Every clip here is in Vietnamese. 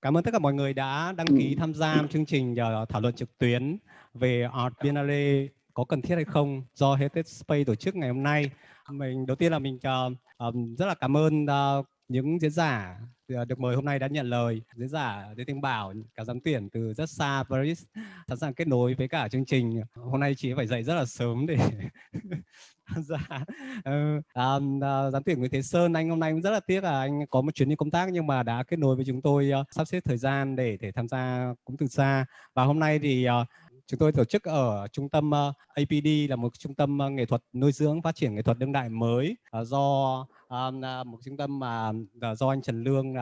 Cảm ơn tất cả mọi người đã đăng ký tham gia chương trình thảo luận trực tuyến về Art Biennale có cần thiết hay không do Heritage Space tổ chức ngày hôm nay. Đầu tiên là mình rất là cảm ơn những diễn giả được mời hôm nay đã nhận lời. Diễn giả Lê Thanh Bảo, cả giám tuyển từ rất xa Paris, sẵn sàng kết nối với cả chương trình. Hôm nay chị phải dậy rất là sớm để tham gia. Giám tuyển Nguyễn Thế Sơn, anh hôm nay cũng rất là tiếc là anh có một chuyến đi công tác nhưng mà đã kết nối với chúng tôi, sắp xếp thời gian để tham gia cũng từ xa. Và hôm nay thì chúng tôi tổ chức ở trung tâm APD, là một trung tâm nghệ thuật nuôi dưỡng phát triển nghệ thuật đương đại mới, do một trung tâm mà do anh Trần Lương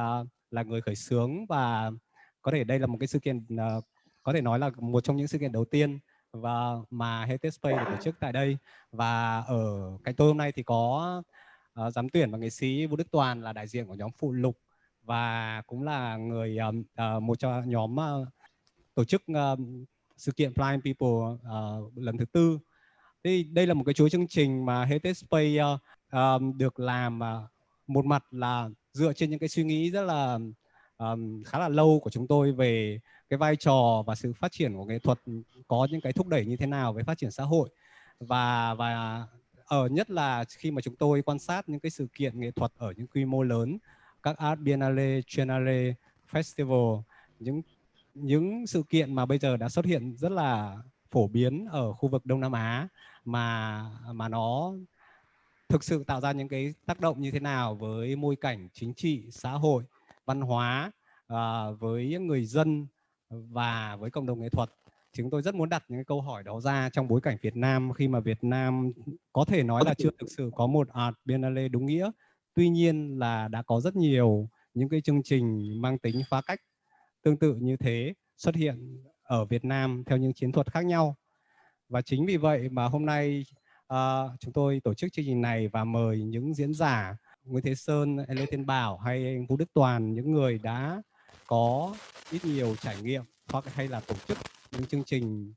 là người khởi xướng, và có thể đây là một cái sự kiện có thể nói là một trong những sự kiện đầu tiên và mà Heritage Space được tổ chức tại đây. Và ở cạnh tôi hôm nay thì có giám tuyển và nghệ sĩ Vũ Đức Toàn, là đại diện của nhóm Phụ Lục và cũng là người một trong nhóm tổ chức sự kiện Blind People lần thứ 4. Đây là một cái chuỗi chương trình mà Heritage Space được làm một mặt là dựa trên những cái suy nghĩ rất là khá là lâu của chúng tôi về cái vai trò và sự phát triển của nghệ thuật, có những cái thúc đẩy như thế nào với phát triển xã hội, và nhất là khi mà chúng tôi quan sát những cái sự kiện nghệ thuật ở những quy mô lớn, các Art Biennale, Triennale, Festival, những sự kiện mà bây giờ đã xuất hiện rất là phổ biến ở khu vực Đông Nam Á, mà nó thực sự tạo ra những cái tác động như thế nào với môi cảnh chính trị, xã hội, văn hóa, với người dân và với cộng đồng nghệ thuật. Chúng tôi rất muốn đặt những câu hỏi đó ra trong bối cảnh Việt Nam, khi mà Việt Nam có thể nói là chưa thực sự có một Art Biennale đúng nghĩa. Tuy nhiên là đã có rất nhiều những cái chương trình mang tính phá cách tương tự như thế xuất hiện ở Việt Nam theo những chiến thuật khác nhau. Và chính vì vậy mà hôm nay chúng tôi tổ chức chương trình này và mời những diễn giả Nguyễn Thế Sơn, Lê Thiên Bảo hay anh Vũ Đức Toàn, những người đã có ít nhiều trải nghiệm hoặc hay là tổ chức những chương trình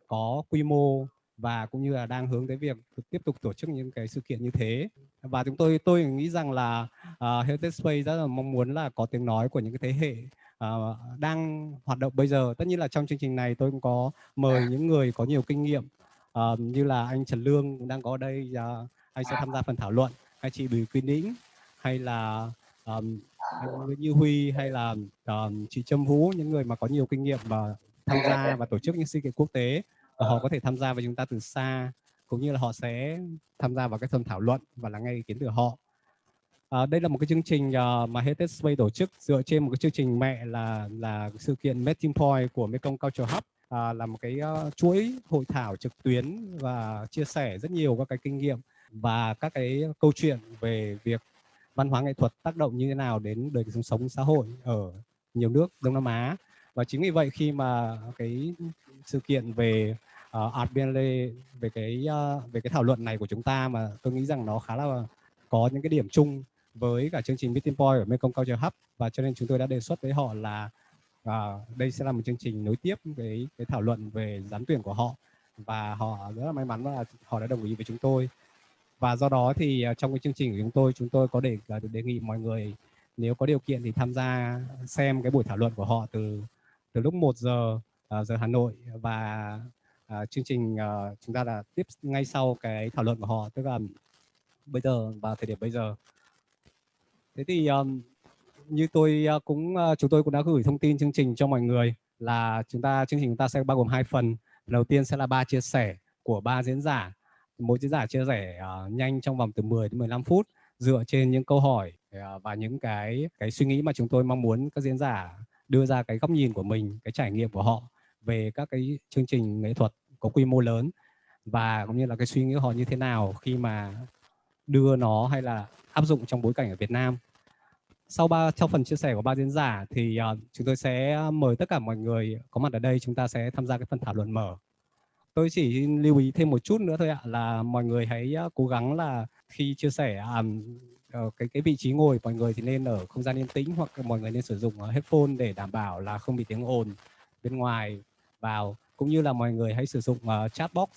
có quy mô và cũng như là đang hướng tới việc tiếp tục tổ chức những cái sự kiện như thế. Và tôi nghĩ rằng là Heritage Space rất là mong muốn là có tiếng nói của những cái thế hệ đang hoạt động bây giờ. Tất nhiên là trong chương trình này tôi cũng có mời những người có nhiều kinh nghiệm, như là anh Trần Lương cũng đang có ở đây, anh sẽ tham gia phần thảo luận, hay chị Bùi Quy Nĩnh, hay là anh Nguyễn Như Huy, hay là chị Trâm Vũ, những người mà có nhiều kinh nghiệm và tham gia và tổ chức những sự kiện quốc tế, và họ có thể tham gia với chúng ta từ xa, cũng như là họ sẽ tham gia vào cái phần thảo luận và lắng nghe ý kiến từ họ. Đây là một cái chương trình mà Heritage Space tổ chức dựa trên một cái chương trình mẹ là sự kiện Meeting Point của Mekong Culture Hub, là một cái chuỗi hội thảo trực tuyến và chia sẻ rất nhiều các cái kinh nghiệm và các cái câu chuyện về việc văn hóa nghệ thuật tác động như thế nào đến đời sống xã hội ở nhiều nước Đông Nam Á. Và chính vì vậy khi mà cái sự kiện về Art Biennale, về cái thảo luận này của chúng ta, mà tôi nghĩ rằng nó khá là có những cái điểm chung với cả chương trình Meeting Point ở Mekong Culture Hub, và cho nên chúng tôi đã đề xuất với họ là đây sẽ là một chương trình nối tiếp cái thảo luận về giám tuyển của họ, và họ rất là may mắn là họ đã đồng ý với chúng tôi. Và do đó thì trong cái chương trình của chúng tôi có đề nghị mọi người nếu có điều kiện thì tham gia xem cái buổi thảo luận của họ từ lúc 1 giờ giờ Hà Nội, và chương trình chúng ta là tiếp ngay sau cái thảo luận của họ, tức là bây giờ, vào thời điểm bây giờ. Thế thì như chúng tôi cũng đã gửi thông tin chương trình cho mọi người là chương trình chúng ta sẽ bao gồm 2 phần. Đầu tiên sẽ là 3 chia sẻ của 3 diễn giả. Mỗi diễn giả chia sẻ nhanh trong vòng từ 10 đến 15 phút dựa trên những câu hỏi và những cái suy nghĩ mà chúng tôi mong muốn các diễn giả đưa ra cái góc nhìn của mình, cái trải nghiệm của họ về các cái chương trình nghệ thuật có quy mô lớn, và cũng như là cái suy nghĩ của họ như thế nào khi mà đưa nó hay là áp dụng trong bối cảnh ở Việt Nam. Sau phần chia sẻ của 3 diễn giả thì chúng tôi sẽ mời tất cả mọi người có mặt ở đây, chúng ta sẽ tham gia cái phần thảo luận mở. Tôi chỉ lưu ý thêm một chút nữa thôi ạ, là mọi người hãy cố gắng là khi chia sẻ cái vị trí ngồi mọi người thì nên ở không gian yên tĩnh, hoặc mọi người nên sử dụng headphone để đảm bảo là không bị tiếng ồn bên ngoài vào, cũng như là mọi người hãy sử dụng chat box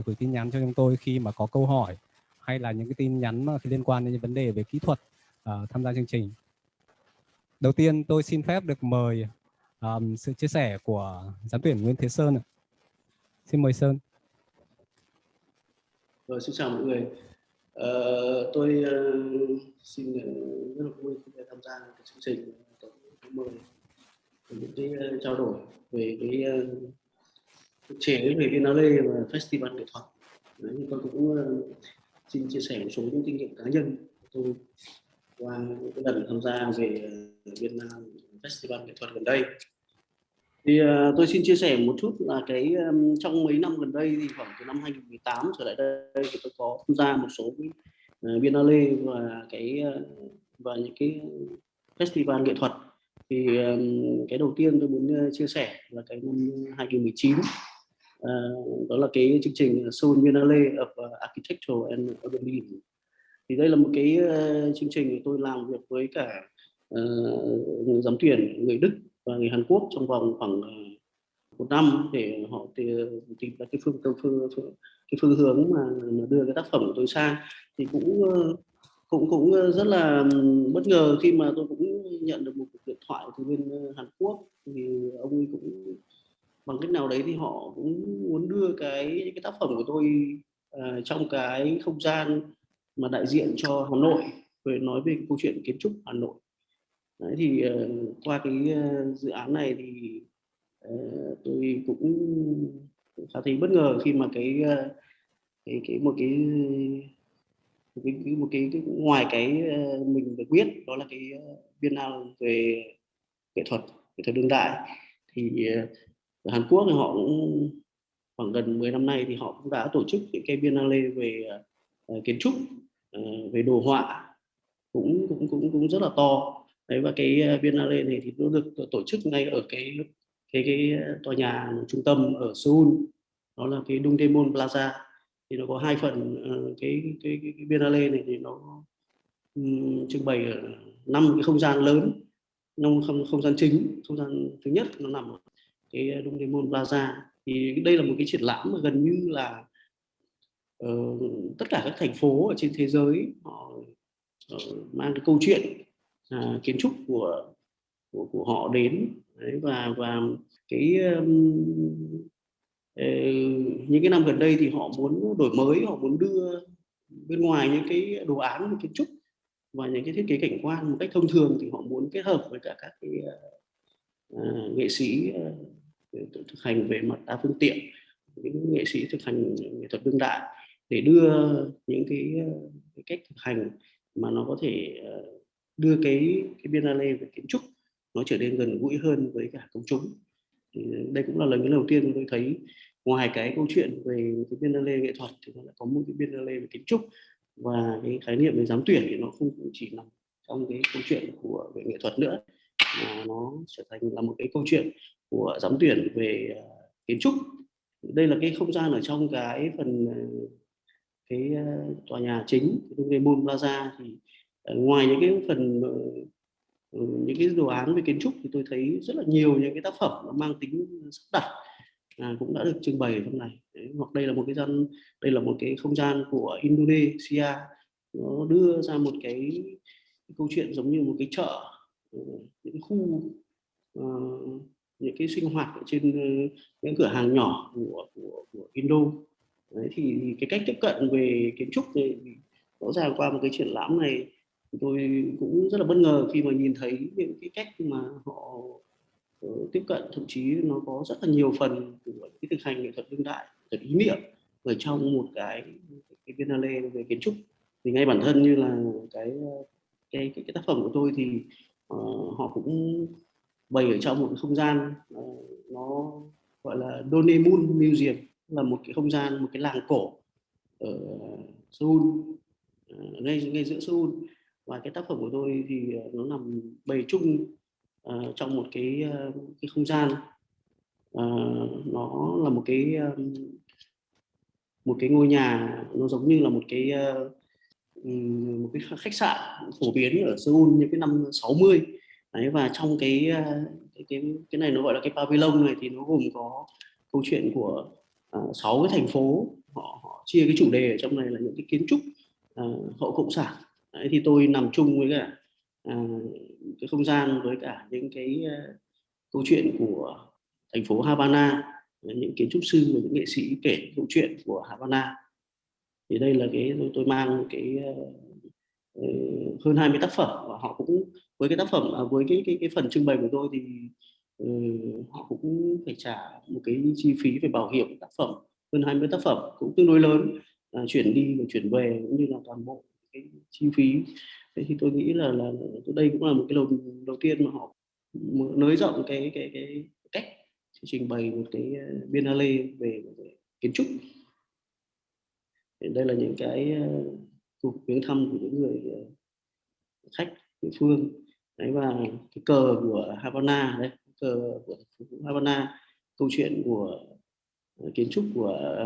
gửi tin nhắn cho chúng tôi khi mà có câu hỏi hay là những cái tin nhắn mà liên quan đến những vấn đề về kỹ thuật tham gia chương trình. Đầu tiên tôi xin phép được mời sự chia sẻ của giám tuyển Nguyễn Thế Sơn ạ. Xin mời Sơn. Rồi, xin chào mọi người. Tôi xin rất là vui khi tham gia cái chương trình có mời những cái trao đổi về cái trẻ về Biennale và Festival nghệ thuật. Đấy, tôi cũng xin chia sẻ một số những kinh nghiệm cá nhân của tôi qua cái lần tham gia về Biennale Festival nghệ thuật gần đây. Thì tôi xin chia sẻ một chút là cái trong mấy năm gần đây thì khoảng từ năm 2018 trở lại đây thì tôi có tham gia một số cái Biennale và những cái festival nghệ thuật. Thì cái đầu tiên tôi muốn chia sẻ là cái năm 2019, đó là cái chương trình Seoul Biennale of Architecture and Urbanism. Thì đây là một cái chương trình tôi làm việc với cả giám tuyển người Đức và người Hàn Quốc trong vòng khoảng một năm để họ tìm ra cái phương hướng mà đưa cái tác phẩm của tôi sang. Thì cũng rất là bất ngờ khi mà tôi cũng nhận được một cuộc điện thoại từ bên Hàn Quốc. Thì ông ấy cũng bằng cách nào đấy thì họ cũng muốn đưa cái tác phẩm của tôi trong cái không gian mà đại diện cho Hà Nội, về nói về câu chuyện kiến trúc Hà Nội. Đấy, thì qua cái dự án này thì tôi cũng khá thấy bất ngờ khi mà một cái ngoài cái mình được biết đó là cái Biennale về nghệ thuật đương đại, thì ở Hàn Quốc thì họ cũng khoảng gần 10 năm nay thì họ cũng đã tổ chức những cái Biennale về kiến trúc, về đồ họa cũng rất là to. Đấy, và cái Biennale này thì nó được tổ chức ngay ở cái tòa nhà trung tâm ở Seoul, đó là cái Dongdaemun Plaza. Thì nó có hai phần. Cái Biennale này thì nó trưng bày ở 5 cái không gian lớn, không gian chính. Không gian thứ nhất nó nằm ở cái Dongdaemun Plaza. Thì đây là một cái triển lãm mà gần như là tất cả các thành phố ở trên thế giới họ mang cái câu chuyện kiến trúc của họ đến. Đấy, và cái những cái năm gần đây thì họ muốn đổi mới, họ muốn đưa bên ngoài những cái đồ án về kiến trúc và những cái thiết kế cảnh quan một cách thông thường, thì họ muốn kết hợp với cả các cái nghệ sĩ thực hành về mặt đa phương tiện, những nghệ sĩ thực hành nghệ thuật đương đại, để đưa những cái cách thực hành mà nó có thể đưa cái Biennale về kiến trúc nó trở nên gần gũi hơn với cả công chúng. Thì đây cũng là lần đầu tiên tôi thấy ngoài cái câu chuyện về cái Biennale nghệ thuật thì nó lại có một cái Biennale về kiến trúc, và cái khái niệm về giám tuyển thì nó không chỉ nằm trong cái câu chuyện của về nghệ thuật nữa, mà nó trở thành là một cái câu chuyện của giám tuyển về kiến trúc. Đây là cái không gian ở trong cái phần cái tòa nhà chính Dongdaemun Plaza. Thì ngoài những cái phần những cái đồ án về kiến trúc thì tôi thấy rất là nhiều những cái tác phẩm nó mang tính sắp đặt cũng đã được trưng bày ở trong này. Đấy, hoặc đây là một cái không gian của Indonesia, nó đưa ra một cái câu chuyện giống như một cái chợ, những khu những cái sinh hoạt ở trên những cửa hàng nhỏ của Indo. Đấy, thì cái cách tiếp cận về kiến trúc này rõ ràng qua một cái triển lãm này tôi cũng rất là bất ngờ khi mà nhìn thấy những cái cách mà họ tiếp cận, thậm chí nó có rất là nhiều phần của cái thực hành nghệ thuật đương đại, rất ý niệm ở trong một cái Biennale về kiến trúc. Thì ngay bản thân như là cái tác phẩm của tôi thì họ cũng bày ở trong một cái không gian nó gọi là Dongdaemun Museum, là một cái không gian, một cái làng cổ ở Seoul, ngay giữa Seoul. Và cái tác phẩm của tôi thì nó nằm bày chung trong một cái không gian, nó là một cái ngôi nhà, nó giống như là một cái khách sạn phổ biến ở Seoul những cái năm 60. Đấy, và trong cái này nó gọi là cái pavilion này thì nó gồm có câu chuyện của 6 cái thành phố. Họ chia cái chủ đề ở trong này là những cái kiến trúc hậu cộng sản. Đấy, thì tôi nằm chung với cả cái không gian với cả những cái câu chuyện của thành phố Havana, những kiến trúc sư và những nghệ sĩ kể câu chuyện của Havana. Thì đây là cái tôi mang cái hơn 20 tác phẩm, và họ cũng với cái tác phẩm với cái phần trưng bày của tôi thì họ cũng phải trả một cái chi phí về bảo hiểm tác phẩm, hơn 20 tác phẩm cũng tương đối lớn, chuyển đi và chuyển về cũng như là toàn bộ cái chi phí. Thế thì tôi nghĩ là đây cũng là một cái lần đầu tiên mà họ nới rộng cái cách trình bày một cái Biennale về kiến trúc. Thì đây là những cái cuộc viếng thăm của những người khách địa phương. Đấy, và cái cờ của Havana đấy, cờ của Havana, câu chuyện của kiến trúc của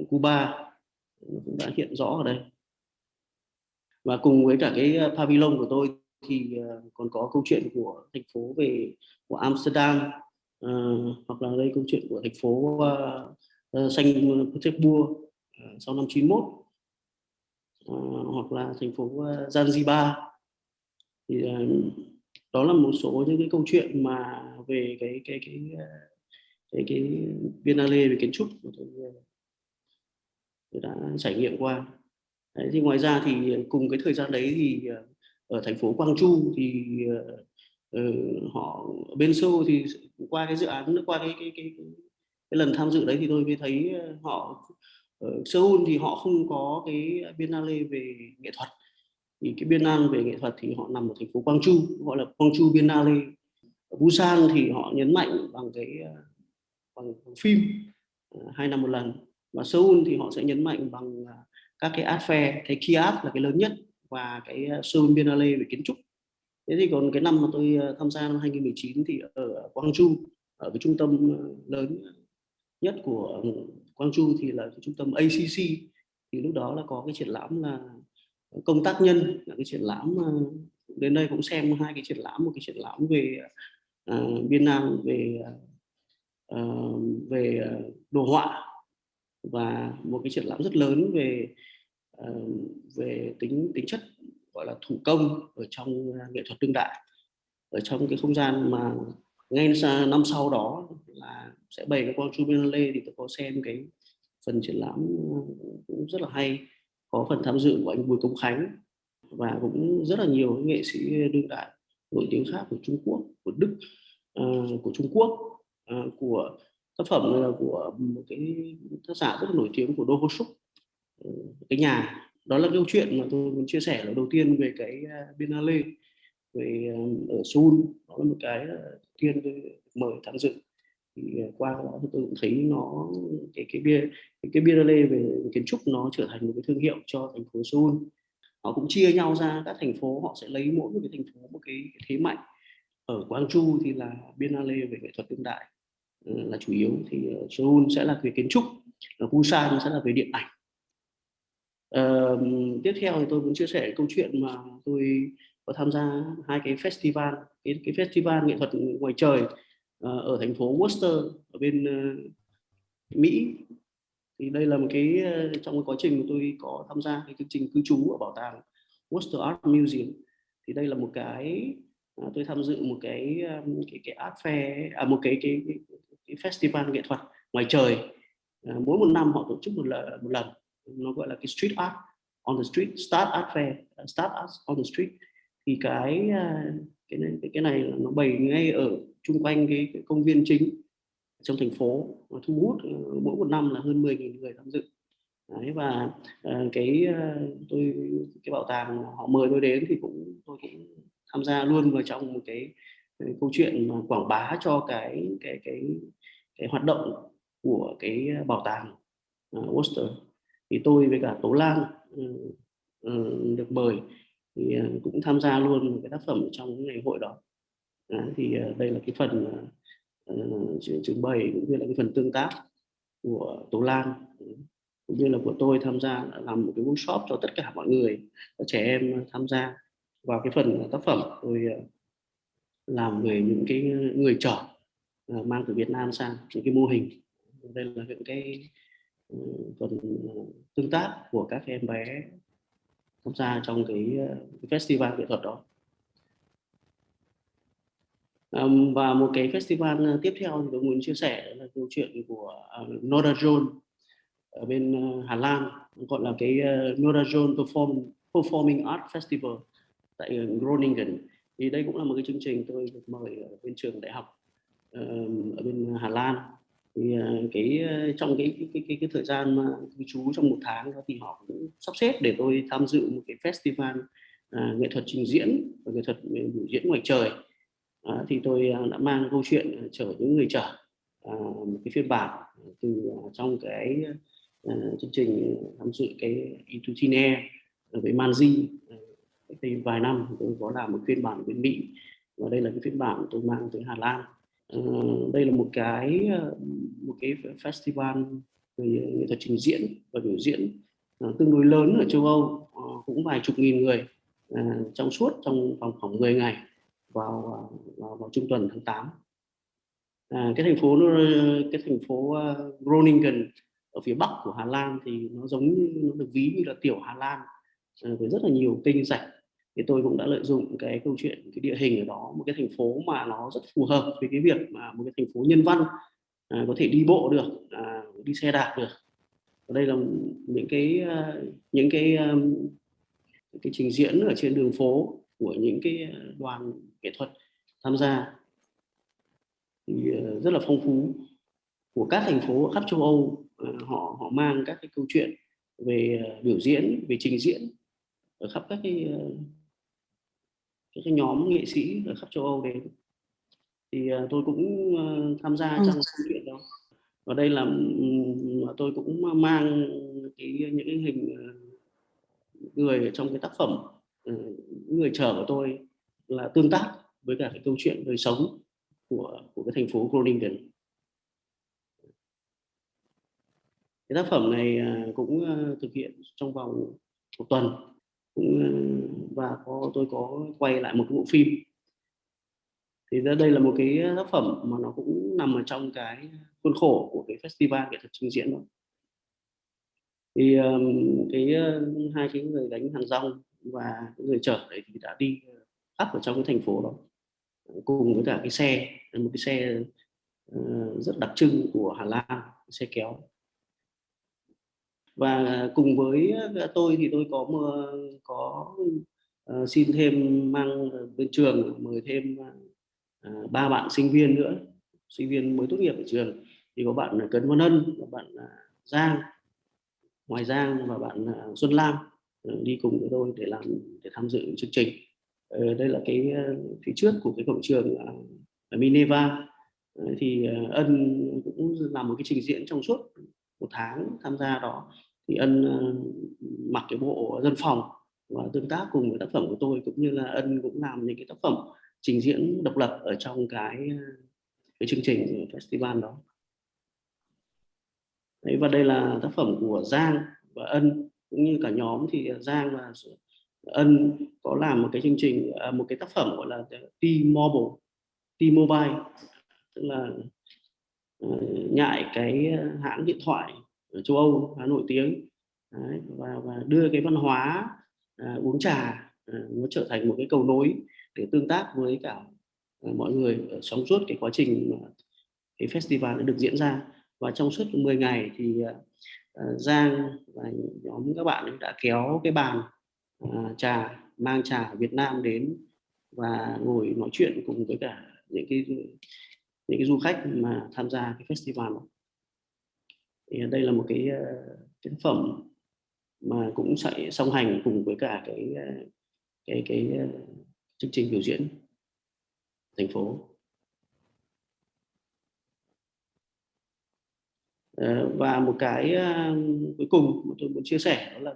Cuba cũng đã hiện rõ ở đây. Và cùng với cả cái pavilion của tôi thì còn có câu chuyện của thành phố của Amsterdam, hoặc là đây câu chuyện của thành phố Saint Petersburg sau năm 91, hoặc là thành phố Zanzibar. Thì đó là một số những cái câu chuyện mà về cái Biennale về kiến trúc mà tôi đã trải nghiệm qua. Đấy, thì ngoài ra thì cùng cái thời gian đấy thì ở thành phố Quang Chu thì họ bên Seoul thì qua cái dự án, qua cái lần tham dự đấy thì tôi mới thấy họ ở Seoul thì họ không có cái Biennale về nghệ thuật. Thì cái Biennale về nghệ thuật thì họ nằm ở thành phố Quang Chu, gọi là Quang Chu Biennale. Ở Busan thì họ nhấn mạnh bằng bằng phim 2 năm một lần, và Seoul thì họ sẽ nhấn mạnh bằng các cái art fair, cái KIAF là cái lớn nhất, và cái Seoul Biennale về kiến trúc. Thế thì còn cái năm mà tôi tham gia năm 2019 thì ở Quang Chu, ở cái trung tâm lớn nhất của Quang Chu thì là cái trung tâm ACC, thì lúc đó là có cái triển lãm là công tác nhân, là cái triển lãm đến đây cũng xem hai cái triển lãm, một cái triển lãm về Biennale về đồ họa, và một cái triển lãm rất lớn về tính chất gọi là thủ công ở trong nghệ thuật đương đại, ở trong cái không gian mà ngay năm sau đó là sẽ bày cái Quang Chu Biennale. Thì tôi có xem cái phần triển lãm cũng rất là hay, có phần tham dự của anh Bùi Công Khánh và cũng rất là nhiều nghệ sĩ đương đại nổi tiếng khác của Trung Quốc, của Đức, của Trung Quốc, của tác phẩm là của một cái tác giả rất là nổi tiếng của Do Ho Suk, cái nhà. Đó là câu chuyện mà tôi muốn chia sẻ là đầu tiên về cái Biennale về ở Seoul. Đó là một cái tiên tôi mời tham dự. Thì qua đó tôi cũng thấy nó cái Biennale về kiến trúc nó trở thành một cái thương hiệu cho thành phố Seoul. Họ cũng chia nhau ra các thành phố, họ sẽ lấy mỗi một cái thành phố một cái thế mạnh. Ở Quang Chu thì là Biennale về nghệ thuật đương đại là chủ yếu, thì Seoul sẽ là về kiến trúc, ở Busan sẽ là về điện ảnh. Tiếp theo thì tôi muốn chia sẻ câu chuyện mà tôi có tham gia hai cái festival, cái festival nghệ thuật ngoài trời ở thành phố Worcester ở bên Mỹ. Thì đây là một cái trong cái quá trình mà tôi có tham gia cái chương trình cư trú ở bảo tàng Worcester Art Museum. Thì đây là một cái tôi tham dự một cái art fair, một cái festival nghệ thuật ngoài trời. Mỗi một năm họ tổ chức một lần, nó gọi là cái street art on the street, start art fair, start art on the street. Thì cái này là nó bày ngay ở chung quanh cái công viên chính trong thành phố, và thu hút mỗi một năm là hơn 10.000 người tham dự. Đấy, và cái bảo tàng họ mời tôi đến thì tôi cũng tham gia luôn vào trong một cái câu chuyện mà quảng bá cho cái hoạt động của cái bảo tàng Worcester. Thì tôi với cả Tố Lan được mời thì cũng tham gia luôn một cái tác phẩm trong ngày hội đó. Thì đây là cái phần trưng bày cũng như là cái phần tương tác của Tố Lan cũng như là của tôi tham gia, làm một cái workshop cho tất cả mọi người, các trẻ em tham gia vào cái phần tác phẩm. Tôi làm về những cái người chở mang từ Việt Nam sang, những cái mô hình. Đây là những cái phần tương tác của các em bé tham gia trong cái festival nghệ thuật đó. Và một cái festival tiếp theo thì tôi muốn chia sẻ là câu chuyện của Noorderzon ở bên Hà Lan, gọi là cái Noorderzon Performing Art Festival tại Groningen. Thì đây cũng là một cái chương trình tôi được mời ở bên trường đại học ở bên Hà Lan. Thì trong cái thời gian mà cư trú trong 1 tháng đó thì họ cũng sắp xếp để tôi tham dự một cái festival nghệ thuật trình diễn và nghệ thuật biểu diễn ngoài trời. Thì tôi đã mang câu chuyện chở những người chở, một cái phiên bản từ trong cái chương trình tham dự cái Into Thin Air với Manji. Cách đây vài năm tôi có làm một phiên bản ở bên Mỹ, và đây là cái phiên bản tôi mang tới Hà Lan. Đây là một cái festival về nghệ thuật trình diễn và biểu diễn tương đối lớn ở châu Âu, cũng vài chục nghìn người trong khoảng 10 ngày vào trung tuần tháng 8. Cái thành phố Groningen ở phía bắc của Hà Lan thì nó được ví như là tiểu Hà Lan với rất là nhiều kênh rạch. Thì tôi cũng đã lợi dụng cái câu chuyện, cái địa hình ở đó, một cái thành phố mà nó rất phù hợp với cái việc mà một cái thành phố nhân văn, có thể đi bộ được, đi xe đạp được. Ở đây là những cái trình diễn ở trên đường phố của những cái đoàn nghệ thuật tham gia thì rất là phong phú, của các thành phố ở khắp châu Âu. Họ mang các cái câu chuyện về biểu diễn, về trình diễn ở khắp các cái nhóm nghệ sĩ ở khắp châu Âu đến. Thì tôi cũng tham gia trong câu chuyện đó. Và đây là tôi cũng mang những cái hình người trong cái tác phẩm, người chở của tôi là tương tác với cả cái câu chuyện đời sống của cái thành phố Groningen. Cái tác phẩm này cũng thực hiện trong vòng 1 tuần, và tôi có quay lại một cái bộ phim. Thì đây là một cái tác phẩm mà nó cũng nằm ở trong cái khuôn khổ của cái festival nghệ thuật trình diễn đó. Thì hai cái người gánh hàng rong và cái người chở đấy thì đã đi khắp ở trong cái thành phố đó, cùng với cả cái xe, một cái xe rất đặc trưng của Hà Lan, xe kéo. Và cùng với tôi thì tôi có xin thêm, mang bên trường mời thêm 3 bạn sinh viên nữa, sinh viên mới tốt nghiệp ở trường. Thì có bạn Cấn Văn Ân, và bạn Giang, Ngoài Giang, và bạn Xuân Lam đi cùng với tôi để tham dự chương trình. Đây là cái phía trước của cái cổng trường Mineva. Thì Ân cũng làm một cái trình diễn trong suốt 1 tháng tham gia đó. Thì Ân mặc cái bộ dân phòng và tương tác cùng với tác phẩm của tôi, cũng như là Ân cũng làm những cái tác phẩm trình diễn độc lập ở trong cái chương trình festival đó. Đấy, và đây là tác phẩm của Giang và Ân cũng như cả nhóm. Thì Giang và Ân có làm một cái chương trình, một cái tác phẩm gọi là T-Mobile, tức là nhại cái hãng điện thoại ở châu Âu khá nổi tiếng. Đấy, và đưa cái văn hóa uống trà nó trở thành một cái cầu nối để tương tác với cả mọi người ở trong suốt cái quá trình mà cái festival đã được diễn ra. Và trong suốt 10 ngày thì Giang và nhóm các bạn đã kéo cái bàn mang trà Việt Nam đến và ngồi nói chuyện cùng với cả những cái du khách mà tham gia cái festival này. Thì đây là một cái tác phẩm mà cũng sẽ song hành cùng với cả cái chương trình biểu diễn thành phố. Và một cái cuối cùng mà tôi muốn chia sẻ đó là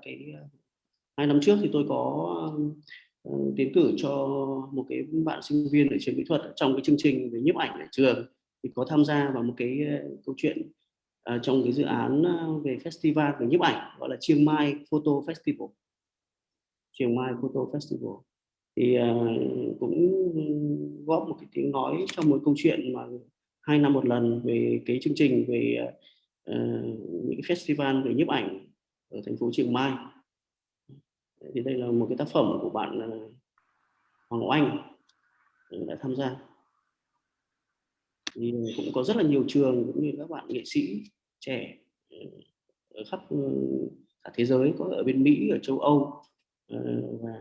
2 năm trước thì tôi có tiến cử cho một cái bạn sinh viên ở trường mỹ thuật trong cái chương trình về nhiếp ảnh ở trường, thì có tham gia vào một cái câu chuyện trong cái dự án về festival về nhiếp ảnh gọi là Chiang Mai Photo Festival. Chiang Mai Photo Festival thì cũng góp một cái tiếng nói trong một câu chuyện mà 2 năm một lần về cái chương trình về những cái festival về nhiếp ảnh ở thành phố Chiang Mai. Thì đây là một cái tác phẩm của bạn Hoàng Ngọc Anh đã tham gia. thì cũng có rất là nhiều trường cũng như các bạn nghệ sĩ trẻ ở khắp cả thế giới, có ở bên Mỹ, ở châu Âu, và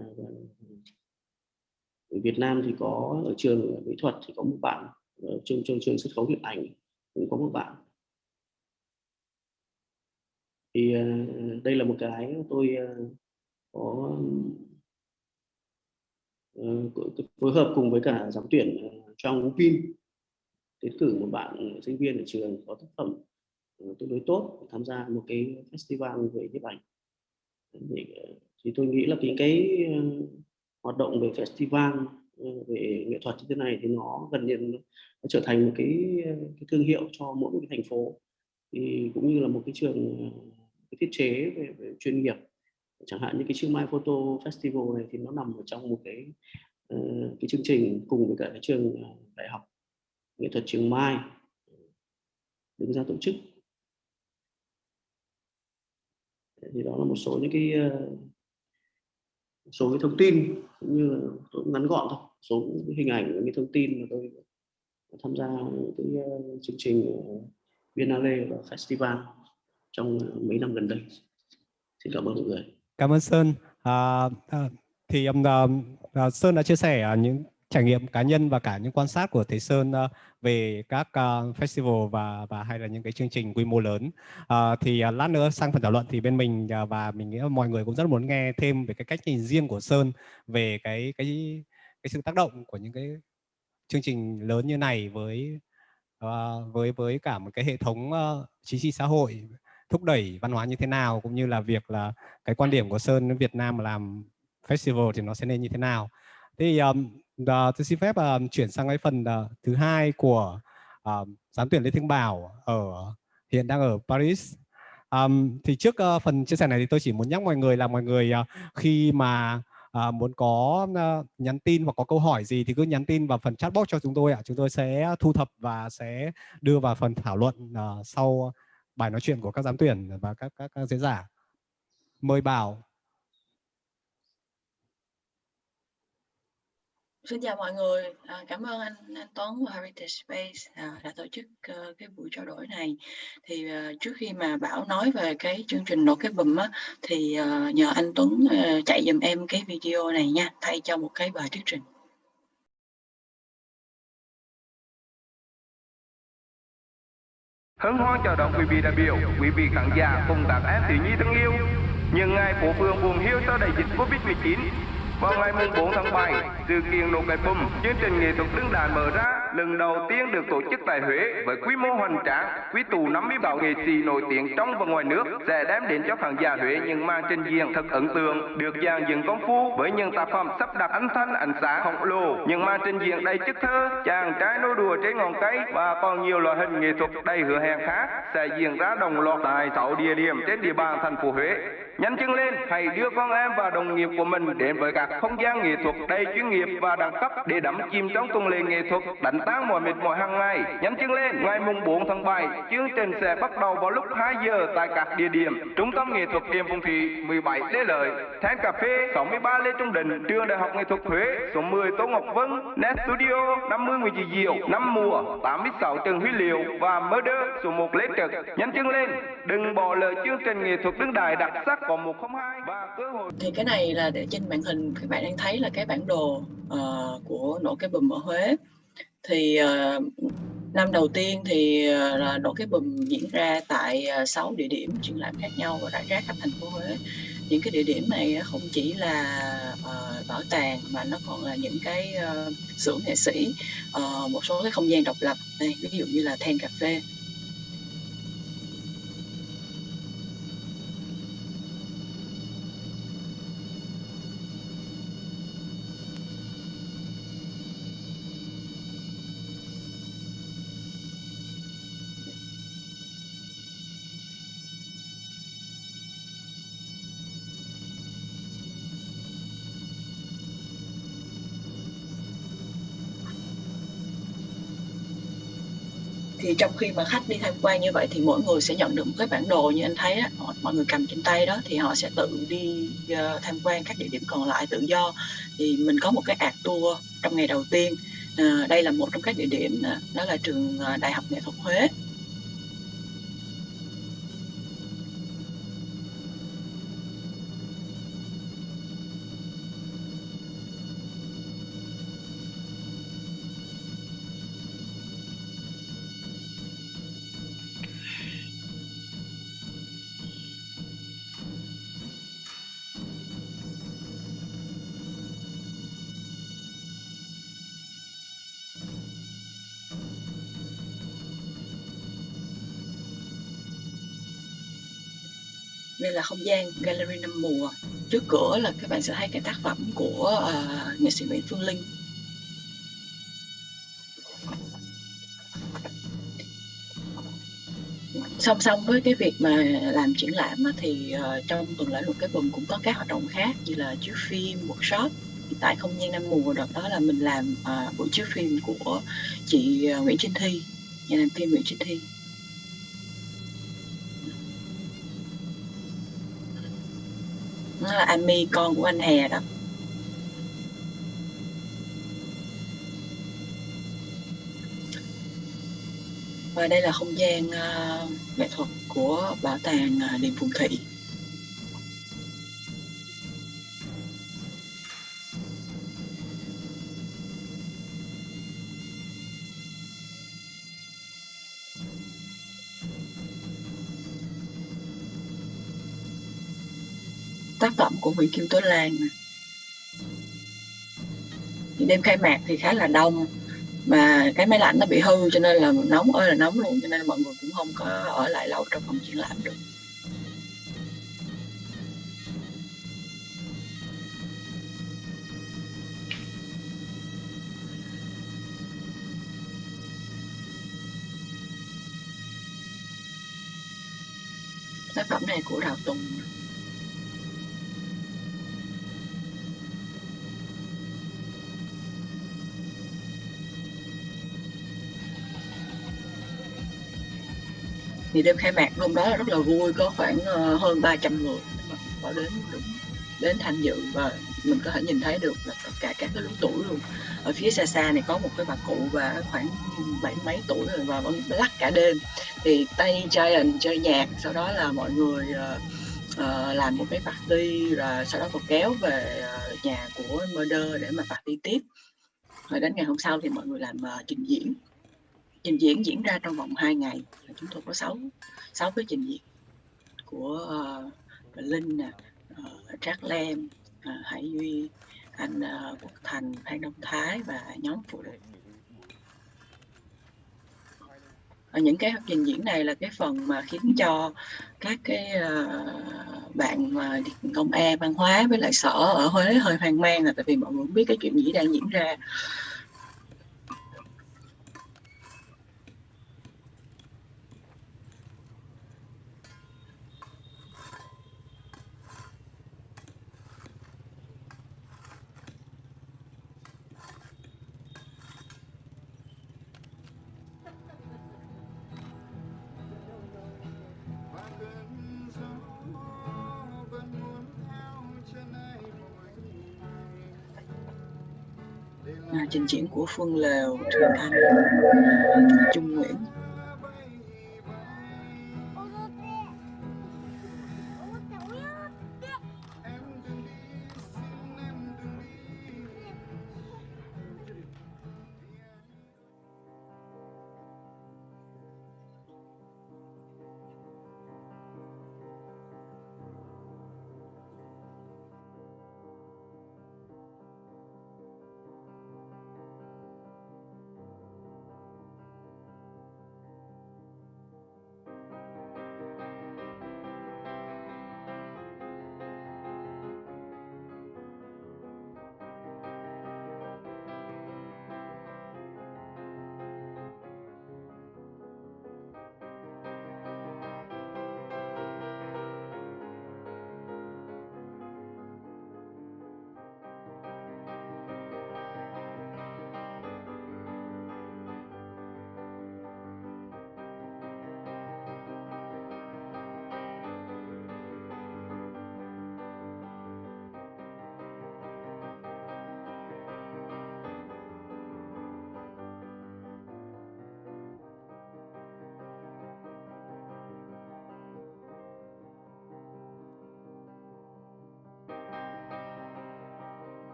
ở Việt Nam thì có ở trường mỹ thuật thì có một bạn, ở trường sân khấu điện ảnh cũng có một bạn. Thì đây là một cái tôi có phối hợp cùng với cả giám tuyển trong Vin tiến cử một bạn sinh viên ở trường có tác phẩm tương đối tốt tham gia một cái festival về nhiếp ảnh. Thì tôi nghĩ là cái hoạt động về festival về nghệ thuật như thế này thì nó gần như nó trở thành một cái thương hiệu cho mỗi một cái thành phố, thì cũng như là một cái trường cái thiết chế về chuyên nghiệp. Chẳng hạn như cái Chiang Mai Photo Festival này thì nó nằm ở trong một cái chương trình cùng với cả cái trường đại học nghệ thuật Chiang Mai đứng ra tổ chức. Thì đó là một số những cái số cái thông tin cũng như là tôi ngắn gọn thôi, số hình ảnh những cái thông tin mà tôi tham gia cái chương trình Biennale và Festival trong mấy năm gần đây. Xin cảm ơn mọi người. Cảm ơn Sơn. Sơn đã chia sẻ những trải nghiệm cá nhân và cả những quan sát của thầy Sơn về các festival và hay là những cái chương trình quy mô lớn. Lát nữa sang phần thảo luận thì bên mình và mình nghĩ là mọi người cũng rất muốn nghe thêm về cái cách nhìn riêng của Sơn về cái sự tác động của những cái chương trình lớn như này với cả một cái hệ thống chính trị xã hội thúc đẩy văn hóa như thế nào, cũng như là việc là cái quan điểm của Sơn đến Việt Nam mà làm festival thì nó sẽ nên như thế nào. Thì tôi xin phép chuyển sang cái phần thứ hai của giám tuyển Lê Thương Bảo hiện đang ở Paris. Thì trước phần chia sẻ này thì tôi chỉ muốn nhắc mọi người là mọi người khi mà muốn có nhắn tin hoặc có câu hỏi gì thì cứ nhắn tin vào phần chatbox cho chúng tôi ạ. Chúng tôi sẽ thu thập và sẽ đưa vào phần thảo luận sau bài nói chuyện của các giám tuyển và các diễn giả. Mời Bảo. Xin chào mọi người, cảm ơn anh Tuấn và Heritage Space đã tổ chức cái buổi trao đổi này. Thì trước khi mà Bảo nói về cái chương trình Nổ Cái Bùm á, thì nhờ anh Tuấn chạy giùm em cái video này nha, thay cho một cái bài thuyết trình. Hân hoan chào đón quý vị đại biểu, quý vị khán giả cùng các em thiếu nhi thân yêu. Những ngày phố phường buồn hiu sau đại dịch Covid-19, vào ngày 4 tháng 7, sự kiện Nổ Cái Bùm, chương trình nghệ thuật đương đại mở ra, lần đầu tiên được tổ chức tại Huế với quy mô hoành tráng, quy tụ 56 nghệ sĩ nổi tiếng trong và ngoài nước sẽ đem đến cho khán giả Huế những màn trình diễn thật ấn tượng, được dàn dựng công phu với những tác phẩm sắp đặt âm thanh ánh sáng khổng lồ, những màn trình diễn đầy chất thơ, chàng trai nô đùa trên ngọn cây và còn nhiều loại hình nghệ thuật đầy hứa hẹn khác sẽ diễn ra đồng loạt tại 6 địa điểm trên địa bàn thành phố Huế. Nhanh chân lên, hãy đưa con em và đồng nghiệp của mình đến với các không gian nghệ thuật đầy chuyên nghiệp và đẳng cấp để đắm chìm trong tuần lễ nghệ thuật, đánh tan mọi mệt mỏi hàng ngày. Nhanh chân lên, ngày 4 tháng 7, chương trình sẽ bắt đầu vào lúc 2 giờ tại các địa điểm: Trung tâm nghệ thuật Điềm Phùng Thị 17 Lê Lợi, Then Cà phê 63 Lê Trung Đình, Trường Đại học Nghệ thuật Huế số 10 Tô Ngọc Vân, Net Studio 50 Nguyễn Thị Diệu, Năm Mùa 86 Trần Huy Liệu và Murder số 1 Lê Trực. Nhanh chân lên, đừng bỏ lỡ chương trình nghệ thuật đương đại đặc sắc có 102 và cơ hội. Thì cái này là để trên màn hình các bạn đang thấy là cái bản đồ của Nổ Cái Bùm ở Huế. Thì năm đầu tiên thì Nổ Cái Bùm diễn ra tại 6 địa điểm triển lãm khác nhau và rải rác khắp thành phố Huế. Những cái địa điểm này không chỉ là bảo tàng mà nó còn là những cái xưởng nghệ sĩ, một số cái không gian độc lập này, ví dụ như là Then Cà phê. Thì trong khi mà khách đi tham quan như vậy thì mỗi người sẽ nhận được một cái bản đồ như anh thấy đó, mọi người cầm trên tay đó, thì họ sẽ tự đi tham quan các địa điểm còn lại tự do. Thì mình có một cái ạc tour trong ngày đầu tiên đây là một trong các địa điểm, đó là trường Đại học Nghệ thuật Huế. Đây là không gian Gallery 5 mùa. Trước cửa là các bạn sẽ thấy cái tác phẩm của nghệ sĩ Nguyễn Phương Linh. Song song với cái việc mà làm triển lãm thì trong tuần lễ Luật Cái Bùm cũng có các hoạt động khác như là chiếu phim, workshop. Tại không gian 5 mùa đợt đó là mình làm buổi chiếu phim của chị Nguyễn Trinh Thi, nhà làm phim Nguyễn Trinh Thi. Nó là Ami, con của anh Hè đó. Và đây là không gian nghệ thuật của bảo tàng Điện Phùng Thị. Tác phẩm của Nguyễn Kim Tố Lan. Đêm khai mạc thì khá là đông, mà cái máy lạnh nó bị hư cho nên là nóng ơi là nóng luôn, cho nên là mọi người cũng không có ở lại lâu trong phòng triển lãm được. Tác phẩm này của Đào Tùng. Thì đêm khai mạc hôm đó là rất là vui, có khoảng hơn 300 người có đến tham dự, và mình có thể nhìn thấy được là tất cả các cái lứa tuổi luôn. Ở phía xa xa này có một cái bà cụ và khoảng 70 mấy tuổi rồi và vẫn lắc cả đêm. Thì Tiny Giant chơi nhạc, sau đó là mọi người làm một cái party, rồi sau đó còn kéo về nhà của Murder để mà party tiếp. Rồi đến ngày hôm sau thì mọi người làm trình diễn. Trình diễn diễn ra trong vòng 2 ngày. Chúng tôi có 6 cái trình diễn của Linh nè, Trác Lem, Hải Duy, anh Quốc Thành, Phan Đông Thái và nhóm phụ nữ. Những cái trình diễn này là cái phần mà khiến cho các cái bạn mà công an văn hóa với lại sở ở Huế hơi hoang mang, là tại vì mọi người không biết cái chuyện gì đang diễn ra. Trình diễn của Phương Lều, Trường Anh, Trung Nguyễn.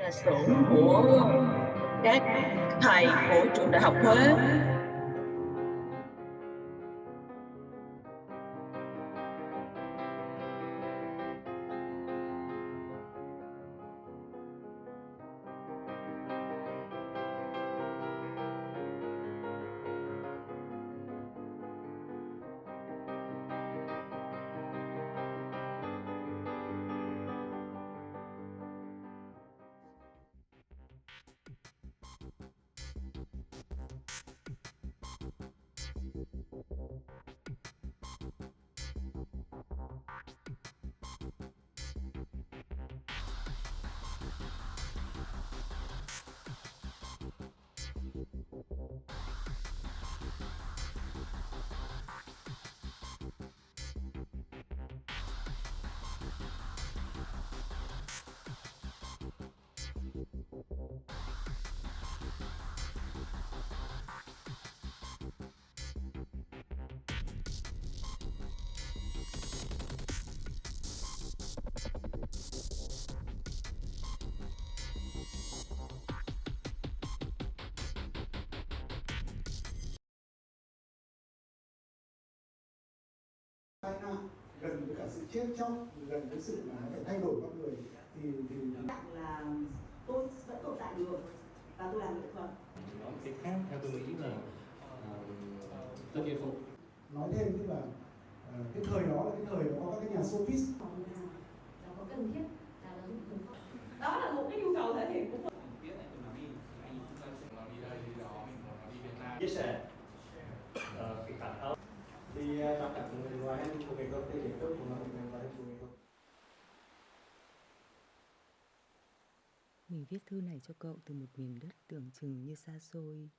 là xưởng của các thầy của trường Đại học Huế. Gần với cả sự chết chóc, gần với sự là phải thay đổi con người thì là tôi vẫn tồn tại được và tôi làm nghệ thuật. Nói cái khác theo tôi nghĩ là tất nhiên không. Nói thêm tức là cái thời đó là cái thời mà có các cái nhà sophist. Nó có cần thiết là nó dùng không? Đó là một cái nhu cầu thể hiện của mình. Chia sẻ cái cảm ơn thì trong cả người ngoài em của nghệ thuật thì nghệ thuật của nó mình ngoài của nghệ thuật. Mình viết thư này cho cậu từ một miền đất tưởng chừng như xa xôi,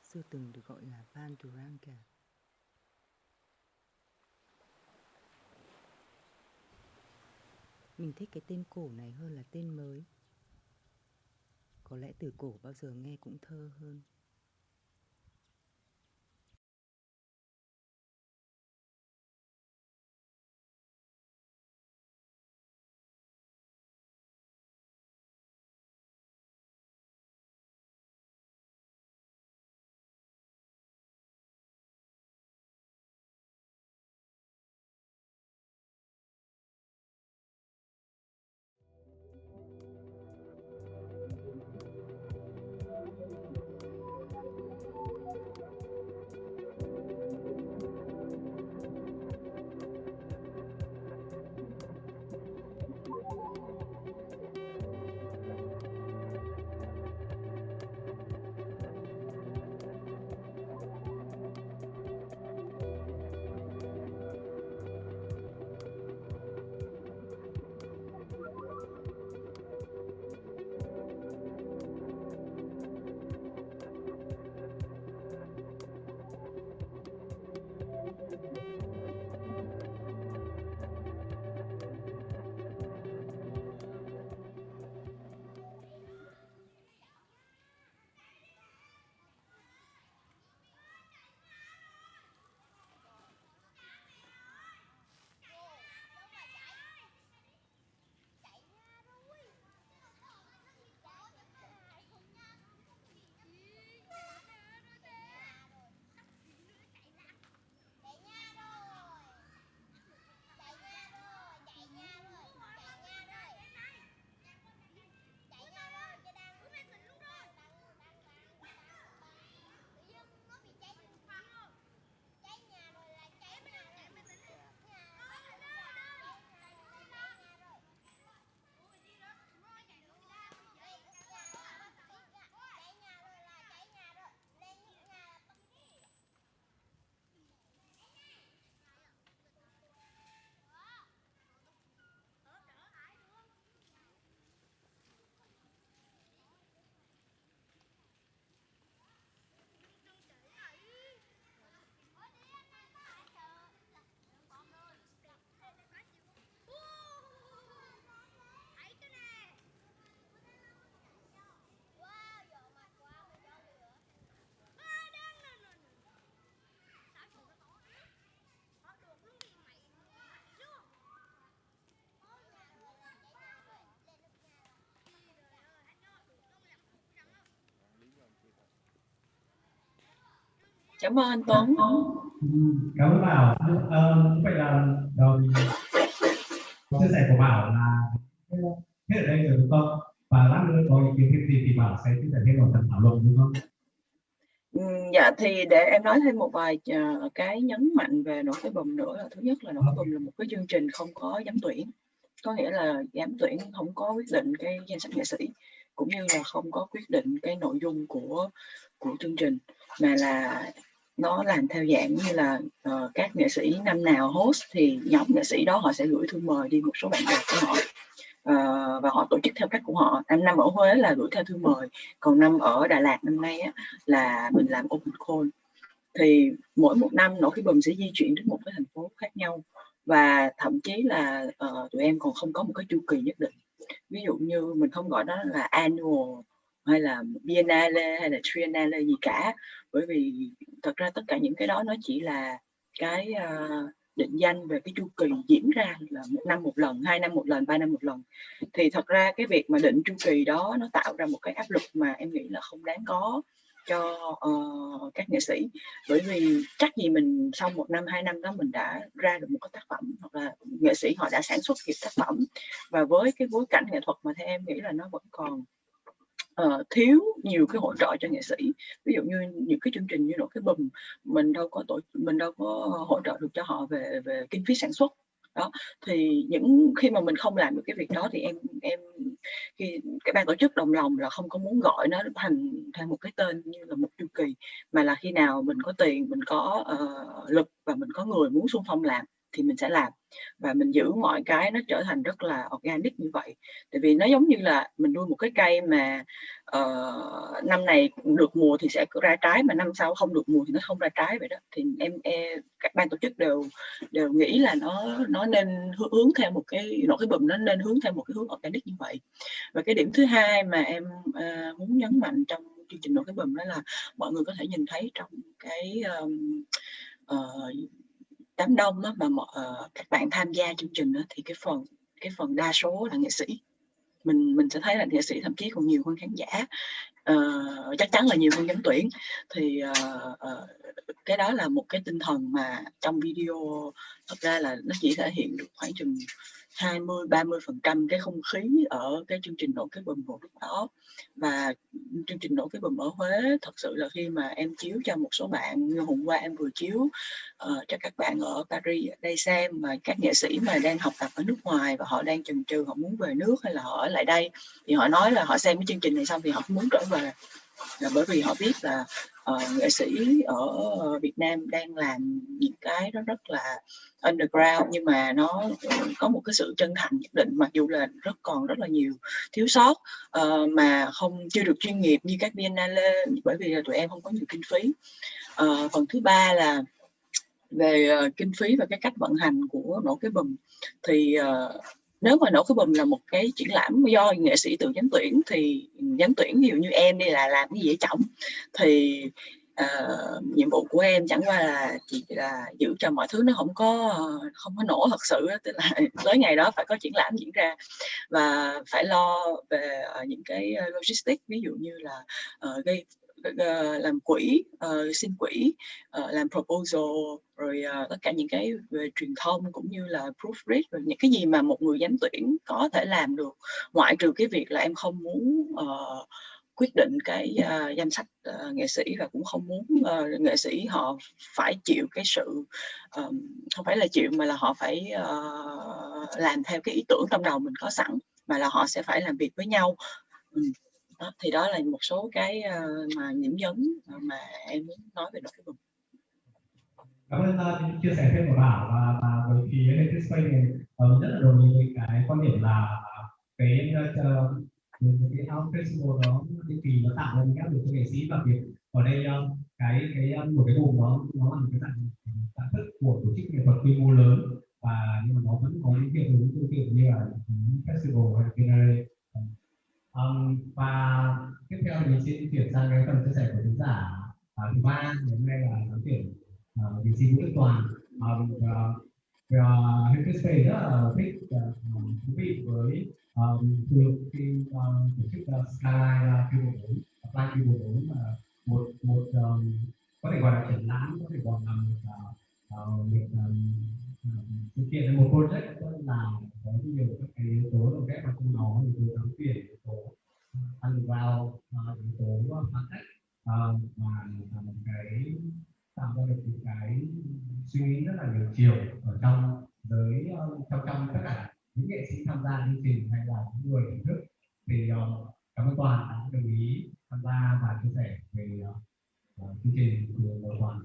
xưa từng được gọi là Van Duranca. Mình thích cái tên cổ này hơn là tên mới. Có lẽ từ cổ bao giờ nghe cũng thơ hơn. Cảm ơn anh Tuấn. Cảm ơn Bảo. Vậy là chia sẻ của Bảo là hết ở đây rồi đúng không? Và lát nữa có ý kiến thêm gì thì Bảo sẽ chia sẻ thêm vào phần thảo luận đúng không? Dạ thì để em nói thêm một vài cái nhấn mạnh về nổi cái bùm nữa. Là thứ nhất là nổi cái bùm là một cái chương trình không có giám tuyển, có nghĩa là giám tuyển không có quyết định cái danh sách nghệ sĩ cũng như là không có quyết định cái nội dung của chương trình, mà là nó làm theo dạng như là các nghệ sĩ năm nào host thì nhóm nghệ sĩ đó họ sẽ gửi thư mời đi một số bạn bè của họ. Và họ tổ chức theo cách của họ. Năm ở Huế là gửi theo thư mời, còn năm ở Đà Lạt năm nay á, là mình làm open call. Thì mỗi một năm nổi cái bùm sẽ di chuyển đến một cái thành phố khác nhau, và thậm chí là tụi em còn không có một cái chu kỳ nhất định. Ví dụ như mình không gọi đó là annual hay là biennale hay là triennale gì cả, bởi vì thật ra tất cả những cái đó nó chỉ là cái định danh về cái chu kỳ diễn ra, là 1 năm một lần, 2 năm một lần, 3 năm một lần. Thì thật ra cái việc mà định chu kỳ đó nó tạo ra một cái áp lực mà em nghĩ là không đáng có cho các nghệ sĩ, bởi vì chắc gì mình sau 1 năm 2 năm đó mình đã ra được một cái tác phẩm, hoặc là nghệ sĩ họ đã sản xuất kịp tác phẩm. Và với cái bối cảnh nghệ thuật mà theo em nghĩ là nó vẫn còn thiếu nhiều cái hỗ trợ cho nghệ sĩ. Ví dụ như những cái chương trình như nổi cái bùm, mình đâu có hỗ trợ được cho họ về kinh phí sản xuất đó. Thì khi mà mình không làm được cái việc đó thì em khi cái ban tổ chức đồng lòng là không có muốn gọi nó thành một cái tên như là một chu kỳ, mà là khi nào mình có tiền, mình có lực và mình có người muốn xung phong làm thì mình sẽ làm, và mình giữ mọi cái nó trở thành rất là organic như vậy. Tại vì nó giống như là mình nuôi một cái cây mà năm này được mùa thì sẽ ra trái, mà năm sau không được mùa thì nó không ra trái vậy đó. Thì các ban tổ chức đều nghĩ là nó nên hướng theo một cái nổi cái bùm, nó nên hướng theo một cái hướng organic như vậy. Và cái điểm thứ hai mà em muốn nhấn mạnh trong chương trình nổi cái bùm đó là mọi người có thể nhìn thấy trong cái đám đông đó mà các bạn tham gia chương trình đó, thì cái phần đa số là nghệ sĩ. Mình sẽ thấy là nghệ sĩ thậm chí còn nhiều hơn khán giả, chắc chắn là nhiều hơn giám tuyển. Thì cái đó là một cái tinh thần mà trong video thật ra là nó chỉ thể hiện được khoảng chừng 20-30% cái không khí ở cái chương trình nổi cái bùm vào lúc đó. Và chương trình nổi cái bùm ở Huế thật sự là khi mà em chiếu cho một số bạn, như hôm qua em vừa chiếu cho các bạn ở Paris ở đây xem, mà các nghệ sĩ mà đang học tập ở nước ngoài và họ đang chần chừ họ muốn về nước hay là họ ở lại đây, thì họ nói là họ xem cái chương trình này xong thì họ không muốn trở về, là bởi vì họ biết là nghệ sĩ ở Việt Nam đang làm những cái đó rất là underground, nhưng mà nó có một cái sự chân thành nhất định, mặc dù là còn rất là nhiều thiếu sót mà chưa được chuyên nghiệp như các biennale, bởi vì là tụi em không có nhiều kinh phí. Phần thứ ba là về kinh phí và cái cách vận hành của nổi cái bùm. Thì nếu mà nổi cái bùm là một cái triển lãm do nghệ sĩ tự giám tuyển, thì giám tuyển ví dụ như em đi là làm cái gì ở trỏng, thì nhiệm vụ của em chẳng qua là chỉ là giữ cho mọi thứ nó không có nổ thật sự, tức là tới ngày đó phải có triển lãm diễn ra, và phải lo về những cái logistics, ví dụ như là làm quỹ, xin quỹ, làm proposal, rồi tất cả những cái về truyền thông cũng như là proofread, rồi những cái gì mà một người giám tuyển có thể làm được, ngoại trừ cái việc là em không muốn quyết định cái danh sách nghệ sĩ, và cũng không muốn nghệ sĩ họ phải chịu cái sự không phải là chịu, mà là họ phải làm theo cái ý tưởng trong đầu mình có sẵn, mà là họ sẽ phải làm việc với nhau. Đó, thì đó là một số cái mà điểm nhấn mà em muốn nói về cái bùm. Cảm ơn chia sẻ thêm của Bảo, và với phía Heritage Space này rất là đồng ý với cái quan điểm là cái Out Festival đó định kỳ nó tạo ra những áp lực cho nghệ sĩ, và việc ở đây cái một cái vùng nó là một cái dạng thức của tổ chức nghệ thuật quy mô lớn, và nhưng mà nó vẫn có những việc đúng tương tự như là festival hay biennale. Và tiếp theo thì mình xin chuyển sang cái phần chia sẻ của khán giả thứ ba. Hôm nay là nói chuyện nghệ sĩ Vũ Đức Toàn. Heritage Space rất là thích thú vị với khi tổ chức Skyline Festival 4 là một có thể gọi là triển lãm, có thể gọi là một sự kiện, một project làm có nhiều các cái yếu tố lồng ghép vào trong đó, yếu tố đóng tiền, yếu tố underground, yếu tố phá cách, và một cái tạo ra được một cái suy nghĩ rất là nhiều chiều ở trong giới trong tất cả những nghệ sĩ tham gia chương trình hay là những người thưởng thức. Thì cảm ơn Toàn đã đồng ý tham gia và chia sẻ về chương trình của Toàn.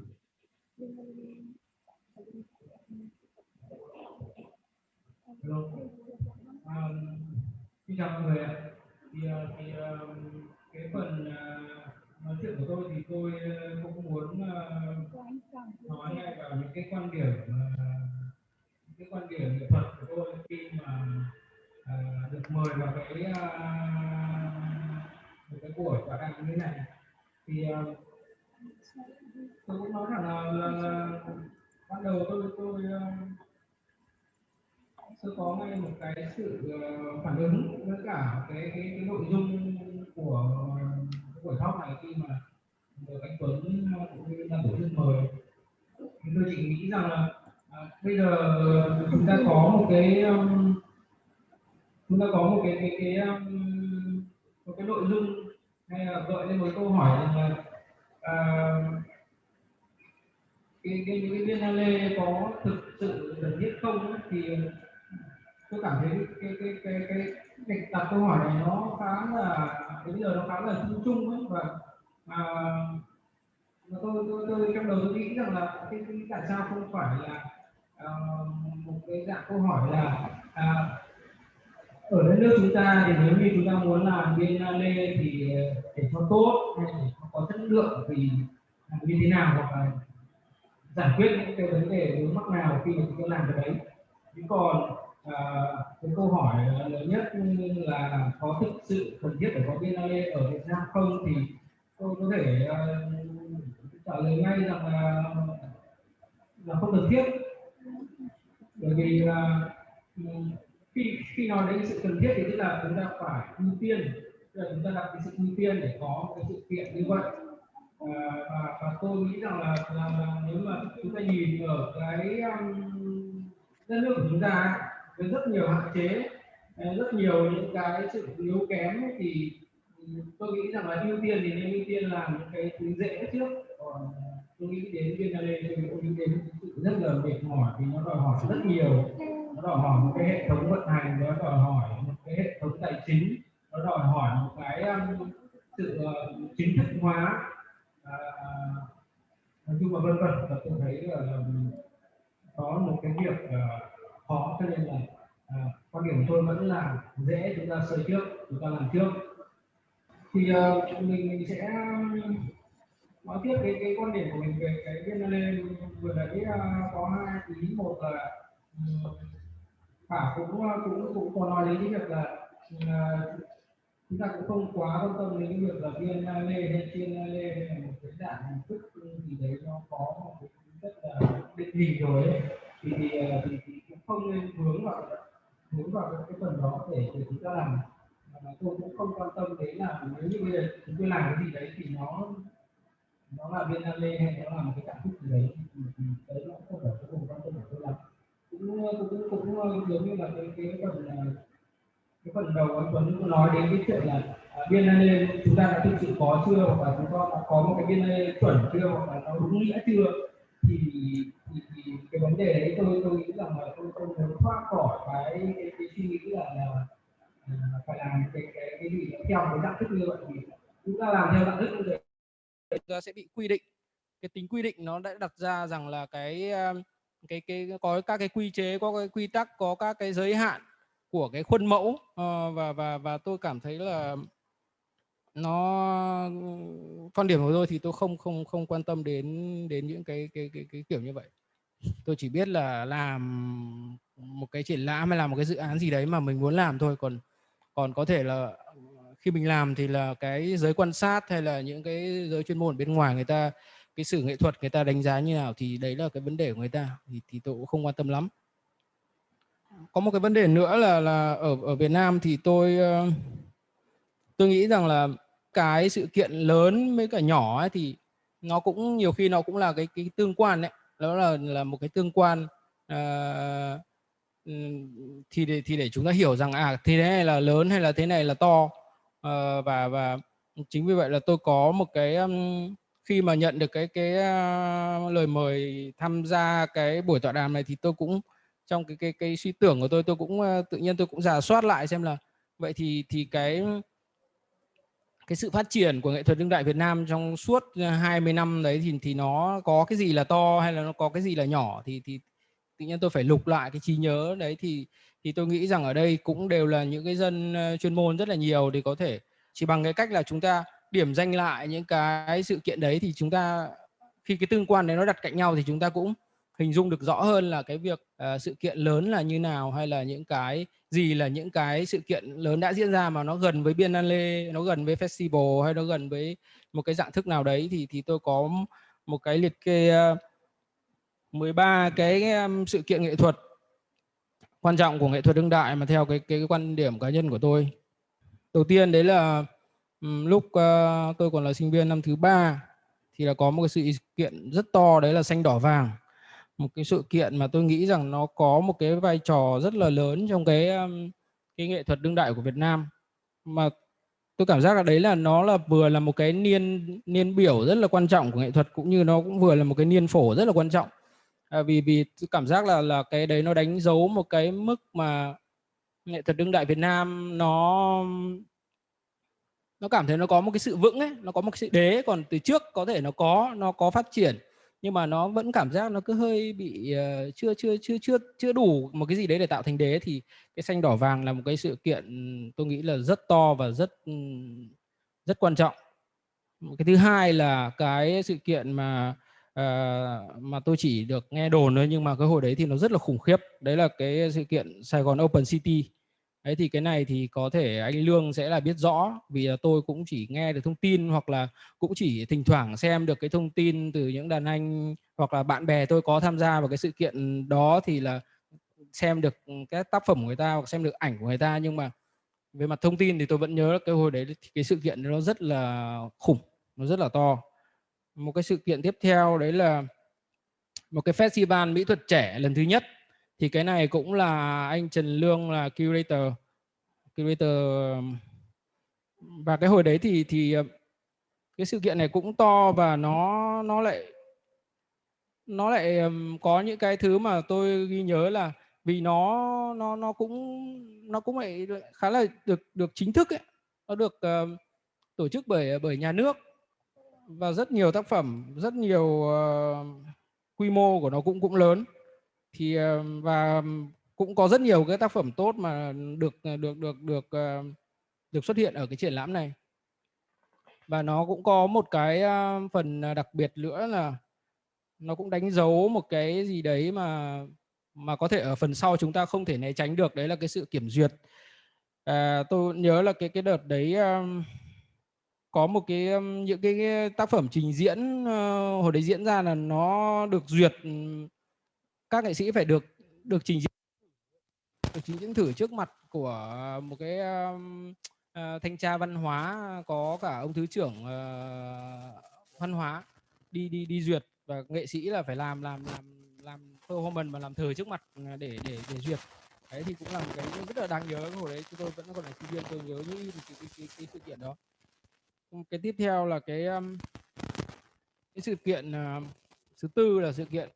Hello. Xin chào mọi người ạ. Thì cái phần nói chuyện của tôi thì tôi cũng muốn nói ngay vào những cái quan điểm nghệ thuật của tôi khi mà được mời vào cái buổi tọa đàm như thế này. Thì tôi cũng nói rằng là ban đầu tôi có ngay một cái sự phản ứng với cả cái nội dung của buổi talk này khi mà được anh Tuấn cũng như là tổ chức mời. Thì tôi chỉ nghĩ rằng là bây giờ chúng ta có một cái nội dung hay là gợi lên một câu hỏi rằng là những cái Biennale có thực sự cần thiết không ấy, thì tôi cảm thấy cái việc đặt câu hỏi này nó khá là bây giờ nó khá là chung chung ấy, và tôi trong đầu tôi nghĩ rằng là cái tại sao không phải là một cái dạng câu hỏi là ở đất nước chúng ta thì nếu như chúng ta muốn làm Biennale thì để cho tốt hay để cho có chất lượng thì làm như thế nào, hoặc là giải quyết những cái vấn đề vướng mắc nào khi mà chúng ta làm cái đấy. Chứ còn cái câu hỏi lớn nhất là có thực sự cần thiết để có Biennale ở Việt Nam không, thì tôi có thể trả lời ngay rằng là không cần thiết. Bởi vì khi nói đến sự cần thiết thì tức là chúng ta phải ưu tiên, tức là chúng ta đặt cái sự ưu tiên để có cái sự kiện như vậy. Và tôi nghĩ rằng là nếu mà chúng ta nhìn ở cái đất nước của chúng ta với rất nhiều hạn chế, rất nhiều những cái sự yếu kém ấy, thì tôi nghĩ rằng là ưu tiên thì nên ưu tiên làm những cái thứ dễ trước. Còn tôi nghĩ đến Biennale tôi nghĩ đến sự rất là mệt mỏi, vì nó đòi hỏi rất nhiều, nó đòi hỏi một cái hệ thống vận hành, nó đòi hỏi một cái hệ thống tài chính, nó đòi hỏi một cái sự chính thức hóa, nói chung là vân vân. Và tôi thấy là có một cái việc khó, cho nên là quan điểm của tôi vẫn là dễ chúng ta sơi trước, chúng ta làm trước. Thì mình sẽ nói tiếp cái quan điểm của mình về cái Biennale. Vừa nãy có hai ý, một là Khả cũng có nói đến cái việc là chúng ta cũng không quá quan tâm đến cái việc là Biennale hay Triennale hay là một cái dạng hình thức gì đấy nó có một cái rất là định hình rồi ấy. Thì cũng không nên hướng vào cái phần đó để chúng ta làm. Tôi cũng không quan tâm đến là nếu như bây giờ chúng tôi làm cái gì đấy thì nó là Biennale hay nó là một cái cảm xúc gì đấy, thì đấy nó không phải cái vùng quan tâm của tôi lắm. Cũng giống như là cái phần đầu anh Tuấn nói đến cái chuyện là Biennale chúng ta đã thực sự có chưa, hoặc là chúng ta đã có một cái Biennale chuẩn chưa, hoặc là nó đúng nghĩa chưa. Thì cái vấn đề đấy tôi nghĩ rằng là tôi không muốn thoát khỏi cái suy nghĩ là phải làm cái gì theo cái dạng thức như vậy. Thì chúng ta làm theo dạng thức như vậy chúng ta sẽ bị quy định. Cái tính quy định nó đã đặt ra rằng là cái có các cái quy chế, có cái quy tắc, có các cái giới hạn của cái khuôn mẫu, và tôi cảm thấy là nó, quan điểm của tôi thì tôi không quan tâm đến những cái kiểu như vậy. Tôi chỉ biết là làm một cái triển lãm hay làm một cái dự án gì đấy mà mình muốn làm thôi. Còn có thể là khi mình làm thì là cái giới quan sát hay là những cái giới chuyên môn bên ngoài người ta, cái sự nghệ thuật người ta đánh giá như nào thì đấy là cái vấn đề của người ta, thì tôi cũng không quan tâm lắm. Có một cái vấn đề nữa là ở Việt Nam thì tôi nghĩ rằng là cái sự kiện lớn với cả nhỏ ấy thì nó cũng nhiều khi nó cũng là cái tương quan đấy, đó là một cái tương quan. Thì để chúng ta hiểu rằng thế này là lớn hay là thế này là to. Và chính vì vậy là tôi có một cái khi mà nhận được cái lời mời tham gia cái buổi tọa đàm này thì tôi cũng trong cái suy tưởng của tôi cũng tự nhiên tôi cũng rà soát lại xem là vậy thì cái sự phát triển của nghệ thuật đương đại Việt Nam trong suốt 20 năm đấy thì nó có cái gì là to hay là nó có cái gì là nhỏ, thì tự nhiên tôi phải lục lại cái trí nhớ đấy, thì tôi nghĩ rằng ở đây cũng đều là những cái dân chuyên môn rất là nhiều, thì có thể chỉ bằng cái cách là chúng ta điểm danh lại những cái sự kiện đấy, thì chúng ta khi cái tương quan đấy nó đặt cạnh nhau thì chúng ta cũng hình dung được rõ hơn là cái việc sự kiện lớn là như nào, hay là những cái gì là những cái sự kiện lớn đã diễn ra mà nó gần với Biennale, nó gần với festival, hay nó gần với một cái dạng thức nào đấy, thì tôi có một cái liệt kê 13 cái sự kiện nghệ thuật quan trọng của nghệ thuật đương đại mà theo cái quan điểm cá nhân của tôi. Đầu tiên đấy là lúc tôi còn là sinh viên năm thứ 3 thì là có một cái sự kiện rất to, đấy là Xanh Đỏ Vàng. Một cái sự kiện mà tôi nghĩ rằng nó có một cái vai trò rất là lớn trong cái nghệ thuật đương đại của Việt Nam, mà tôi cảm giác là đấy là nó là vừa là một cái niên biểu rất là quan trọng của nghệ thuật, cũng như nó cũng vừa là một cái niên phổ rất là quan trọng. Vì tôi cảm giác là cái đấy nó đánh dấu một cái mức mà nghệ thuật đương đại Việt Nam nó cảm thấy nó có một cái sự vững ấy, nó có một cái sự đế. Còn từ trước có thể nó có phát triển, nhưng mà nó vẫn cảm giác nó cứ hơi bị chưa đủ một cái gì đấy để tạo thành đế. Thì cái Xanh Đỏ Vàng là một cái sự kiện tôi nghĩ là rất to và rất quan trọng. Cái thứ hai là cái sự kiện mà tôi chỉ được nghe đồn thôi, nhưng mà cái hồi đấy thì nó rất là khủng khiếp, đấy là cái sự kiện Sài Gòn Open City. Đấy thì cái này thì có thể anh Lương sẽ là biết rõ, vì là tôi cũng chỉ nghe được thông tin, hoặc là cũng chỉ thỉnh thoảng xem được cái thông tin từ những đàn anh hoặc là bạn bè tôi có tham gia vào cái sự kiện đó, thì là xem được cái tác phẩm của người ta hoặc xem được ảnh của người ta. Nhưng mà về mặt thông tin thì tôi vẫn nhớ cái hồi đấy cái sự kiện nó rất là khủng, nó rất là to. Một cái sự kiện tiếp theo đấy là một cái festival mỹ thuật trẻ lần thứ nhất, thì cái này cũng là anh Trần Lương là curator. Và cái hồi đấy thì cái sự kiện này cũng to, và nó lại có những cái thứ mà tôi ghi nhớ là vì nó cũng lại khá là được chính thức ấy, nó được tổ chức bởi nhà nước, và rất nhiều tác phẩm, rất nhiều quy mô của nó cũng lớn. Thì và cũng có rất nhiều cái tác phẩm tốt mà được xuất hiện ở cái triển lãm này. Và nó cũng có một cái phần đặc biệt nữa là nó cũng đánh dấu một cái gì đấy mà có thể ở phần sau chúng ta không thể né tránh được, đấy là cái sự kiểm duyệt. Tôi nhớ là cái đợt đấy có một những cái tác phẩm trình diễn hồi đấy diễn ra là nó được duyệt, các nghệ sĩ phải được trình diễn thử trước mặt của một cái thanh tra văn hóa, có cả ông thứ trưởng văn hóa đi duyệt, và nghệ sĩ là phải làm performance và làm thờ trước mặt để duyệt. Đấy thì cũng là một cái rất là đáng nhớ. Hồi đấy tôi vẫn còn là sinh viên, tôi nhớ như cái sự kiện đó. Cái tiếp theo là cái sự kiện thứ tư là sự kiện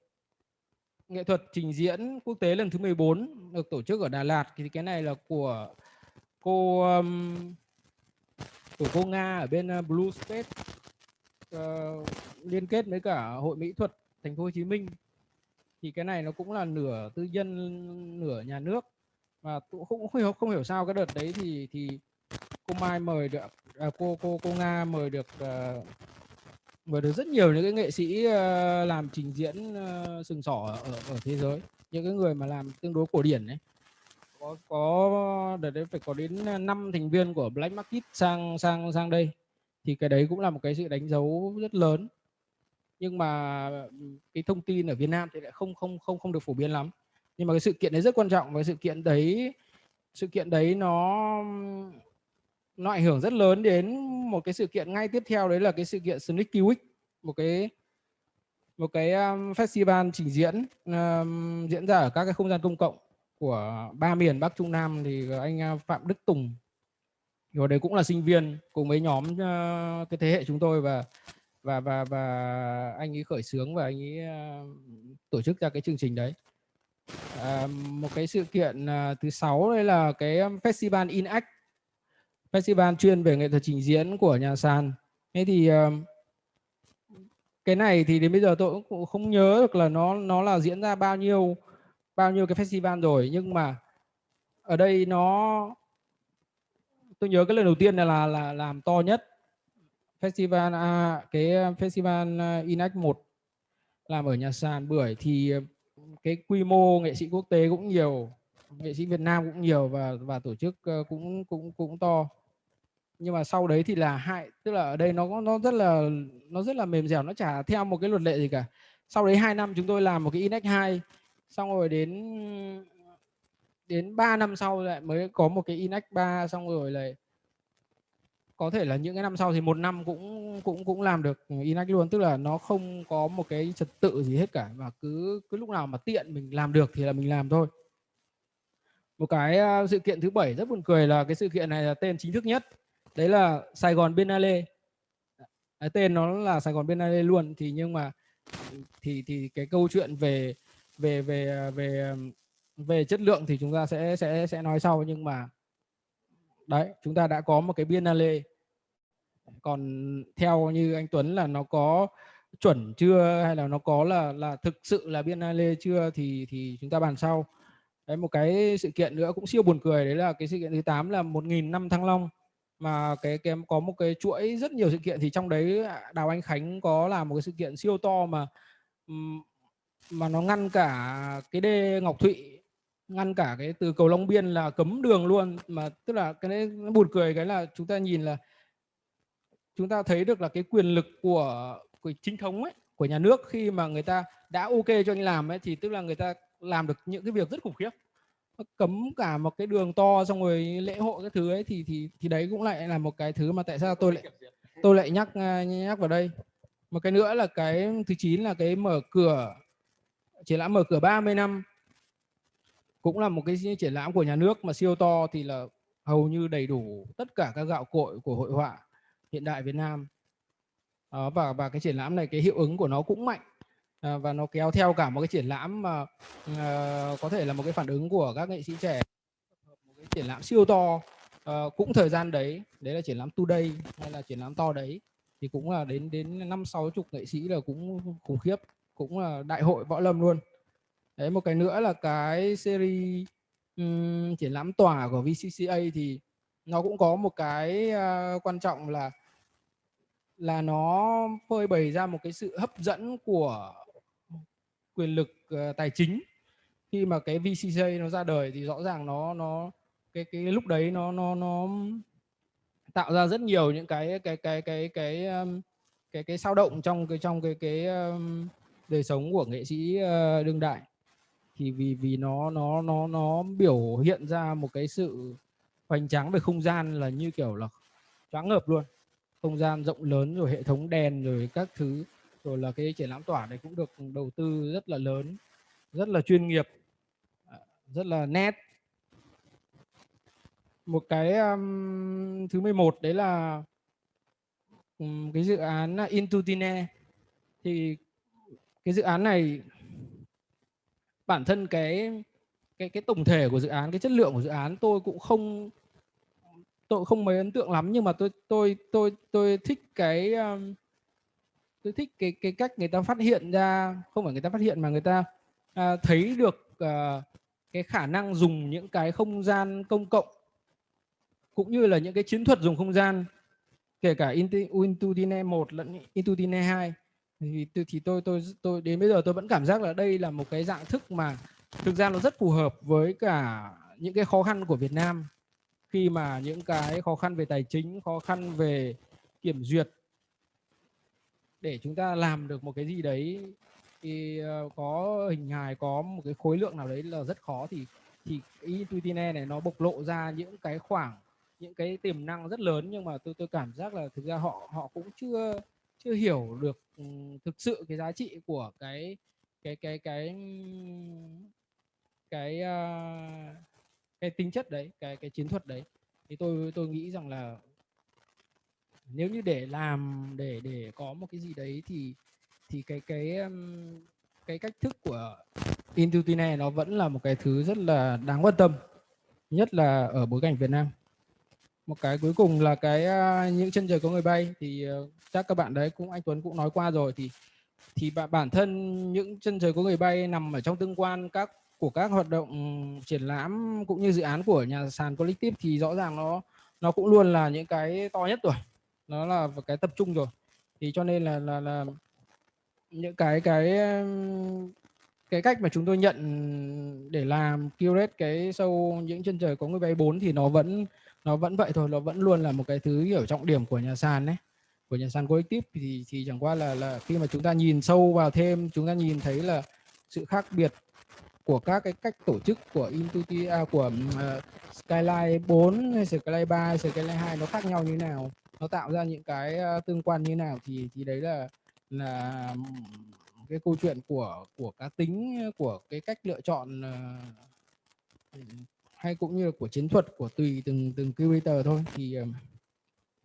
nghệ thuật trình diễn quốc tế lần thứ 14 được tổ chức ở Đà Lạt. Thì cái này là của cô Nga ở bên Blue Space, liên kết với cả Hội Mỹ thuật Thành phố Hồ Chí Minh. Thì cái này nó cũng là nửa tư nhân nửa nhà nước, và tôi cũng không hiểu sao cái đợt đấy thì cô Mai mời được cô Nga mời được rất nhiều những cái nghệ sĩ làm trình diễn sừng sỏ ở thế giới, những cái người mà làm tương đối cổ điển ấy. Có đợt đấy phải có đến 5 thành viên của Black Market sang đây. Thì cái đấy cũng là một cái sự đánh dấu rất lớn, nhưng mà cái thông tin ở Việt Nam thì lại không được phổ biến lắm. Nhưng mà cái sự kiện đấy rất quan trọng, và sự kiện đấy nó ảnh hưởng rất lớn đến một cái sự kiện ngay tiếp theo, đấy là cái sự kiện Sneaky Week. một cái festival trình diễn diễn ra ở các cái không gian công cộng của 3 miền Bắc Trung Nam, thì anh Phạm Đức Tùng rồi đấy cũng là sinh viên cùng với nhóm cái thế hệ chúng tôi, và anh ấy khởi xướng và anh ấy tổ chức ra cái chương trình đấy. Một cái sự kiện thứ 6 đây là cái festival InAct, festival chuyên về nghệ thuật trình diễn của nhà sàn. Thế thì cái này thì đến bây giờ tôi cũng không nhớ được là nó là diễn ra bao nhiêu cái festival rồi, nhưng mà ở đây tôi nhớ cái lần đầu tiên là làm to nhất festival cái festival InAct 1 làm ở nhà sàn Bưởi, thì cái quy mô nghệ sĩ quốc tế cũng nhiều, nghệ sĩ Việt Nam cũng nhiều, và tổ chức cũng to. Nhưng mà sau đấy thì là tức là ở đây nó rất là mềm dẻo, nó chả theo một cái luật lệ gì cả. Sau đấy 2 năm chúng tôi làm một cái InAct 2, xong rồi đến 3 năm sau lại mới có một cái InAct 3, xong rồi lại có thể là những cái năm sau thì 1 năm cũng làm được InAct luôn. Tức là nó không có một cái trật tự gì hết cả, mà cứ lúc nào mà tiện mình làm được thì là mình làm thôi. Một cái sự kiện thứ 7 rất buồn cười là cái sự kiện này là tên chính thức nhất, đấy là Sài Gòn Biennale. Tên nó là Sài Gòn Biennale luôn, thì nhưng mà thì cái câu chuyện về chất lượng thì chúng ta sẽ nói sau, nhưng mà đấy, chúng ta đã có một cái Biennale. Còn theo như anh Tuấn là nó có chuẩn chưa, hay là nó có là thực sự là Biennale chưa, thì chúng ta bàn sau. Đấy, một cái sự kiện nữa cũng siêu buồn cười, đấy là cái sự kiện thứ 8 là 1000 năm Thăng Long, mà cái có một cái chuỗi rất nhiều sự kiện, thì trong đấy Đào Anh Khánh có làm một cái sự kiện siêu to mà nó ngăn cả cái đê Ngọc Thụy, ngăn cả cái từ cầu Long Biên là cấm đường luôn. Mà tức là cái đấy nó buồn cười, cái là chúng ta nhìn là chúng ta thấy được là cái quyền lực của chính thống ấy, của nhà nước, khi mà người ta đã ok cho anh làm ấy, thì tức là người ta làm được những cái việc rất khủng khiếp. Cấm cả một cái đường to, xong rồi lễ hội các thứ ấy, thì đấy cũng lại là một cái thứ mà tại sao tôi lại nhắc vào đây. Một cái nữa là cái thứ 9 là cái triển lãm mở cửa 30 năm, cũng là một cái triển lãm của nhà nước mà siêu to, thì là hầu như đầy đủ tất cả các gạo cội của hội họa hiện đại Việt Nam. Và cái triển lãm này cái hiệu ứng của nó cũng mạnh, và nó kéo theo cả một cái triển lãm mà có thể là một cái phản ứng của các nghệ sĩ trẻ, một cái triển lãm siêu to cũng thời gian đấy là triển lãm Today hay là triển lãm to đấy, thì cũng là đến 50-60 nghệ sĩ là cũng khủng khiếp, cũng là đại hội võ lâm luôn. Đấy, một cái nữa là cái series triển lãm tỏa của VCCA, thì nó cũng có một cái quan trọng là nó phơi bày ra một cái sự hấp dẫn của quyền lực tài chính. Khi mà cái VCCA nó ra đời thì rõ ràng nó cái lúc đấy nó tạo ra rất nhiều những cái sao động trong cái đời sống của nghệ sĩ đương đại. Thì vì nó biểu hiện ra một cái sự hoành tráng về không gian, là như kiểu là choáng ngợp luôn. Không gian rộng lớn, rồi hệ thống đèn, rồi các thứ, rồi là cái triển lãm tỏa này cũng được đầu tư rất là lớn, rất là chuyên nghiệp, rất là nét. Một cái thứ 11 đấy là cái dự án Into Tine. Thì cái dự án này bản thân cái tổng thể của dự án, cái chất lượng của dự án tôi không mấy ấn tượng lắm, nhưng mà tôi thích cái cách người ta phát hiện ra, không phải người ta phát hiện mà người ta thấy được cái khả năng dùng những cái không gian công cộng, cũng như là những cái chiến thuật dùng không gian, kể cả Into Tine 1 lẫn Into Tine 2. Thì tôi đến bây giờ tôi vẫn cảm giác là đây là một cái dạng thức mà thực ra nó rất phù hợp với cả những cái khó khăn của Việt Nam, khi mà những cái khó khăn về tài chính, khó khăn về kiểm duyệt, để chúng ta làm được một cái gì đấy thì có hình hài, có một cái khối lượng nào đấy là rất khó. Thì Into Tine này nó bộc lộ ra những cái tiềm năng rất lớn, nhưng mà tôi cảm giác là thực ra họ cũng chưa hiểu được thực sự cái giá trị của cái tính chất đấy, cái chiến thuật đấy. Thì tôi nghĩ rằng là nếu như để làm để có một cái gì đấy thì cái cách thức của Intuitive này nó vẫn là một cái thứ rất là đáng quan tâm, nhất là ở bối cảnh Việt Nam. Một cái cuối cùng là cái những chân trời có người bay, thì chắc các bạn đấy cũng, anh Tuấn cũng nói qua rồi, thì bản thân những chân trời có người bay nằm ở trong tương quan của các hoạt động triển lãm cũng như dự án của nhà sàn Collective, thì rõ ràng nó cũng luôn là những cái to nhất rồi, nó là cái tập trung rồi. Thì cho nên là những cái cách mà chúng tôi nhận để làm curate cái show những chân trời có người bay 4 thì nó vẫn vậy thôi, nó vẫn luôn là một cái thứ kiểu trọng điểm của nhà sàn đấy, của nhà sàn Collective. Thì chẳng qua là khi mà chúng ta nhìn sâu vào thêm, chúng ta nhìn thấy là sự khác biệt của các cái cách tổ chức của Intuitive, của Skyline 4 hay Skyline 3 hay Skyline 2 nó khác nhau như thế nào, nó tạo ra những cái tương quan như thế nào, thì đấy là cái câu chuyện của cá tính, của cái cách lựa chọn, hay cũng như là của chiến thuật của tùy từng curator thôi.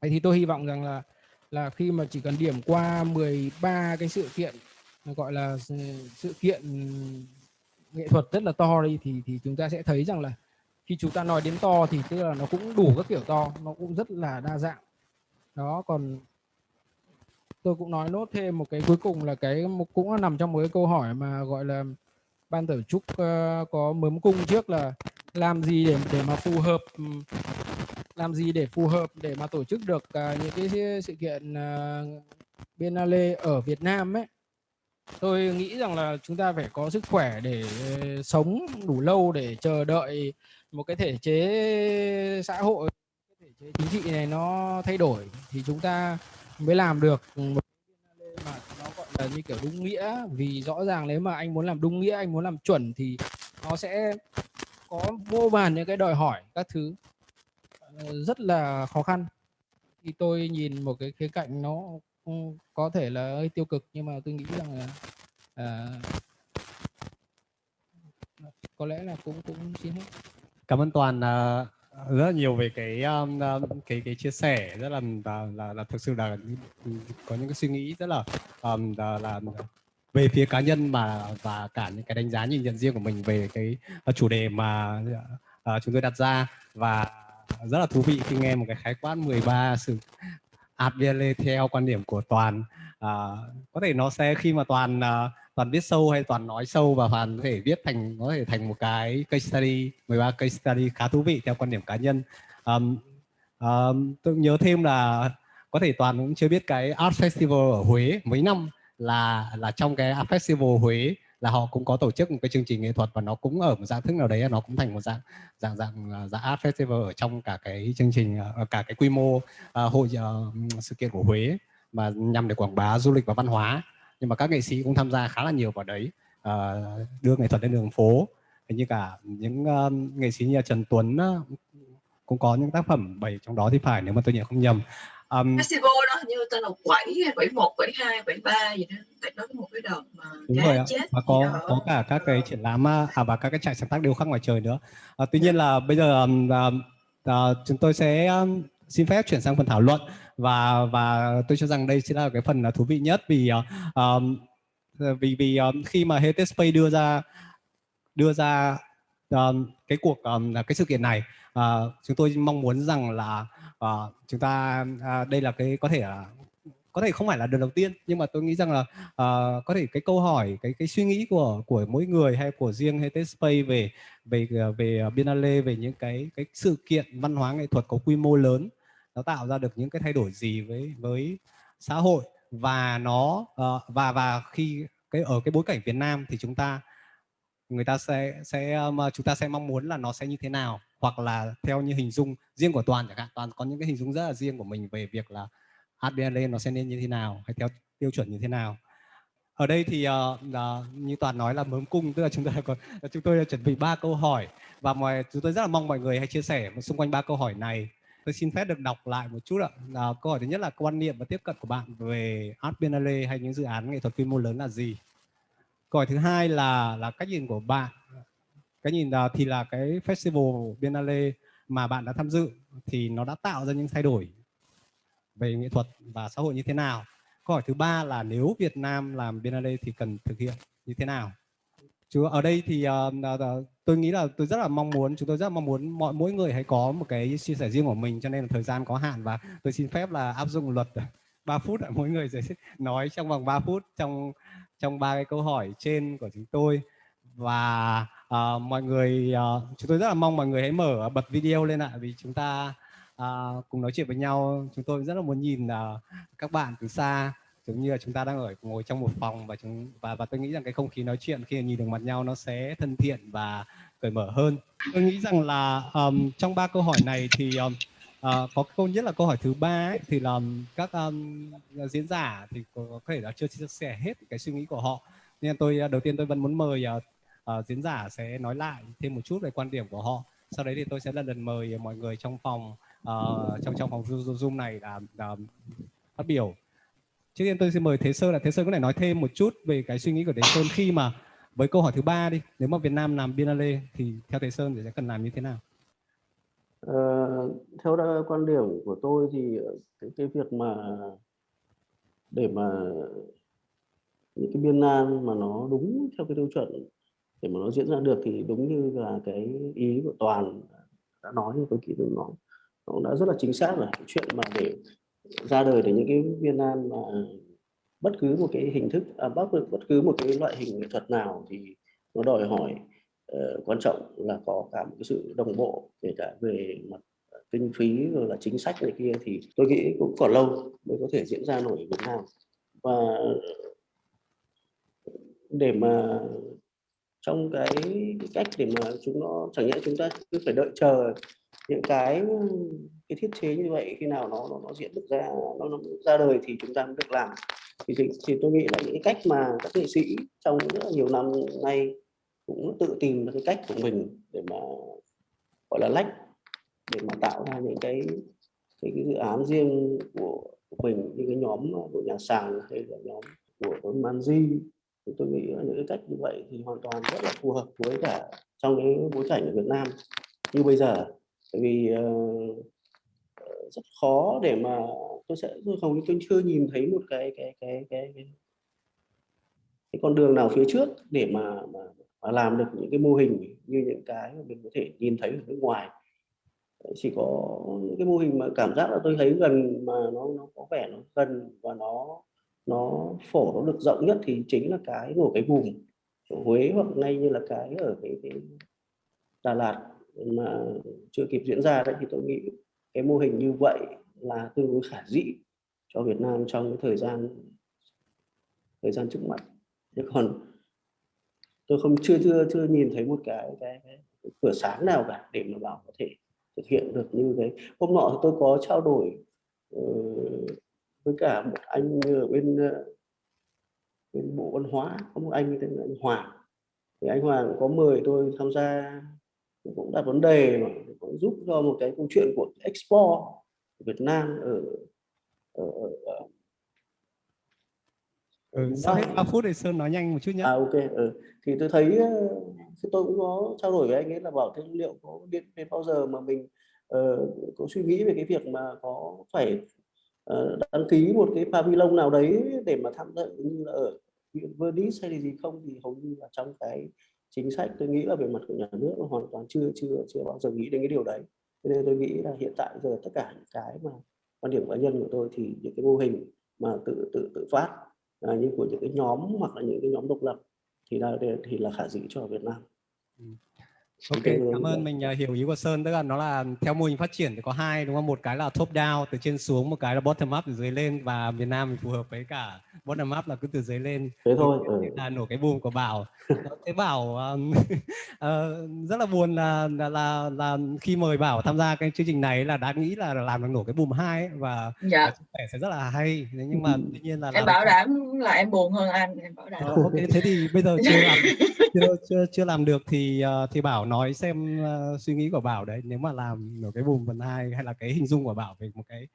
Thì tôi hy vọng rằng là khi mà chỉ cần điểm qua 13 cái sự kiện gọi là sự kiện nghệ thuật rất là to đi, thì chúng ta sẽ thấy rằng là khi chúng ta nói đến to thì tức là nó cũng đủ các kiểu to, nó cũng rất là đa dạng đó. Còn tôi cũng nói nốt thêm một cái cuối cùng là cũng nằm trong một cái câu hỏi mà gọi là ban tổ chức có mớm cung trước là làm gì để mà phù hợp, để mà tổ chức được những cái sự kiện Biennale ở Việt Nam ấy. Tôi nghĩ rằng là chúng ta phải có sức khỏe để sống đủ lâu để chờ đợi một cái thể chế xã hội, cái thể chế chính trị này nó thay đổi thì chúng ta mới làm được một cái mà nó gọi là như kiểu đúng nghĩa. Vì rõ ràng nếu mà anh muốn làm đúng nghĩa, anh muốn làm chuẩn thì nó sẽ có vô vàn những cái đòi hỏi các thứ rất là khó khăn. Thì tôi nhìn một cái khía cạnh nó có thể là hơi tiêu cực, nhưng mà tôi nghĩ rằng là có lẽ là cũng xin hết. Cảm ơn Toàn rất là nhiều về cái chia sẻ rất là thực sự là có những cái suy nghĩ rất là về phía cá nhân và cả những cái đánh giá nhìn nhận riêng của mình về cái chủ đề mà chúng tôi đặt ra, và rất là thú vị khi nghe một cái khái quát 13 sự Art Biennale theo quan điểm của Toàn. Có thể nó sẽ khi mà Toàn viết sâu hay Toàn nói sâu và Toàn có thể viết thành một cái case study, 13 case study khá thú vị theo quan điểm cá nhân. Tôi nhớ thêm là có thể Toàn cũng chưa biết cái Art Festival ở Huế mấy năm, là trong cái Art Festival Huế là họ cũng có tổ chức một cái chương trình nghệ thuật, và nó cũng ở một dạng thức nào đấy nó cũng thành một dạng Art Festival ở trong cả cái chương trình, cả cái quy mô hội sự kiện của Huế mà nhằm để quảng bá du lịch và văn hóa. Nhưng mà các nghệ sĩ cũng tham gia khá là nhiều vào đấy, đưa nghệ thuật lên đường phố. Như cả những nghệ sĩ như Trần Tuấn cũng có những tác phẩm bày trong đó thì phải, nếu mà tôi nhớ không nhầm. Festival đó như tên là 71, 72, 73 gì đó. Tại đó có một cái đợt mà đúng rồi, và có cả các cái triển lãm và các cái trại sáng tác điêu khắc ngoài trời nữa. Tuy nhiên là bây giờ chúng tôi sẽ xin phép chuyển sang phần thảo luận, và tôi cho rằng đây sẽ là cái phần thú vị nhất, vì khi mà Heritage Space đưa ra cái cuộc cái sự kiện này, chúng tôi mong muốn rằng là chúng ta đây là cái có thể không phải là lần đầu tiên, nhưng mà tôi nghĩ rằng là có thể cái câu hỏi, cái suy nghĩ của mỗi người hay của riêng Heritage Space về Biennale, về những cái sự kiện văn hóa nghệ thuật có quy mô lớn, nó tạo ra được những cái thay đổi gì với xã hội, và nó và khi ở cái bối cảnh Việt Nam thì chúng ta sẽ mong muốn là nó sẽ như thế nào, hoặc là theo như hình dung riêng của Toàn chẳng hạn. Toàn có những cái hình dung rất là riêng của mình về việc là Art Biennale nó sẽ nên như thế nào, hay theo tiêu chuẩn như thế nào. Ở đây thì như Toàn nói là mớm cung, tức là chúng tôi đã chuẩn bị 3 câu hỏi, và chúng tôi rất là mong mọi người hãy chia sẻ xung quanh 3 câu hỏi này. tôi xin phép được đọc lại một chút ạ. Câu hỏi thứ nhất là quan niệm và tiếp cận của bạn về Art Biennale hay những dự án nghệ thuật quy mô lớn là gì? Câu hỏi thứ hai là cách nhìn của bạn. Cái nhìn thì là cái festival Biennale mà bạn đã tham dự thì nó đã tạo ra những thay đổi về nghệ thuật và xã hội như thế nào? Câu hỏi thứ ba là nếu Việt Nam làm Biennale thì cần thực hiện như thế nào? Chứ ở đây thì tôi nghĩ là chúng tôi rất là mong muốn mỗi người hãy có một cái chia sẻ riêng của mình, cho nên là thời gian có hạn và tôi xin phép là áp dụng luật 3 phút, mỗi người sẽ nói trong vòng 3 phút trong 3 cái câu hỏi trên của chúng tôi. Và mọi người, chúng tôi rất là mong mọi người hãy bật video lên ạ, vì chúng ta cùng nói chuyện với nhau. Chúng tôi rất là muốn nhìn các bạn từ xa, giống như là chúng ta đang ngồi trong một phòng và tôi nghĩ rằng cái không khí nói chuyện khi nhìn được mặt nhau nó sẽ thân thiện và cởi mở hơn. Tôi nghĩ rằng là trong 3 câu hỏi này thì có câu nhất là câu hỏi thứ 3 ấy, thì là các diễn giả thì có thể là chưa chia sẻ hết cái suy nghĩ của họ, nên đầu tiên tôi vẫn muốn mời diễn giả sẽ nói lại thêm một chút về quan điểm của họ. Sau đấy thì tôi sẽ lần mời mọi người trong phòng trong phòng Zoom này là phát biểu. Trước tiên tôi xin mời Thế Sơn, Thế Sơn có thể nói thêm một chút về cái suy nghĩ của Thế Sơn khi mà với câu hỏi thứ 3 đi, nếu mà Việt Nam làm Biennale thì theo Thế Sơn thì sẽ cần làm như thế nào? Theo quan điểm của tôi thì cái việc mà để mà những cái biennale mà nó đúng theo cái tiêu chuẩn để mà nó diễn ra được thì đúng như là cái ý của Toàn đã nói, như tôi kỹ được nói, nó đã rất là chính xác là chuyện mà để ra đời để những cái biennale mà bất cứ một cái hình thức bất cứ một cái loại hình nghệ thuật nào thì nó đòi hỏi quan trọng là có cả một cái sự đồng bộ, kể cả về mặt kinh phí rồi là chính sách này kia, thì tôi nghĩ cũng còn lâu mới có thể diễn ra nổi ở Việt Nam. Và để mà trong cái cách để mà chẳng nhẽ chúng ta cứ phải đợi chờ những cái thiết chế như vậy khi nào nó diễn được ra, nó ra đời thì chúng ta mới được làm. Thì tôi nghĩ là những cái cách mà các nghệ sĩ trong rất là nhiều năm nay cũng tự tìm cái cách của mình để mà gọi là lách, để mà tạo ra những cái dự án riêng của mình, như cái nhóm của Nhà Sàng hay là nhóm của Manji. Thì tôi nghĩ là những cái cách như vậy thì hoàn toàn rất là phù hợp với cả trong cái bối cảnh ở Việt Nam như bây giờ. Bởi vì rất khó để mà tôi chưa nhìn thấy một cái con đường nào phía trước để mà làm được những cái mô hình như những cái mà mình có thể nhìn thấy ở nước ngoài. Chỉ có những cái mô hình mà cảm giác là tôi thấy gần, mà nó có vẻ nó gần và nó phổ nó được rộng nhất thì chính là cái nổi cái bùm ở Huế, hoặc ngay như là cái ở cái Đà Lạt mà chưa kịp diễn ra đấy. Thì tôi nghĩ cái mô hình như vậy là tương đối khả dĩ cho Việt Nam trong cái thời gian trước mắt. Chứ còn tôi chưa nhìn thấy một cái cửa sáng nào cả để mà bảo có thể thực hiện được như thế. Hôm nọ thì tôi có trao đổi với cả một anh ở bên Bộ Văn hóa, có một anh tên là anh Hoàng. Thì anh Hoàng có mời tôi tham gia, cũng đặt vấn đề mà cũng giúp cho một cái câu chuyện của Expo của Việt Nam sau hết 3 phút thì Sơn nói nhanh một chút nhé. Ok. Thì tôi thấy tôi cũng có trao đổi với anh ấy là bảo thế liệu có đến bao giờ mà mình có suy nghĩ về cái việc mà có phải đăng ký một cái pavilion nào đấy để mà tham dự như là ở Venice hay gì không, thì hầu như là trong cái chính sách tôi nghĩ là về mặt của nhà nước nó hoàn toàn chưa bao giờ nghĩ đến cái điều đấy. Cho nên tôi nghĩ là hiện tại giờ tất cả những cái mà quan điểm cá nhân của tôi thì những cái mô hình mà tự phát như của những cái nhóm hoặc là những cái nhóm độc lập thì là khả dĩ cho Việt Nam. Ok, cảm ơn. Mình hiểu ý của Sơn, tức là nó là theo mô hình phát triển thì có hai, đúng không? Một cái là top down từ trên xuống, một cái là bottom up từ dưới lên, và Việt Nam mình phù hợp với cả bottom up là cứ từ dưới lên. Thế thôi. Là nổ cái boom của Bảo. Thế Bảo rất là buồn là khi mời Bảo tham gia cái chương trình này là đã nghĩ là làm được nổ cái boom 2 và sức khỏe sẽ rất là hay. Nhưng mà tuy nhiên là em bảo đảm là em buồn hơn anh, em bảo đảm. Ok, thế thì bây giờ chưa làm được thì Bảo nói xem suy nghĩ của Bảo đấy, nếu mà làm nổi cái bùm phần 2 hay là cái hình dung của Bảo về một cái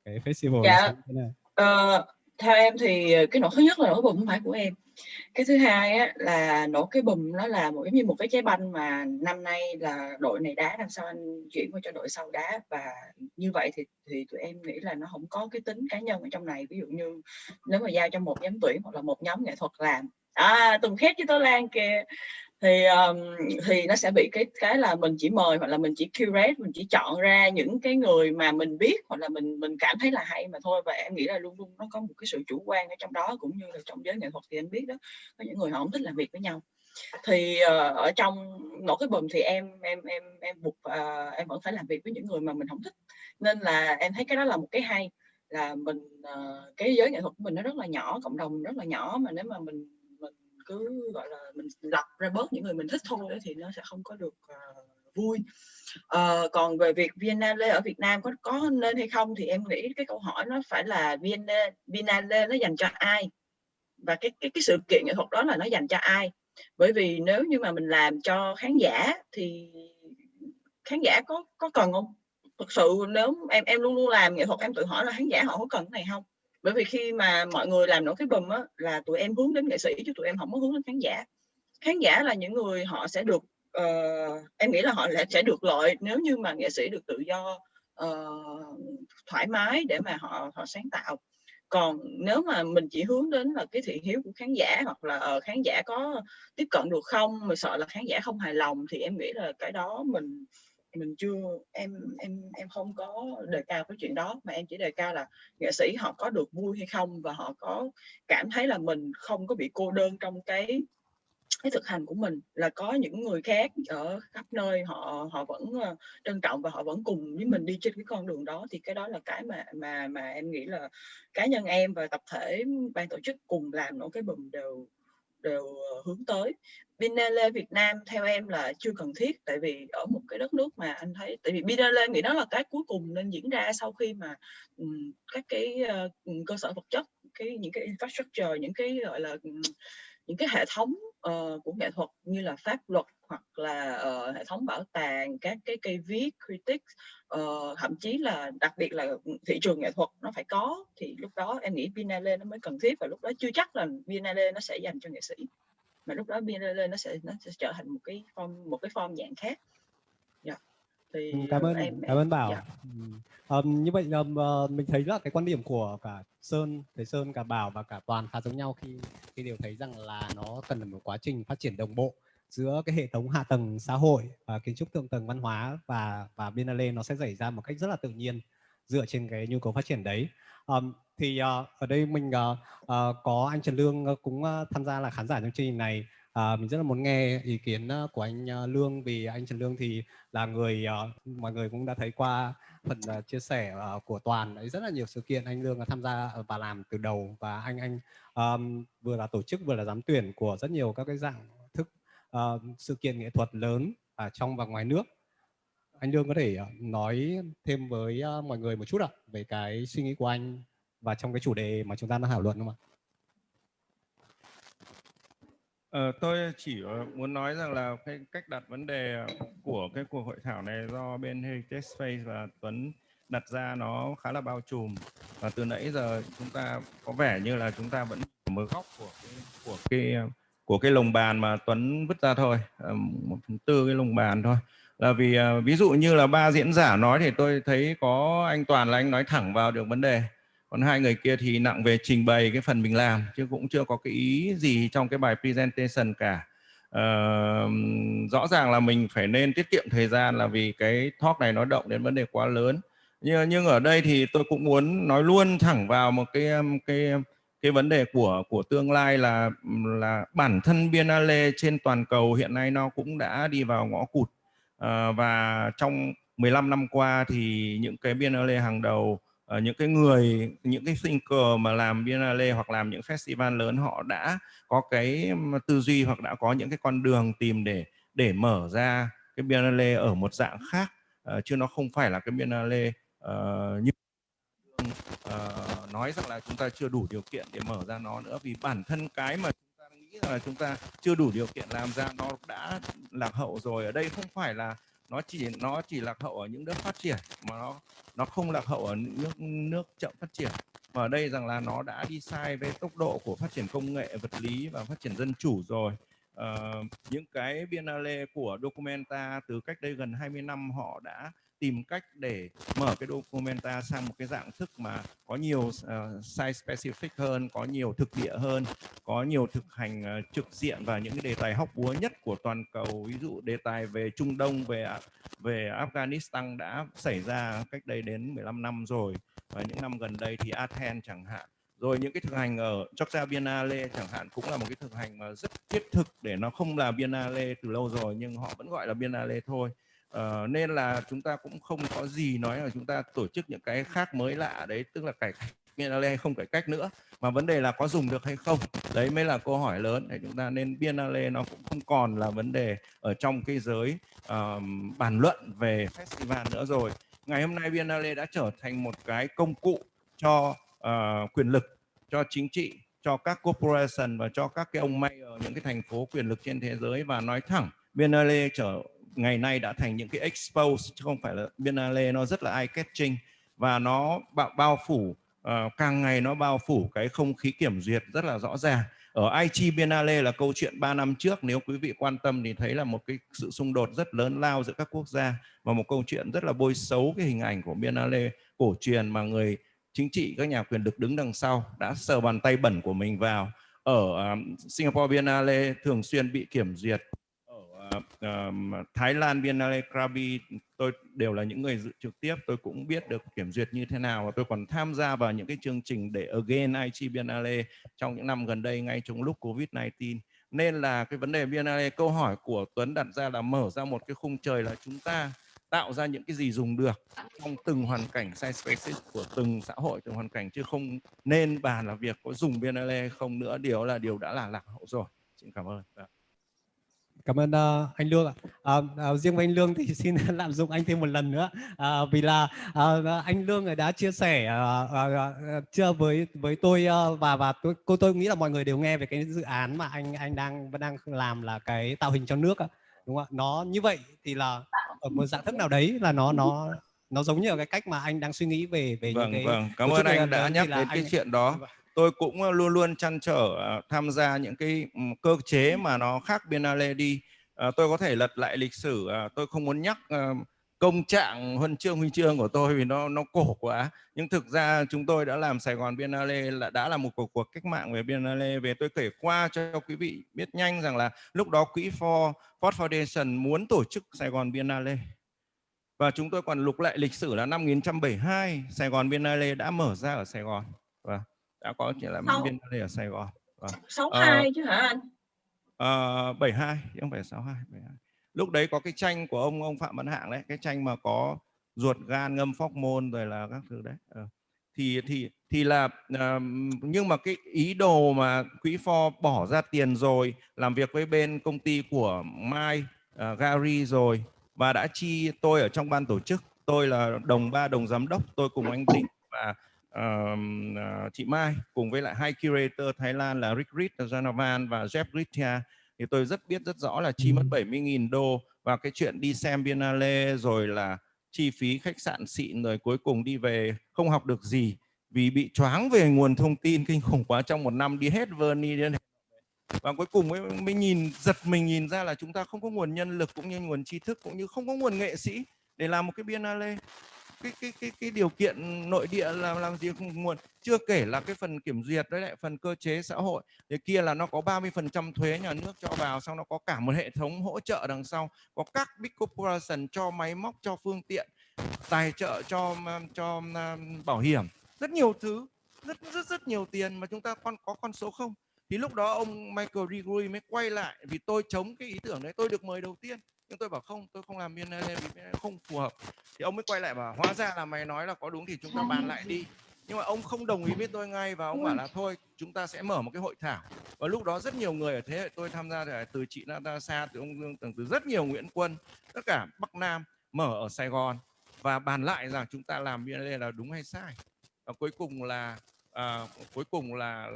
festival Dạ. nó sẽ như thế nào? Theo em thì cái nỗi thứ nhất là nỗi bùm không phải của em. Cái thứ hai á, là nổ cái bùm nó là giống như một cái trái banh mà năm nay là đội này đá, năm sau anh chuyển qua cho đội sau đá, và như vậy thì tụi em nghĩ là nó không có cái tính cá nhân ở trong này. Ví dụ như nếu mà giao cho một nhóm tuyển hoặc là một nhóm nghệ thuật làm, Tùng Khét với Tố Lan kìa, thì nó sẽ bị cái là mình chỉ mời hoặc là mình chỉ curate, mình chỉ chọn ra những cái người mà mình biết hoặc là mình cảm thấy là hay mà thôi. Và em nghĩ là luôn luôn nó có một cái sự chủ quan ở trong đó, cũng như là trong giới nghệ thuật thì anh biết đó, có những người họ không thích làm việc với nhau. Thì ở trong nổ cái bùm thì em buộc em vẫn phải làm việc với những người mà mình không thích, nên là em thấy cái đó là một cái hay là mình cái giới nghệ thuật của mình nó rất là nhỏ, cộng đồng rất là nhỏ, mà nếu mà mình cứ gọi là mình lọc ra bớt những người mình thích thôi thì nó sẽ không có được vui. Còn về việc Biennale ở Việt Nam có nên hay không thì em nghĩ cái câu hỏi nó phải là Biennale nó dành cho ai, và cái sự kiện nghệ thuật đó là nó dành cho ai. Bởi vì nếu như mà mình làm cho khán giả thì khán giả có cần không? Thực sự nếu em luôn luôn làm nghệ thuật, em tự hỏi là khán giả họ có cần cái này không. Bởi vì khi mà mọi người làm nổi cái bùm á, là tụi em hướng đến nghệ sĩ chứ tụi em không có hướng đến khán giả. Khán giả là những người họ sẽ được em nghĩ là họ sẽ được lợi nếu như mà nghệ sĩ được tự do thoải mái để mà họ sáng tạo. Còn nếu mà mình chỉ hướng đến là cái thị hiếu của khán giả, hoặc là khán giả có tiếp cận được không, mà sợ là khán giả không hài lòng, thì em nghĩ là cái đó mình chưa em không có đề cao cái chuyện đó, mà em chỉ đề cao là nghệ sĩ họ có được vui hay không, và họ có cảm thấy là mình không có bị cô đơn trong cái thực hành của mình, là có những người khác ở khắp nơi họ vẫn trân trọng và họ vẫn cùng với mình đi trên cái con đường đó. Thì cái đó là cái mà em nghĩ là cá nhân em và tập thể ban tổ chức cùng làm nổi cái bùm đều hướng tới. Biennale Việt Nam theo em là chưa cần thiết, tại vì ở một cái đất nước mà anh thấy, tại vì Biennale nghĩ đó là cái cuối cùng nên diễn ra sau khi mà các cái cơ sở vật chất, những cái infrastructure, những cái gọi là những cái hệ thống của nghệ thuật như là pháp luật, hoặc là hệ thống bảo tàng, các cái cây viết, critics, thậm chí là đặc biệt là thị trường nghệ thuật nó phải có, thì lúc đó em nghĩ Biennale nó mới cần thiết. Và lúc đó chưa chắc là Biennale nó sẽ dành cho nghệ sĩ, mà lúc đó Biennale nó sẽ trở thành một cái form dạng khác. Thì cảm ơn Bảo. Như vậy mình thấy là cái quan điểm của cả Sơn, thầy Sơn, cả Bảo và cả Toàn khá giống nhau khi đều thấy rằng là nó cần là một quá trình phát triển đồng bộ giữa cái hệ thống hạ tầng xã hội và kiến trúc thượng tầng văn hóa, và Biennale nó sẽ xảy ra một cách rất là tự nhiên dựa trên cái nhu cầu phát triển đấy. Thì ở đây mình có anh Trần Lương cũng tham gia là khán giả trong chương trình này. Mình rất là muốn nghe ý kiến của anh Lương, vì anh Trần Lương thì là người mọi người cũng đã thấy qua phần chia sẻ của Toàn ấy, rất là nhiều sự kiện anh Lương đã tham gia và làm từ đầu, và anh vừa là tổ chức vừa là giám tuyển của rất nhiều các cái dạng thức sự kiện nghệ thuật lớn ở trong và ngoài nước. Anh Lương có thể nói thêm với mọi người một chút ạ về cái suy nghĩ của anh và trong cái chủ đề mà chúng ta đang thảo luận không ạ? Tôi chỉ muốn nói rằng là cái cách đặt vấn đề của cái cuộc hội thảo này do bên Heritage Space và Tuấn đặt ra nó khá là bao trùm, và từ nãy giờ chúng ta có vẻ như là chúng ta vẫn ở một góc của cái lồng bàn mà Tuấn vứt ra thôi, 1/4 cái lồng bàn thôi. Là vì ví dụ như là 3 diễn giả nói thì tôi thấy có anh Toàn là anh nói thẳng vào được vấn đề, còn 2 người kia thì nặng về trình bày cái phần mình làm, chứ cũng chưa có cái ý gì trong cái bài presentation cả. Rõ ràng là mình phải nên tiết kiệm thời gian, là vì cái talk này nó động đến vấn đề quá lớn. Nhưng ở đây thì tôi cũng muốn nói luôn thẳng vào một cái vấn đề của tương lai, là bản thân Biennale trên toàn cầu hiện nay nó cũng đã đi vào ngõ cụt. Và trong 15 năm qua thì những cái Biennale hàng đầu, những cái thinker mà làm Biennale hoặc làm những festival lớn, họ đã có cái tư duy hoặc đã có những cái con đường tìm để mở ra cái Biennale ở một dạng khác, chứ nó không phải là cái Biennale như nói rằng là chúng ta chưa đủ điều kiện để mở ra nó nữa. Vì bản thân cái mà chúng ta nghĩ là chúng ta chưa đủ điều kiện làm ra nó đã lạc hậu rồi. Ở đây không phải là nó chỉ lạc hậu ở những nước phát triển, mà nó không lạc hậu ở những nước chậm phát triển. Và ở đây rằng là nó đã đi sai với tốc độ của phát triển công nghệ vật lý và phát triển dân chủ rồi. Những cái Biennale của Documenta từ cách đây gần 20 năm họ đã tìm cách để mở cái Documenta sang một cái dạng thức mà có nhiều site specific hơn, có nhiều thực địa hơn, có nhiều thực hành trực diện và những cái đề tài hóc búa nhất của toàn cầu. Ví dụ đề tài về Trung Đông, về Afghanistan đã xảy ra cách đây đến 15 năm rồi, và những năm gần đây thì Athens chẳng hạn. Rồi những cái thực hành ở Georgia Biennale chẳng hạn cũng là một cái thực hành mà rất thiết thực, để nó không là Biennale từ lâu rồi nhưng họ vẫn gọi là Biennale thôi. Nên là chúng ta cũng không có gì nói là chúng ta tổ chức những cái khác mới lạ đấy, tức là cải cách Biennale hay không cải cách nữa, mà vấn đề là có dùng được hay không. Đấy mới là câu hỏi lớn để chúng ta, nên Biennale nó cũng không còn là vấn đề ở trong cái giới bàn luận về festival nữa rồi. Ngày hôm nay Biennale đã trở thành một cái công cụ cho quyền lực, cho chính trị, cho các corporation và cho các cái ông mayor ở những cái thành phố quyền lực trên thế giới. Và nói thẳng, Biennale ngày nay đã thành những cái expose, chứ không phải là Biennale nó rất là eye catching, và nó bao phủ càng ngày nó bao phủ cái không khí kiểm duyệt rất là rõ ràng. Ở Aichi Biennale là câu chuyện 3 năm trước, nếu quý vị quan tâm thì thấy là một cái sự xung đột rất lớn lao giữa các quốc gia, và một câu chuyện rất là bôi xấu cái hình ảnh của Biennale cổ truyền mà người chính trị, các nhà quyền lực đứng đằng sau đã sờ bàn tay bẩn của mình vào. Ở Singapore Biennale thường xuyên bị kiểm duyệt. Ở Thái Lan Biennale Krabi, tôi đều là những người dự trực tiếp, tôi cũng biết được kiểm duyệt như thế nào, và tôi còn tham gia vào những cái chương trình để Again Aichi Biennale trong những năm gần đây ngay trong lúc Covid-19. Nên là cái vấn đề Biennale, câu hỏi của Tuấn đặt ra là mở ra một cái khung trời là chúng ta tạo ra những cái gì dùng được trong từng hoàn cảnh site specific của từng xã hội, từng hoàn cảnh, chứ không nên bàn là việc có dùng Biennale hay không nữa. Điều đã là lạc hậu rồi. Xin cảm ơn. Cảm ơn anh Lương ạ. Riêng với anh Lương thì xin lạm dụng anh thêm một lần nữa, vì là anh Lương đã chia sẻ chưa với tôi, và tôi nghĩ là mọi người đều nghe về cái dự án mà anh đang làm là cái tạo hình cho nước, đúng không ạ? Nó như vậy thì là ở một dạng thức nào đấy là nó giống như ở cái cách mà anh đang suy nghĩ về những cái. Cảm ơn anh đã nhắc đến cái chuyện đó. Tôi cũng luôn luôn trăn trở tham gia những cái cơ chế mà nó khác Biennale đi. Tôi có thể lật lại lịch sử, tôi không muốn nhắc công trạng huân chương huy chương của tôi vì nó cổ quá. Nhưng thực ra chúng tôi đã làm Sài Gòn Biennale đã là một cuộc cách mạng về Biennale. Về tôi kể qua cho quý vị biết nhanh rằng là lúc đó quỹ Ford Foundation muốn tổ chức Sài Gòn Biennale. Và chúng tôi còn lục lại lịch sử là năm 1972 Sài Gòn Biennale đã mở ra ở Sài Gòn. Và đã có chuyện là Biennale ở Sài Gòn. 62 chứ hả anh? 72 chứ không phải 62, 72. Lúc đấy có cái tranh của ông Phạm Văn Hạng đấy, cái tranh mà có ruột gan ngâm phóc môn rồi là các thứ đấy. Thì là nhưng mà cái ý đồ mà quỹ Ford bỏ ra tiền rồi, làm việc với bên công ty của Mai Gary rồi, và đã chi tôi ở trong ban tổ chức, tôi là đồng giám đốc, tôi cùng anh Định và chị Mai cùng với lại hai curator Thái Lan là Rick Reed Janavan và Jeff Ritia, thì tôi biết rất rõ là chi mất 70.000 đô vào cái chuyện đi xem Biennale, rồi là chi phí khách sạn xịn, rồi cuối cùng đi về không học được gì vì bị choáng về nguồn thông tin kinh khủng quá. Trong một năm đi hết Verni đến, và cuối cùng mới giật mình nhìn ra là chúng ta không có nguồn nhân lực cũng như nguồn tri thức, cũng như không có nguồn nghệ sĩ để làm một cái Biennale. Cái điều kiện nội địa làm gì không nguồn, chưa kể là cái phần kiểm duyệt đấy lại phần cơ chế xã hội, thì kia là nó có 30% thuế nhà nước cho vào, xong nó có cả một hệ thống hỗ trợ đằng sau, có các big corporation cho máy móc, cho phương tiện, tài trợ cho bảo hiểm, rất nhiều thứ, rất nhiều tiền mà chúng ta có con số không. Thì lúc đó ông Michael Rigui mới quay lại, vì tôi chống cái ý tưởng đấy, tôi được mời đầu tiên nhưng tôi bảo không, tôi không làm Biennale vì không phù hợp. Thì ông mới quay lại bảo hóa ra là mày nói là có đúng thì chúng ta bàn lại đi. Nhưng mà ông không đồng ý với tôi ngay, và ông bảo là thôi chúng ta sẽ mở một cái hội thảo. Và lúc đó rất nhiều người ở thế hệ tôi tham gia, từ chị Natasha, từ ông Dương Tầng, từ rất nhiều Nguyễn Quân, tất cả Bắc Nam mở ở Sài Gòn và bàn lại rằng chúng ta làm Biennale là đúng hay sai. Và cuối cùng là cuối cùng là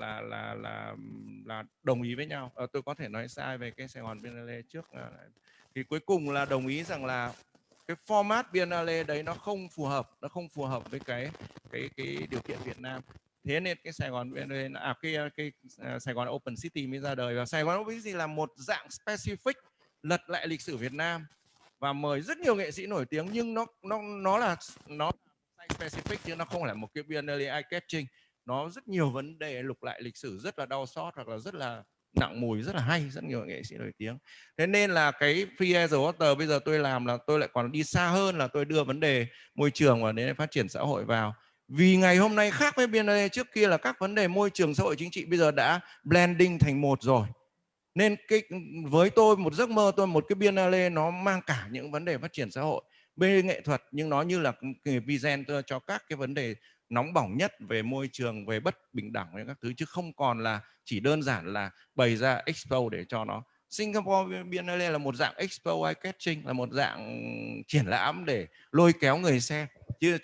đồng ý với nhau. Tôi có thể nói sai về cái Sài Gòn Biennale trước. Thì cuối cùng là đồng ý rằng là cái format Biennale đấy nó không phù hợp với cái điều kiện Việt Nam. Thế nên cái Sài Gòn Biennale, cái Sài Gòn Open City mới ra đời. Và Sài Gòn Open City là một dạng specific lật lại lịch sử Việt Nam và mời rất nhiều nghệ sĩ nổi tiếng, nhưng nó là specific chứ nó không phải là một cái Biennale eye catching. Nó rất nhiều vấn đề lục lại lịch sử rất là đau xót hoặc là rất là nặng mùi, rất là hay, rất nhiều nghệ sĩ nổi tiếng. Thế nên là cái Free as a Water bây giờ tôi làm là tôi lại còn đi xa hơn, là tôi đưa vấn đề môi trường và đến phát triển xã hội vào. Vì ngày hôm nay khác với Biennale trước kia là các vấn đề môi trường, xã hội, chính trị bây giờ đã blending thành một rồi. Nên với tôi một giấc mơ tôi một cái Biennale nó mang cả những vấn đề phát triển xã hội, bên nghệ thuật, nhưng nó như là cái presenter cho các cái vấn đề nóng bỏng nhất về môi trường, về bất bình đẳng với các thứ, chứ không còn là chỉ đơn giản là bày ra expo để cho nó. Singapore Biennale là một dạng expo eye catching, là một dạng triển lãm để lôi kéo người xem, chứ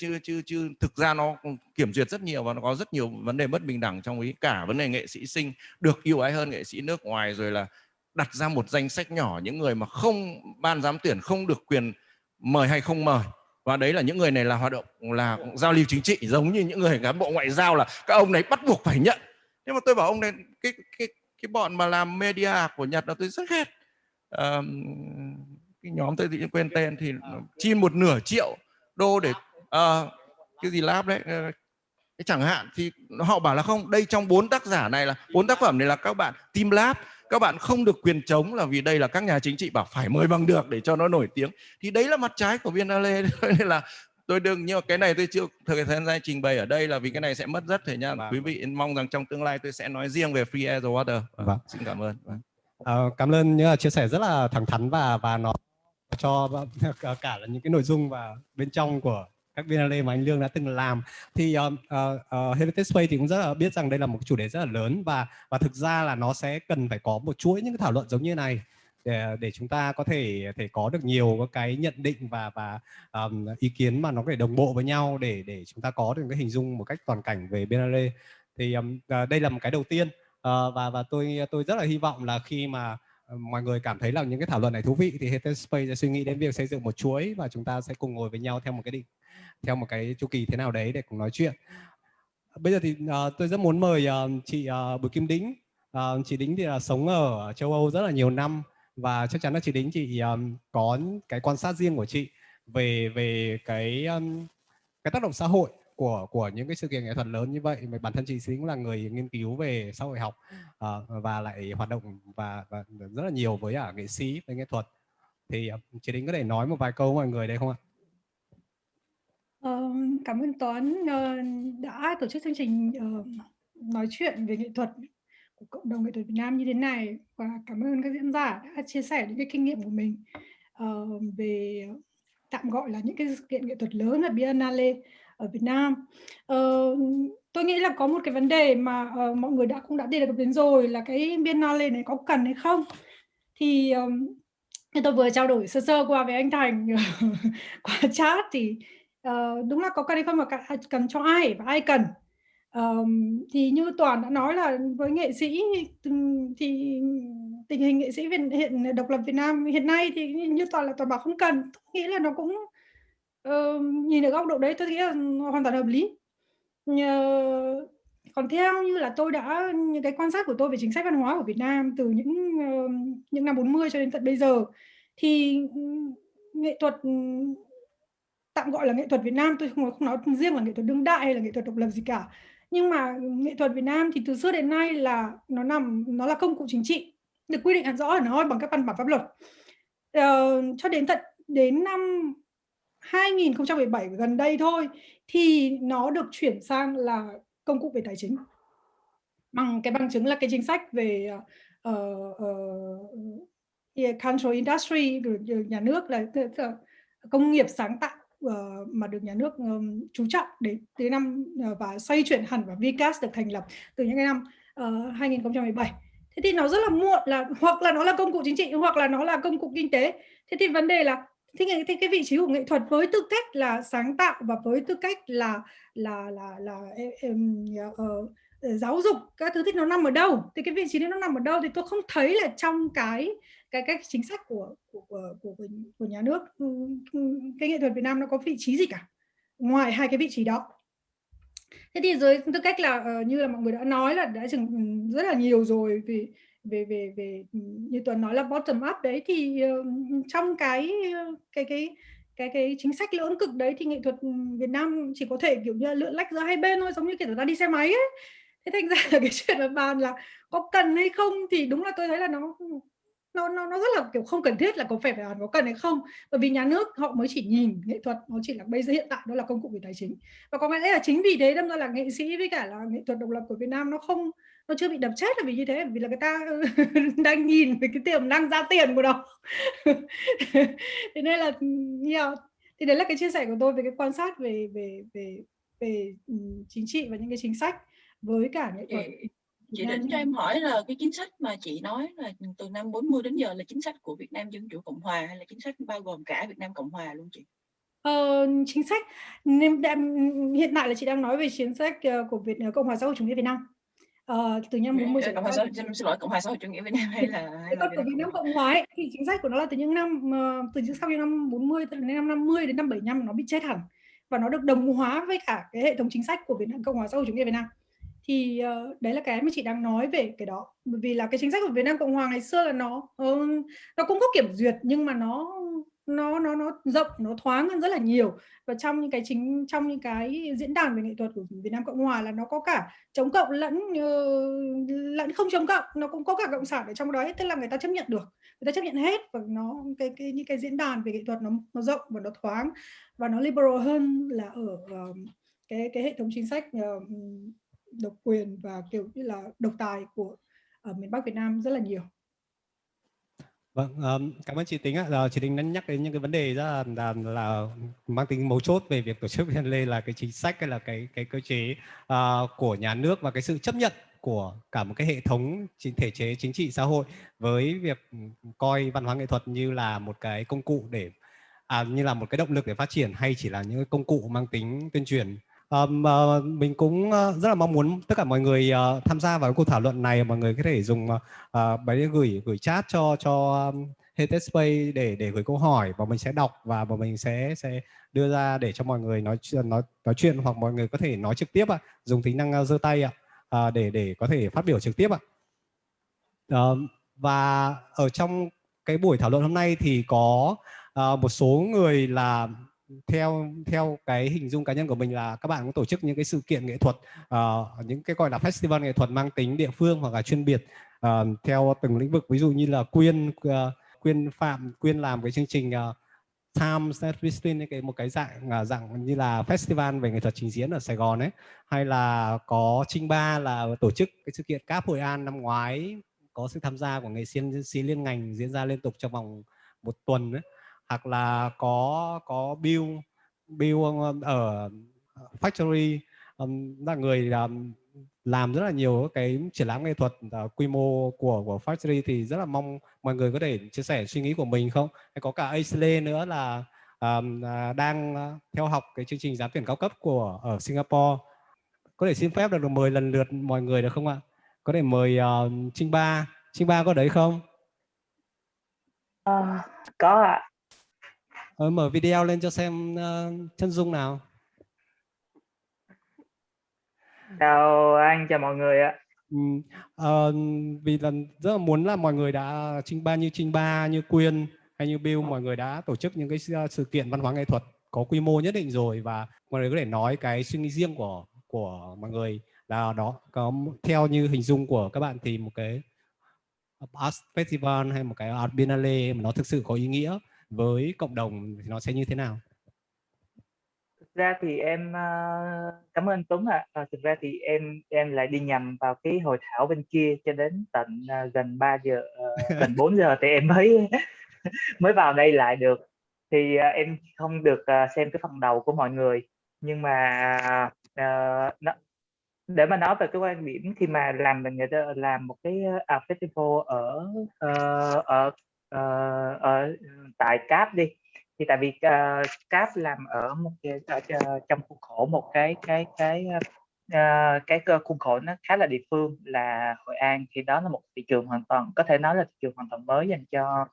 thực ra nó kiểm duyệt rất nhiều và nó có rất nhiều vấn đề bất bình đẳng trong ý, cả vấn đề nghệ sĩ sinh được ưu ái hơn nghệ sĩ nước ngoài, rồi là đặt ra một danh sách nhỏ những người mà không, ban giám tuyển không được quyền mời hay không mời, và đấy là những người này là hoạt động là giao lưu chính trị, giống như những người cán bộ ngoại giao là các ông này bắt buộc phải nhận. Nhưng mà tôi bảo ông này, cái bọn mà làm media của Nhật là tôi rất ghét. Cái nhóm tôi thì quên tên, thì chi $1,5 triệu để cái gì lab đấy, cái chẳng hạn, thì họ bảo là không, đây trong 4 tác giả này là 4 tác phẩm này là các bạn team lab, các bạn không được quyền chống, là vì đây là các nhà chính trị bảo phải mời bằng được để cho nó nổi tiếng. Thì đấy là mặt trái của Biennale. Nên là tôi đừng, nhưng mà cái này tôi chưa thời gian trình bày ở đây là vì cái này sẽ mất rất thời gian. Quý vị mong rằng trong tương lai tôi sẽ nói riêng về Free as a Water. Xin cảm ơn. Cảm ơn những chia sẻ rất là thẳng thắn và nó cho cả là những cái nội dung và bên trong của các Biennale mà anh Lương đã từng làm. Thì Heritage Space thì cũng rất là biết rằng đây là một chủ đề rất là lớn, và thực ra là nó sẽ cần phải có một chuỗi những cái thảo luận giống như này để chúng ta có thể có được nhiều cái nhận định và ý kiến mà nó phải đồng bộ với nhau để chúng ta có được cái hình dung một cách toàn cảnh về Biennale. Thì đây là một cái đầu tiên, và tôi rất là hy vọng là khi mà mọi người cảm thấy là những cái thảo luận này thú vị thì Heritage Space sẽ suy nghĩ đến việc xây dựng một chuỗi và chúng ta sẽ cùng ngồi với nhau theo một cái chu kỳ thế nào đấy để cùng nói chuyện. Bây giờ thì tôi rất muốn mời chị Bùi Kim Đĩnh. Chị Đĩnh thì là sống ở châu Âu rất là nhiều năm, và chắc chắn là chị Đĩnh có cái quan sát riêng của chị về cái tác động xã hội của những cái sự kiện nghệ thuật lớn như vậy. Mà bản thân chị cũng là người nghiên cứu về xã hội học và lại hoạt động và rất là nhiều với nghệ sĩ với nghệ thuật. Thì chị Đĩnh có thể nói một vài câu với mọi người đây không ạ? Cảm ơn Toán đã tổ chức chương trình nói chuyện về nghệ thuật của cộng đồng nghệ thuật Việt Nam như thế này, và cảm ơn các diễn giả đã chia sẻ những cái kinh nghiệm của mình về tạm gọi là những cái sự kiện nghệ thuật lớn ở Biennale ở Việt Nam. Tôi nghĩ là có một cái vấn đề mà mọi người cũng đã đề cập đến rồi, là cái Biennale này có cần hay không. Thì tôi vừa trao đổi sơ qua với anh Thành qua chat, thì đúng là có cần hay không, mà cần cho ai và ai cần. Thì như Toàn đã nói là với nghệ sĩ thì tình hình nghệ sĩ hiện độc lập Việt Nam hiện nay thì như Toàn bảo không cần. Tôi nghĩ là nó cũng nhìn ở góc độ đấy tôi nghĩ là hoàn toàn hợp lý. Còn theo như là những cái quan sát của tôi về chính sách văn hóa của Việt Nam từ những năm 40 cho đến tận bây giờ, thì nghệ thuật tạm gọi là nghệ thuật Việt Nam, tôi không nói riêng là nghệ thuật đương đại hay là nghệ thuật độc lập gì cả, nhưng mà nghệ thuật Việt Nam thì từ xưa đến nay là nó là công cụ chính trị, được quy định hẳn rõ ở nó bằng các văn bản pháp luật, cho đến năm 2017 gần đây thôi thì nó được chuyển sang là công cụ về tài chính, bằng cái bằng chứng là cái chính sách về cultural industry của nhà nước, là công nghiệp sáng tạo mà được nhà nước chú trọng đến năm, và xoay chuyển hẳn, và VCAS được thành lập từ những cái năm 2017. Thế thì nó rất là muộn, là hoặc là nó là công cụ chính trị hoặc là nó là công cụ kinh tế. Thế thì vấn đề là thì cái vị trí của nghệ thuật với tư cách là sáng tạo và với tư cách là giáo dục các thứ thì nó nằm ở đâu, thì cái vị trí đấy nó nằm ở đâu thì tôi không thấy là trong cái chính sách của nhà nước cái nghệ thuật Việt Nam nó có vị trí gì cả ngoài hai cái vị trí đó. Thế thì với tư cách là như là mọi người đã nói là đã rất là nhiều rồi về như Tuấn nói là bottom up đấy, thì trong cái chính sách lưỡng cực đấy thì nghệ thuật Việt Nam chỉ có thể kiểu như là lượn lách giữa hai bên thôi, giống như kiểu ta đi xe máy ấy. Thế thành ra là cái chuyện mà bàn là có cần hay không thì đúng là tôi thấy là nó rất là kiểu không cần thiết là phải có cần hay không, bởi vì nhà nước họ mới chỉ nhìn nghệ thuật nó chỉ là bây giờ hiện tại đó là công cụ về tài chính, và có lẽ là chính vì thế đâm ra là nghệ sĩ với cả là nghệ thuật độc lập của Việt Nam nó chưa bị đập chết là vì như thế, vì là người ta đang nhìn về cái tiềm năng ra tiền của nó. Thế nên là thì đấy là cái chia sẻ của tôi về cái quan sát về chính trị và những cái chính sách với cả nghệ thuật. Chị Đỉnh cho em hỏi là cái chính sách mà chị nói là từ năm 40 đến giờ là chính sách của Việt Nam Dân Chủ Cộng Hòa hay là chính sách bao gồm cả Việt Nam Cộng Hòa luôn chị? Chính sách hiện tại là chị đang nói về chính sách của Cộng hòa xã hội chủ nghĩa Việt Nam. Từ năm 40 Cộng hòa Cộng hòa xã hội chủ nghĩa Việt Nam hay là Việt Nam Cộng Hòa ấy, thì chính sách của nó là từ sau những năm 40 đến năm 50 đến năm 75 nó bị chết hẳn và nó được đồng hóa với cả cái hệ thống chính sách của Việt Nam Cộng hòa xã hội chủ nghĩa Việt Nam. Thì đấy là cái mà chị đang nói về cái đó, bởi vì là cái chính sách của Việt Nam Cộng Hòa ngày xưa là nó cũng có kiểm duyệt nhưng mà nó rộng, nó thoáng hơn rất là nhiều, và trong những cái diễn đàn về nghệ thuật của Việt Nam Cộng Hòa là nó có cả chống cộng lẫn không chống cộng, nó cũng có cả cộng sản ở trong đấy, tức là người ta chấp nhận được, người ta chấp nhận hết, và nó những cái diễn đàn về nghệ thuật nó rộng và nó thoáng và nó liberal hơn là ở cái hệ thống chính sách độc quyền và kiểu như là độc tài của ở miền Bắc Việt Nam rất là nhiều. Vâng, cảm ơn chị Tính ạ. Chị Tính đã nhắc đến những cái vấn đề rất là mang tính mấu chốt về việc tổ chức Biennale, là cái chính sách hay là cái cơ chế của nhà nước và cái sự chấp nhận của cả một cái hệ thống thể chế chính trị xã hội với việc coi văn hóa nghệ thuật như là một cái công cụ để như là một cái động lực để phát triển, hay chỉ là những công cụ mang tính tuyên truyền. Mình cũng rất là mong muốn tất cả mọi người tham gia vào cuộc thảo luận này. Mọi người có thể dùng gửi chat cho Heritage Space để gửi câu hỏi, và mình sẽ đọc và mình sẽ đưa ra để cho mọi người nói chuyện, hoặc mọi người có thể nói trực tiếp dùng tính năng giơ tay để có thể phát biểu trực tiếp và ở trong cái buổi thảo luận hôm nay thì có một số người là theo cái hình dung cá nhân của mình là các bạn cũng tổ chức những cái sự kiện nghệ thuật, những cái gọi là festival nghệ thuật mang tính địa phương hoặc là chuyên biệt theo từng lĩnh vực. Ví dụ như là Quyên làm cái chương trình Times Net Within, một cái dạng như là festival về nghệ thuật trình diễn ở Sài Gòn ấy, hay là có Trinh Ba là tổ chức cái sự kiện Cáp Hội An năm ngoái, có sự tham gia của nghệ sĩ liên ngành diễn ra liên tục trong vòng một tuần ấy. Hoặc là có Bill ở Factory là người làm rất là nhiều cái triển lãm nghệ thuật quy mô của Factory, thì rất là mong mọi người có thể chia sẻ suy nghĩ của mình không. Hay có cả Aisley nữa là đang theo học cái chương trình giám tuyển cao cấp ở Singapore. Có thể xin phép được mời lần lượt mọi người được không ạ? Có thể mời Trinh Ba có đấy không? Có ạ. Mở video lên cho xem chân dung nào. Chào anh, chào mọi người ạ. Vì là rất là muốn là mọi người đã Trinh Ba, như Quyên hay như Bill, mọi người đã tổ chức những cái sự kiện văn hóa nghệ thuật có quy mô nhất định rồi, và mọi người có thể nói cái suy nghĩ riêng của mọi người là đó, có theo như hình dung của các bạn thì một cái art festival hay một cái art biennale mà nó thực sự có ý nghĩa với cộng đồng thì nó sẽ như thế nào? Thực ra thì em cảm ơn Tuấn ạ. Thực ra thì em lại đi nhầm vào cái hội thảo bên kia cho đến tận gần 3 giờ, gần 4 giờ thì em mới vào đây lại được. Thì em không được xem cái phần đầu của mọi người, nhưng mà để mà nói về cái quan điểm khi mà làm một cái art festival ở tại Cáp đi, Thì tại vì CAP làm ở một trong khuôn khổ một cái khuôn khổ nó khá là địa phương là Hội An, thì đó là một thị trường hoàn toàn, có thể nói là thị trường hoàn toàn mới dành cho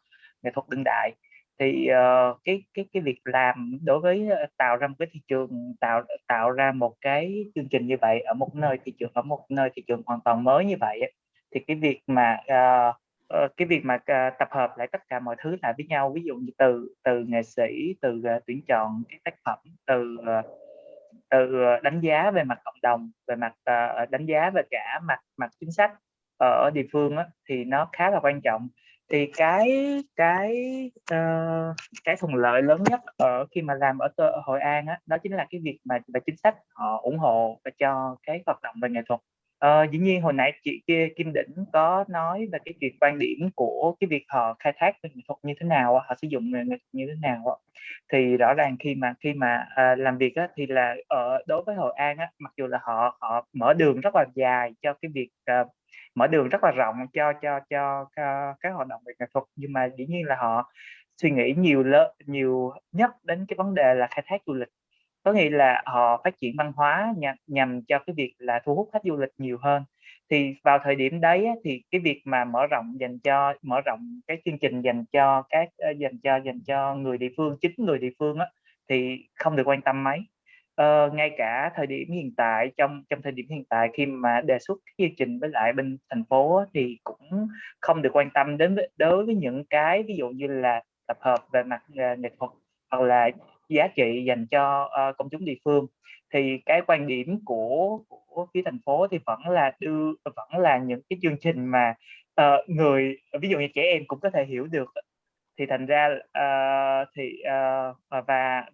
nghệ thuật đương đại. Thì cái việc làm đối với tạo ra một cái thị trường, tạo ra một cái chương trình như vậy ở một nơi thị trường hoàn toàn mới như vậy ấy, thì cái việc mà tập hợp lại tất cả mọi thứ lại với nhau, ví dụ như từ nghệ sĩ, từ tuyển chọn cái tác phẩm, từ đánh giá về mặt cộng đồng, về mặt đánh giá về cả mặt chính sách ở địa phương á, thì nó khá là quan trọng. Thì cái thuận lợi lớn nhất ở khi mà làm ở Hội An á, đó chính là cái việc mà về chính sách họ ủng hộ cho cái hoạt động về nghệ thuật. Dĩ nhiên hồi nãy chị Kim Đỉnh có nói về cái chuyện quan điểm của cái việc họ khai thác nghệ thuật như thế nào, họ sử dụng nghệ thuật như thế nào. Thì rõ ràng khi mà làm việc á, thì là đối với Hội An á, mặc dù là họ mở đường rất là dài cho cái việc mở đường rất là rộng cho các hoạt động về nghệ thuật, nhưng mà dĩ nhiên là họ suy nghĩ nhiều nhất đến cái vấn đề là khai thác du lịch. Có nghĩa là họ phát triển văn hóa nhằm cho cái việc là thu hút khách du lịch nhiều hơn. Thì vào thời điểm đấy á, thì cái việc mà mở rộng cái chương trình dành cho người địa phương, chính người địa phương á, thì không được quan tâm mấy. Ngay cả thời điểm hiện tại, trong thời điểm hiện tại khi mà đề xuất cái chương trình với lại bên thành phố á, thì cũng không được quan tâm đối với những cái ví dụ như là tập hợp về mặt nghệ thuật hoặc là giá trị dành cho công chúng địa phương. Thì cái quan điểm của phía thành phố thì vẫn là những cái chương trình mà người ví dụ như trẻ em cũng có thể hiểu được, thì thành ra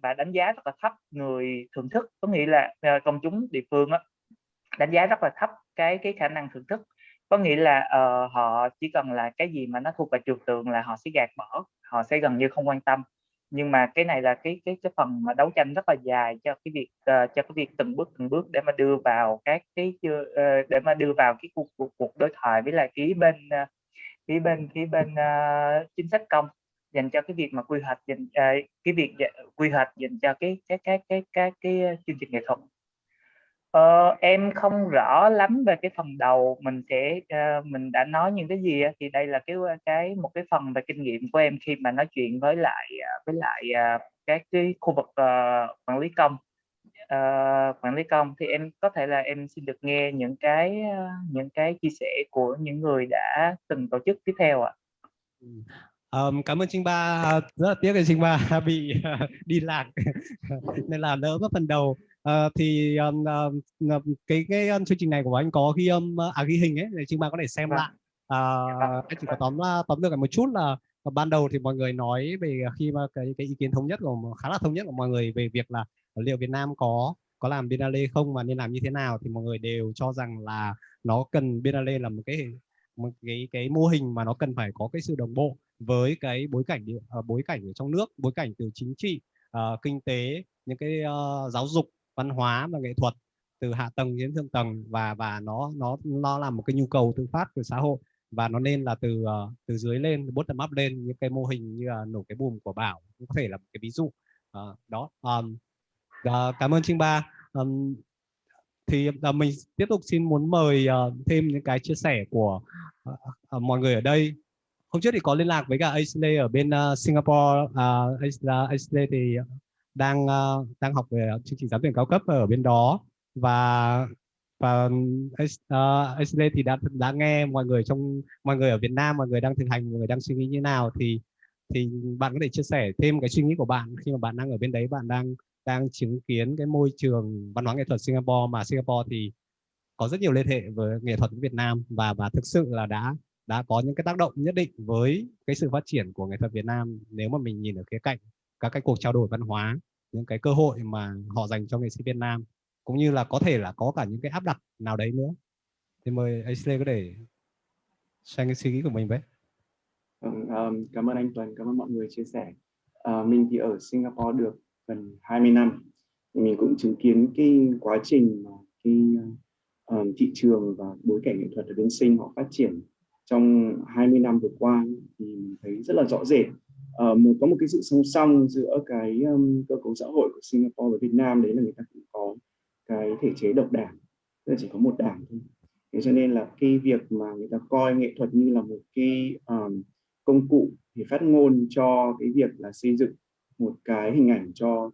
và đánh giá rất là thấp người thưởng thức. Có nghĩa là công chúng địa phương á, đánh giá rất là thấp cái khả năng thưởng thức. Có nghĩa là họ chỉ cần là cái gì mà nó thuộc về trừu tượng là họ sẽ gạt bỏ, họ sẽ gần như không quan tâm. Nhưng mà cái này là cái phần mà đấu tranh rất là dài cho cái việc từng bước để mà đưa vào để mà đưa vào cái cuộc đối thoại với lại phía bên chính sách công dành cho cái việc mà quy hoạch dành cho cái chương trình nghệ thuật. Em không rõ lắm về cái phần đầu mình đã nói những cái gì, thì đây là một cái phần về kinh nghiệm của em khi mà nói chuyện với lại các cái khu vực quản lý công thì em có thể là em xin được nghe những cái chia sẻ của những người đã từng tổ chức tiếp theo ạ. Cảm ơn Trinh Ba, rất là tiếc là Trinh Ba bị đi lạc nên là đỡ mất phần đầu. Thì cái chương trình này của anh có ghi âm ghi hình ấy, để Trinh Ba có thể xem lại. Anh chỉ có tóm được một chút là ban đầu thì mọi người nói về khi mà cái ý kiến khá là thống nhất của mọi người về việc là liệu Việt Nam có làm Biennale không, mà nên làm như thế nào, thì mọi người đều cho rằng là nó cần Biennale là một cái mô hình mà nó cần phải có cái sự đồng bộ với cái bối cảnh ở trong nước, bối cảnh từ chính trị, kinh tế, những cái giáo dục, văn hóa và nghệ thuật, từ hạ tầng đến thượng tầng, và nó là một cái nhu cầu tự phát của xã hội, và nó nên là từ dưới lên, bottom up lên. Những cái mô hình như là nổ cái boom của Bảo cũng có thể là một cái ví dụ đó. Cảm ơn Trinh Ba. Thì mình tiếp tục muốn mời thêm những cái chia sẻ của mọi người ở đây. Hôm trước thì có liên lạc với cả Aisley ở bên Singapore. Aisley thì đang học về chương trình giám tuyển cao cấp ở bên đó, và Aisley thì đã nghe mọi người ở Việt Nam, mọi người đang thực hành, mọi người đang suy nghĩ như nào, thì bạn có thể chia sẻ thêm cái suy nghĩ của bạn khi mà bạn đang ở bên đấy, bạn đang chứng kiến cái môi trường văn hóa nghệ thuật Singapore, mà Singapore thì có rất nhiều liên hệ với nghệ thuật của Việt Nam, và thực sự là đã có những cái tác động nhất định với cái sự phát triển của nghệ thuật Việt Nam, nếu mà mình nhìn ở khía cạnh các cái cuộc trao đổi văn hóa, những cái cơ hội mà họ dành cho nghệ sĩ Việt Nam, cũng như là có thể là có cả những cái áp đặt nào đấy nữa. Thì mời Aisley có thể share cái suy nghĩ của mình với. Cảm ơn anh Tuấn, cảm ơn mọi người chia sẻ. Mình thì ở Singapore được gần 20 năm. Mình cũng chứng kiến cái quá trình mà thị trường và bối cảnh nghệ thuật ở bên Sing họ phát triển trong 20 năm vừa qua, thì mình thấy rất là rõ rệt có một cái sự song song giữa cái cơ cấu xã hội của Singapore và Việt Nam, đấy là người ta cũng có cái thể chế độc đảng, tức là chỉ có một đảng thôi. Thế cho nên là cái việc mà người ta coi nghệ thuật như là một cái công cụ để phát ngôn cho cái việc là xây dựng một cái hình ảnh cho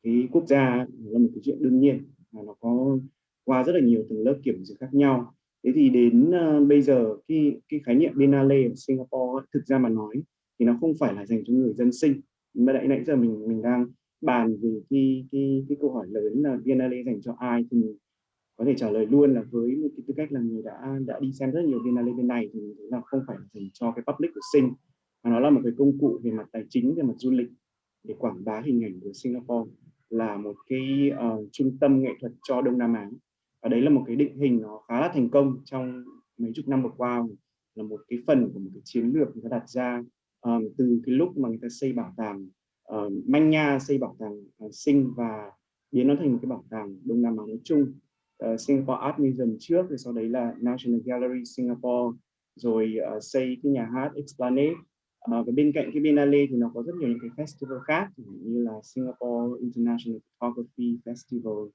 cái quốc gia là một cái chuyện đương nhiên, và nó có qua rất là nhiều tầng lớp kiểm duyệt khác nhau. Thế thì đến bây giờ cái khái niệm Biennale ở Singapore thực ra mà nói thì nó không phải là dành cho người dân sinh. Mà nãy giờ mình đang bàn về cái câu hỏi lớn là Biennale dành cho ai, thì mình có thể trả lời luôn là với một cái tư cách là người đã đi xem rất nhiều Biennale bên này, thì mình thấy là không phải là dành cho cái public của Sing, mà nó là một cái công cụ về mặt tài chính, về mặt du lịch để quảng bá hình ảnh của Singapore là một cái trung tâm nghệ thuật cho Đông Nam Á. Và đấy là một cái định hình nó khá là thành công trong mấy chục năm vừa qua, là một cái phần của một cái chiến lược người ta đặt ra từ cái lúc mà người ta xây bảo tàng Manh Nha, xây bảo tàng Sing và biến nó thành một cái bảo tàng Đông Nam Á nói chung. Singapore Art Museum trước, rồi sau đấy là National Gallery Singapore, rồi xây cái nhà hát Esplanade. Và bên cạnh cái Biennale thì nó có rất nhiều những cái festival khác, như là Singapore International Photography Festival,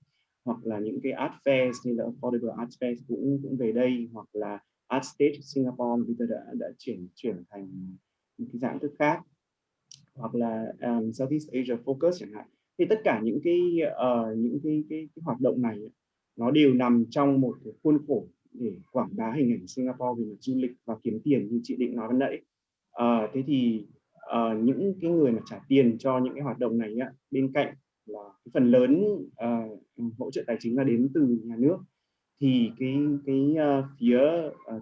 hoặc là những cái art fairs như là Affordable Art Fest cũng về đây, hoặc là Art Stage Singapore bây giờ đã chuyển thành một cái dạng thức khác, hoặc là Southeast Asia Focus chẳng hạn. Thì tất cả những cái hoạt động này nó đều nằm trong một cái khuôn khổ để quảng bá hình ảnh Singapore về mặt du lịch và kiếm tiền như chị Định nói ban nãy. Thế thì những cái người mà trả tiền cho những cái hoạt động này bên cạnh là cái phần lớn hỗ trợ tài chính là đến từ nhà nước, thì cái phía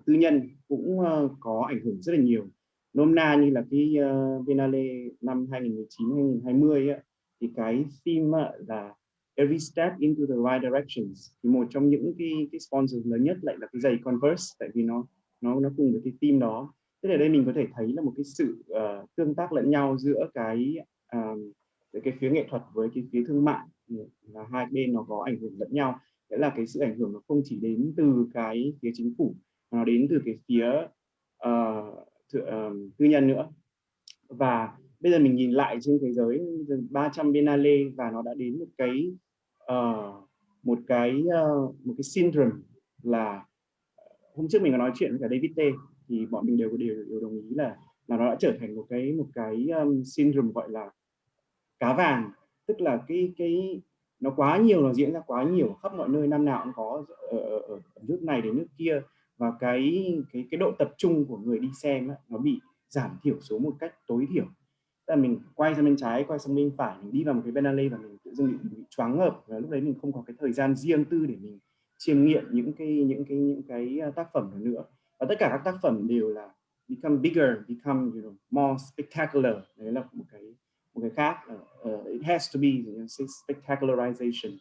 tư nhân cũng có ảnh hưởng rất là nhiều. Nôm na như là cái Biennale năm 2019-2020 thì cái theme là Every Step into the Right Directions, thì một trong những cái sponsor lớn nhất lại là cái giày Converse, tại vì nó cùng với cái theme đó. Thế ở đây mình có thể thấy là một cái sự tương tác lẫn nhau giữa cái phía nghệ thuật với cái phía thương mại, là hai bên nó có ảnh hưởng lẫn nhau. Đấy là cái sự ảnh hưởng nó không chỉ đến từ cái phía chính phủ, mà nó đến từ cái phía tư nhân nữa. Và bây giờ mình nhìn lại trên thế giới 300 Biennale và nó đã đến một cái syndrome là hôm trước mình có nói chuyện với cả David T, thì bọn mình đều đồng ý là nó đã trở thành một cái syndrome gọi là cá vàng, tức là cái nó quá nhiều, nó diễn ra quá nhiều khắp mọi nơi, năm nào cũng có ở nước này đến nước kia, và cái độ tập trung của người đi xem nó bị giảm thiểu số một cách tối thiểu. Tức là mình quay sang bên trái, quay sang bên phải, mình đi vào một cái Biennale và mình tự dưng bị choáng ngợp, và lúc đấy mình không có cái thời gian riêng tư để mình chiêm nghiệm những cái tác phẩm đó nữa. Và tất cả các tác phẩm đều là become bigger, become more spectacular. Đấy là một cái khác, it has to be spectacularization.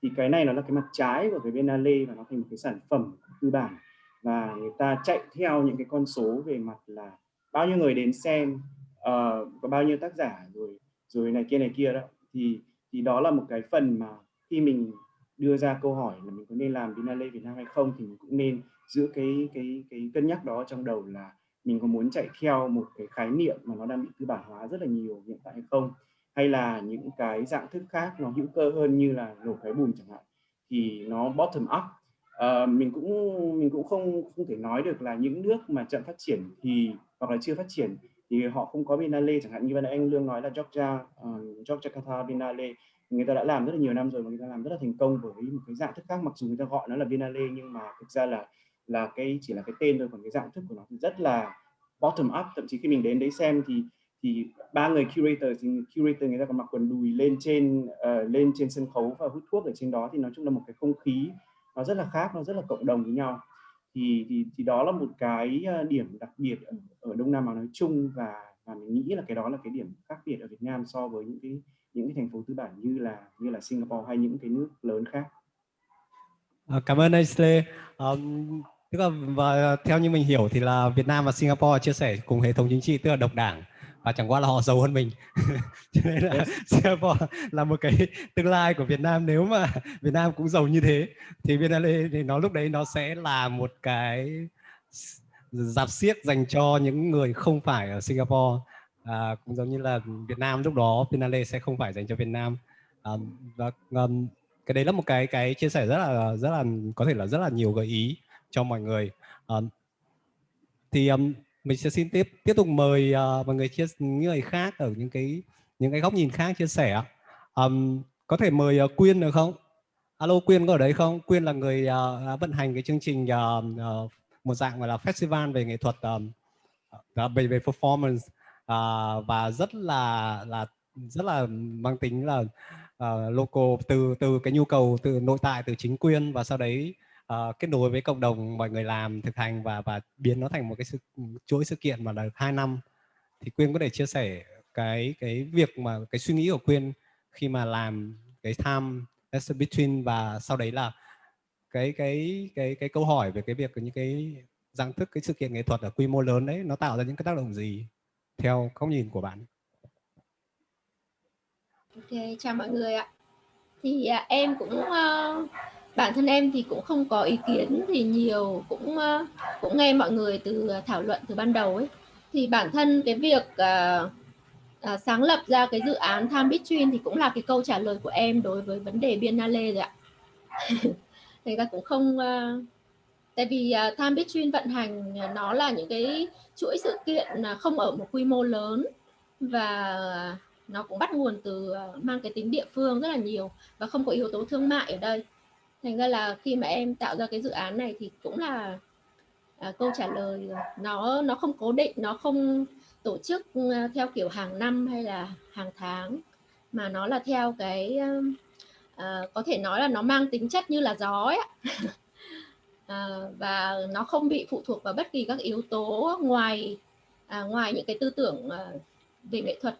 Thì cái này nó là cái mặt trái của cái Biennale, và nó thành một cái sản phẩm tư bản, và người ta chạy theo những cái con số về mặt là bao nhiêu người đến xem, có bao nhiêu tác giả, rồi này kia đó. Thì đó là một cái phần mà khi mình đưa ra câu hỏi là mình có nên làm Biennale Việt Nam hay không, thì mình cũng nên giữ cái cân nhắc đó trong đầu, là mình có muốn chạy theo một cái khái niệm mà nó đang bị tư bản hóa rất là nhiều hiện tại hay không, hay là những cái dạng thức khác nó hữu cơ hơn như là nổ cái bùm chẳng hạn, thì nó bottom up. Mình cũng không thể nói được là những nước mà chậm phát triển thì hoặc là chưa phát triển thì họ không có Biennale, chẳng hạn như ban nãy anh Lương nói là Yogyakarta Biennale, người ta đã làm rất là nhiều năm rồi, và người ta làm rất là thành công với một cái dạng thức khác, mặc dù người ta gọi nó là Biennale nhưng mà thực ra là chỉ là cái tên thôi, còn cái dạng thức của nó thì rất là bottom up. Thậm chí khi mình đến đấy xem thì ba người curator người ta còn mặc quần đùi lên trên sân khấu và hút thuốc ở trên đó, thì nói chung là một cái không khí nó rất là khác, nó rất là cộng đồng với nhau. Thì đó là một cái điểm đặc biệt ở Đông Nam Á nói chung, và mình nghĩ là cái đó là cái điểm khác biệt ở Việt Nam so với những cái thành phố tư bản như là Singapore hay những cái nước lớn khác. Cảm ơn anh Slê. Tức là và theo như mình hiểu thì là Việt Nam và Singapore chia sẻ cùng hệ thống chính trị, tức là độc đảng, và chẳng qua là họ giàu hơn mình. Cho nên là Singapore là một cái tương lai của Việt Nam. Nếu mà Việt Nam cũng giàu như thế thì Biennale thì nó lúc đấy nó sẽ là một cái rạp xiếc dành cho những người không phải ở Singapore, cũng giống như là Việt Nam lúc đó Biennale sẽ không phải dành cho Việt Nam. Và cái đấy là một cái chia sẻ rất là có thể là rất là nhiều gợi ý cho mọi người. Thì mình sẽ xin tiếp tục mời mọi người những người khác ở những cái góc nhìn khác chia sẻ. Có thể mời Quyên được không? Alo, Quyên có ở đấy không? Quyên là người vận hành cái chương trình một dạng gọi là festival về nghệ thuật về performance và rất là mang tính là local, từ cái nhu cầu từ nội tại, từ chính quyền, và sau đấy kết nối với cộng đồng, mọi người làm thực hành và biến nó thành một cái chuỗi sự kiện mà là 2 năm. Thì Quyên có thể chia sẻ cái việc mà cái suy nghĩ của Quyên khi mà làm cái time between, và sau đấy là cái câu hỏi về cái việc những cái dạng thức cái sự kiện nghệ thuật ở quy mô lớn đấy nó tạo ra những cái tác động gì theo góc nhìn của bạn? Ok, chào mọi người ạ. Thì em cũng bản thân em thì cũng không có ý kiến thì nhiều, cũng nghe mọi người thảo luận từ ban đầu ấy. Thì bản thân cái việc sáng lập ra cái dự án Time Between thì cũng là cái câu trả lời của em đối với vấn đề Biennale rồi ạ. Thành ra cũng không tại vì Time Between vận hành nó là những cái chuỗi sự kiện không ở một quy mô lớn, và nó cũng bắt nguồn từ mang cái tính địa phương rất là nhiều và không có yếu tố thương mại ở đây. Thành ra là khi mà em tạo ra cái dự án này thì cũng là câu trả lời. Nó không cố định, nó không tổ chức theo kiểu hàng năm hay là hàng tháng, mà nó là theo cái có thể nói là nó mang tính chất như là gió ấy. Và nó không bị phụ thuộc vào bất kỳ các yếu tố ngoài những cái tư tưởng về nghệ thuật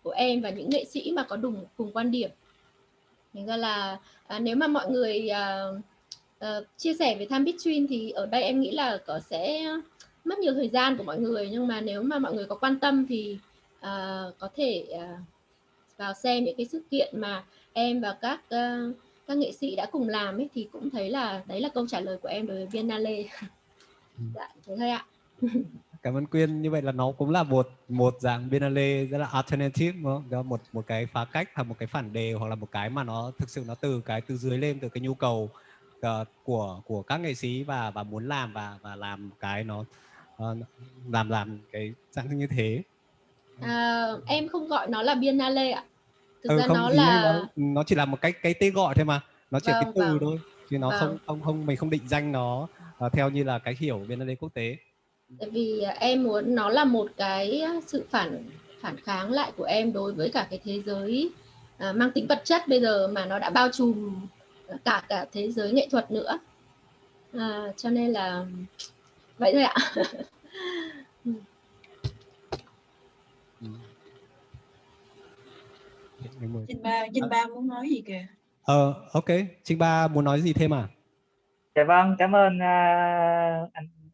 của em và những nghệ sĩ mà có cùng quan điểm. Thành ra là nếu mà mọi người chia sẻ về Time Between thì ở đây em nghĩ là sẽ mất nhiều thời gian của mọi người, nhưng mà nếu mà mọi người có quan tâm thì có thể vào xem những cái sự kiện mà em và các nghệ sĩ đã cùng làm ấy, thì cũng thấy là đấy là câu trả lời của em đối với Biennale. Dạ, thế thôi ạ. Cảm ơn Quyên. Như vậy là nó cũng là một dạng Biennale rất là alternative, đúng không? Một cái phá cách hoặc một cái phản đề, hoặc là một cái mà nó thực sự nó từ dưới lên, từ cái nhu cầu của các nghệ sĩ và muốn làm và làm cái nó làm cái dạng như thế. Em không gọi nó là Biennale ạ. Thực ra không, nó là nó chỉ là một cái tên gọi thôi mà, nó chỉ là cái từ thôi, chứ nó vâng. mình không định danh nó theo như là cái hiểu Biennale quốc tế. Tại vì em muốn nó là một cái sự phản kháng lại của em đối với cả cái thế giới mang tính vật chất bây giờ, mà nó đã bao trùm cả thế giới nghệ thuật nữa. Cho nên là vậy thôi ạ. Trinh Ba muốn nói gì kìa? Ok, Trinh Ba muốn nói gì thêm à? Dạ vâng, cảm ơn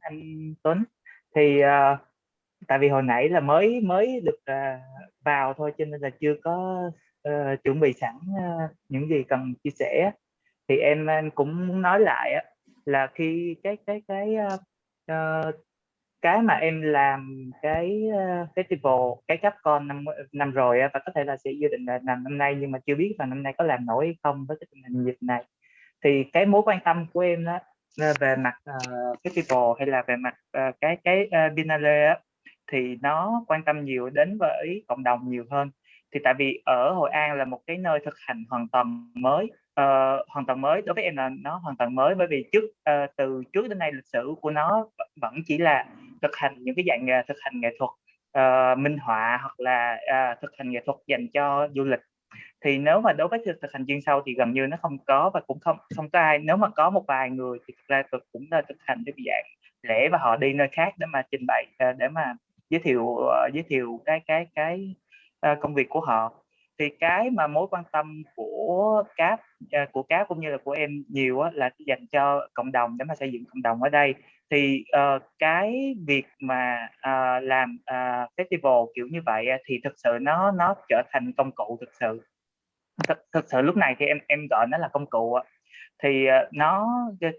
anh Tuấn. Thì tại vì hồi nãy là mới được vào thôi, cho nên là chưa có chuẩn bị sẵn những gì cần chia sẻ. Thì em cũng muốn nói lại là khi cái mà em làm cái festival cái Capcom năm rồi và có thể là sẽ dự định là làm năm nay, nhưng mà chưa biết là năm nay có làm nổi hay không với cái tình hình dịch này. Thì cái mối quan tâm của em đó về mặt festival hay là về mặt cái Biennale thì nó quan tâm nhiều đến với cộng đồng nhiều hơn. Thì tại vì ở Hội An là một cái nơi thực hành hoàn toàn mới, đối với em là nó hoàn toàn mới, bởi vì từ trước đến nay lịch sử của nó vẫn chỉ là thực hành những cái dạng thực hành nghệ thuật minh họa, hoặc là thực hành nghệ thuật dành cho du lịch. Thì nếu mà đối với thực hành chuyên sâu thì gần như nó không có, và cũng không có ai, nếu mà có một vài người thì thực ra cũng là thực hành cái dạng lễ và họ đi nơi khác để mà trình bày, để mà giới thiệu cái công việc của họ. Thì cái mà mối quan tâm của CAP cũng như là của em nhiều là dành cho cộng đồng, để mà xây dựng cộng đồng ở đây. Thì cái việc mà làm festival kiểu như vậy thì thực sự nó trở thành công cụ. Thực sự lúc này thì em gọi nó là công cụ, Thì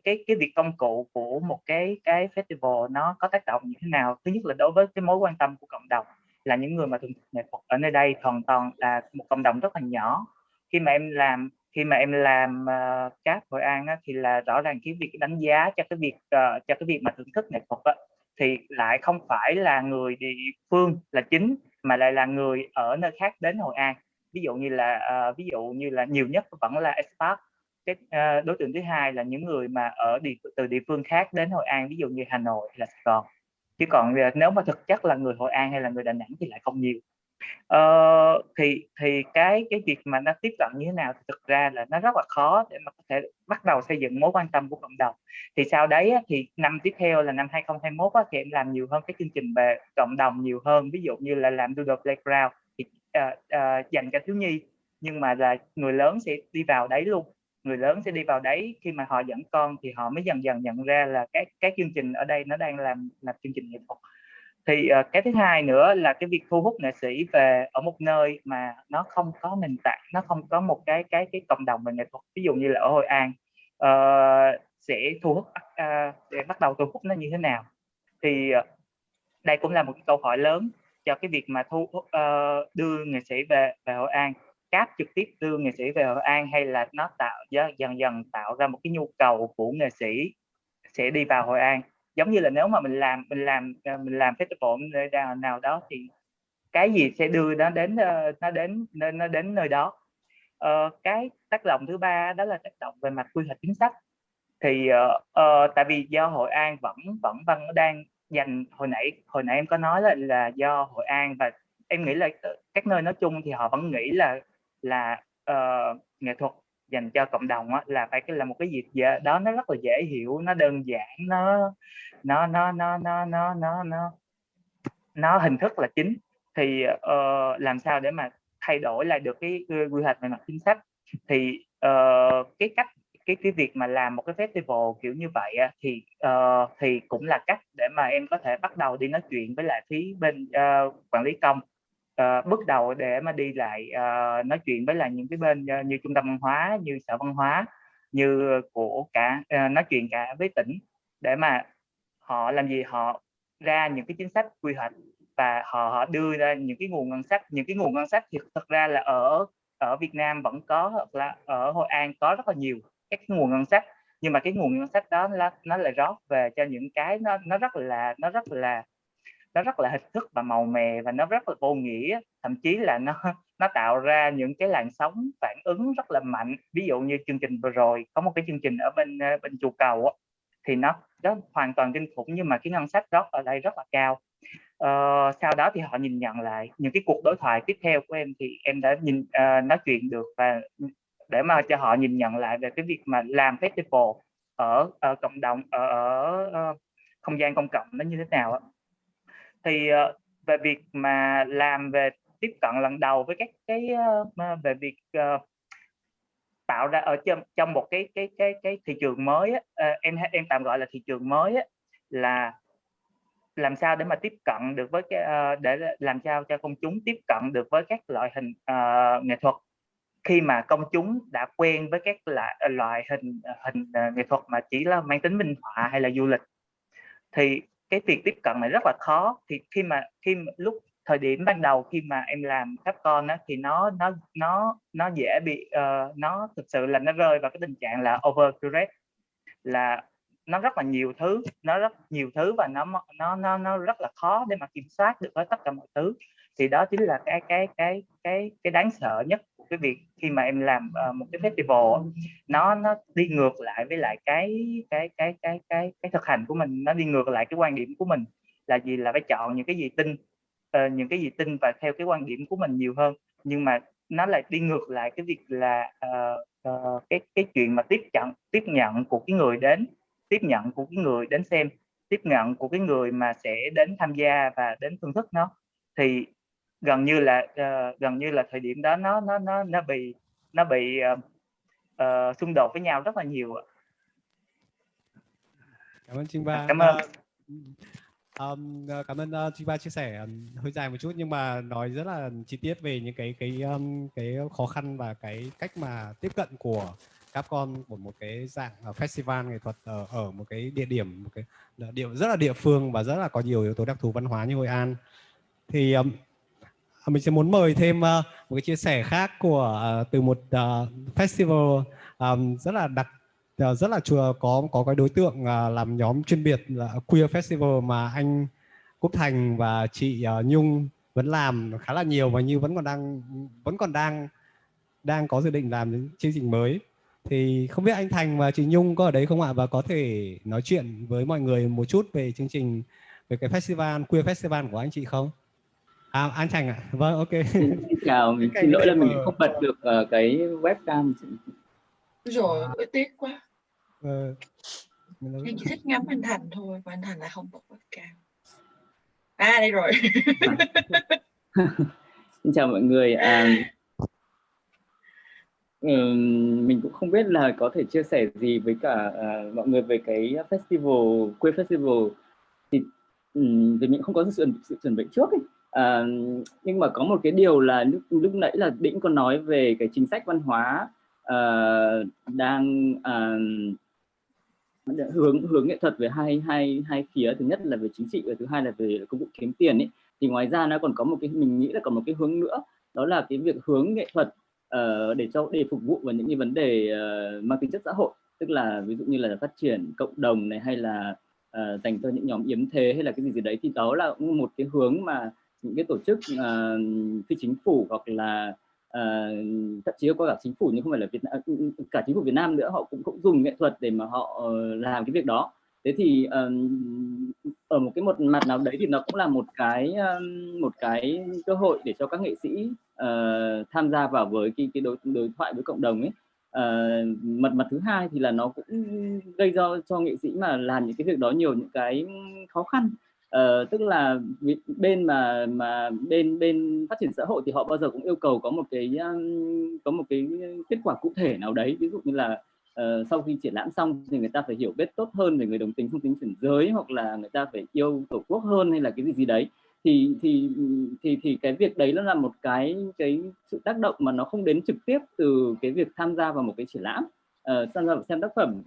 cái việc công cụ của một cái festival nó có tác động như thế nào. Thứ nhất là đối với cái mối quan tâm của cộng đồng, là những người mà thưởng thức nghệ thuật ở nơi đây hoàn toàn là một cộng đồng rất là nhỏ. Khi mà em làm CAP Hội An á, thì là rõ ràng cái việc đánh giá cho cái việc mà thưởng thức nghệ thuật á, thì lại không phải là người địa phương là chính, mà lại là người ở nơi khác đến Hội An. Ví dụ như là nhiều nhất vẫn là expat. Cái đối tượng thứ hai là những người mà từ địa phương khác đến Hội An, ví dụ như Hà Nội hay là Sài Gòn. Chứ còn nếu mà thực chất là người Hội An hay là người Đà Nẵng thì lại không nhiều. Thì cái việc mà nó tiếp cận như thế nào thì thực ra là nó rất là khó để mà có thể bắt đầu xây dựng mối quan tâm của cộng đồng. Thì sau đấy thì năm tiếp theo là năm 2021 thì em làm nhiều hơn các chương trình về cộng đồng nhiều hơn. Ví dụ như là làm Doodle Playground thì dành cho thiếu nhi, nhưng mà là người lớn sẽ đi vào đấy luôn. Người lớn sẽ đi vào đấy khi mà họ dẫn con thì họ mới dần dần nhận ra là các chương trình ở đây nó đang làm chương trình nghệ thuật. Thì cái thứ hai nữa là cái việc thu hút nghệ sĩ về ở một nơi mà nó không có nền tảng, nó không có một cái cộng đồng về nghệ thuật. Ví dụ như là ở Hội An sẽ thu hút để bắt đầu thu hút nó như thế nào. Thì đây cũng là một cái câu hỏi lớn cho cái việc mà đưa nghệ sĩ về Hội An. CAP trực tiếp đưa nghệ sĩ về Hội An, hay là nó dần dần tạo ra một cái nhu cầu của nghệ sĩ sẽ đi vào Hội An. Giống như là nếu mà mình làm festival nào đó thì cái gì sẽ đưa nó đến nơi đó. Cái tác động thứ ba đó là tác động về mặt quy hoạch chính sách. Thì tại vì do Hội An vẫn đang dành, hồi nãy em có nói là do Hội An, và em nghĩ là các nơi nói chung thì họ vẫn nghĩ là nghệ thuật dành cho cộng đồng là phải là một cái gì đó nó rất là dễ hiểu, nó đơn giản, nó hình thức là chính. Thì làm sao để mà thay đổi lại được cái quy hoạch về mặt chính sách. Thì cái việc mà làm một cái festival kiểu như vậy thì cũng là cách để mà em có thể bắt đầu đi nói chuyện với lại phía bên quản lý công, bước đầu để mà đi lại nói chuyện với lại những cái bên như trung tâm văn hóa, như sở văn hóa, như của nói chuyện cả với tỉnh, để mà họ làm gì, họ ra những cái chính sách quy hoạch và họ đưa ra những cái nguồn ngân sách thì thực ra là ở Việt Nam vẫn có, hoặc là ở Hội An có rất là nhiều các nguồn ngân sách, nhưng mà cái nguồn ngân sách đó nó lại rót về cho những cái nó rất là hình thức và màu mè, và nó rất là vô nghĩa, thậm chí là nó tạo ra những cái làn sóng phản ứng rất là mạnh. Ví dụ như chương trình vừa rồi có một cái chương trình ở bên Chùa Cầu thì nó hoàn toàn kinh khủng, nhưng mà cái ngân sách rót ở đây rất là cao. Sau đó thì họ nhìn nhận lại những cái cuộc đối thoại tiếp theo của em, thì em đã nói chuyện được và để mà cho họ nhìn nhận lại về cái việc mà làm festival ở cộng đồng, ở không gian công cộng nó như thế nào. Thì về việc mà làm về tiếp cận lần đầu với các cái về việc tạo ra ở trong một cái thị trường mới em tạm gọi là thị trường mới là làm sao để mà tiếp cận được với để làm sao cho công chúng tiếp cận được với các loại hình nghệ thuật khi mà công chúng đã quen với các loại hình nghệ thuật mà chỉ là mang tính minh họa hay là du lịch. Thì cái việc tiếp cận này rất là khó. Thì khi mà lúc thời điểm ban đầu khi mà em làm Capcom thì nó dễ bị nó thực sự là nó rơi vào cái tình trạng là over curate, là nó rất là nhiều thứ, và nó rất là khó để mà kiểm soát được với tất cả mọi thứ. Thì đó chính là cái đáng sợ nhất của cái việc khi mà em làm một cái festival, nó đi ngược lại với lại cái thực hành của mình, nó đi ngược lại cái quan điểm của mình là gì, là phải chọn những cái gì tin và theo cái quan điểm của mình nhiều hơn. Nhưng mà nó lại đi ngược lại cái việc là cái chuyện mà tiếp nhận của cái người đến, tiếp nhận của cái người đến xem, tiếp nhận của cái người mà sẽ đến tham gia và đến thưởng thức nó. Thì gần như là thời điểm đó nó bị xung đột với nhau rất là nhiều. Cảm ơn Trinh Ba. Cảm ơn. Cảm ơn Trinh Ba chia sẻ hơi dài một chút nhưng mà nói rất là chi tiết về những cái khó khăn và cái cách mà tiếp cận của Capcom của một cái dạng festival nghệ thuật ở một cái địa điểm, một cái rất là địa phương và rất là có nhiều yếu tố đặc thù văn hóa như Hội An. Thì mình sẽ muốn mời thêm một cái chia sẻ khác từ một festival rất là có cái đối tượng làm nhóm chuyên biệt là Queer Festival mà anh Quốc Thành và chị Nhung vẫn làm khá là nhiều và như vẫn còn đang có dự định làm những chương trình mới. Thì không biết anh Thành và chị Nhung có ở đấy không ạ, và có thể nói chuyện với mọi người một chút về chương trình, về cái festival Queer Festival của anh chị không? Anh Thành ạ. Vâng, ok. Xin chào, mình xin lỗi là mình không bật được cái webcam. Rồi, tiếc quá. Em chỉ thích ngắm anh Thành thôi, và anh Thành lại không bật webcam. Đây rồi. Xin chào mọi người. Mình cũng không biết là có thể chia sẻ gì với cả mọi người về cái festival, Queer Festival. Thì vì mình không có sự chuẩn bị trước ấy. Nhưng mà có một cái điều là lúc nãy là Đĩnh có nói về cái chính sách văn hóa đang hướng nghệ thuật về hai phía. Thứ nhất là về chính trị và thứ hai là về công cụ kiếm tiền ấy. Thì ngoài ra nó còn có một cái, mình nghĩ là còn một cái hướng nữa, đó là cái việc hướng nghệ thuật để phục vụ vào những cái vấn đề mang tính chất xã hội, tức là ví dụ như là phát triển cộng đồng này, hay là dành cho những nhóm yếu thế hay là cái gì đấy. Thì đó là một cái hướng mà những cái tổ chức phi chính phủ hoặc là thậm chí có cả chính phủ nhưng không phải là cả chính phủ Việt Nam nữa, họ cũng dùng nghệ thuật để mà họ làm cái việc đó. Thế thì ở một mặt nào đấy thì nó cũng là một cái cơ hội để cho các nghệ sĩ tham gia vào với cái đối thoại với cộng đồng ấy. Mặt thứ hai thì là nó cũng gây cho nghệ sĩ mà làm những cái việc đó nhiều những cái khó khăn. Tức là bên phát triển xã hội thì họ bao giờ cũng yêu cầu có một cái kết quả cụ thể nào đấy. Ví dụ như là sau khi triển lãm xong thì người ta phải hiểu biết tốt hơn về người đồng tính, không tính chuyển giới, hoặc là người ta phải yêu tổ quốc hơn, hay là cái gì đấy. Thì cái việc đấy nó là một cái sự tác động mà nó không đến trực tiếp từ cái việc tham gia vào một cái triển lãm, tham gia vào xem tác phẩm.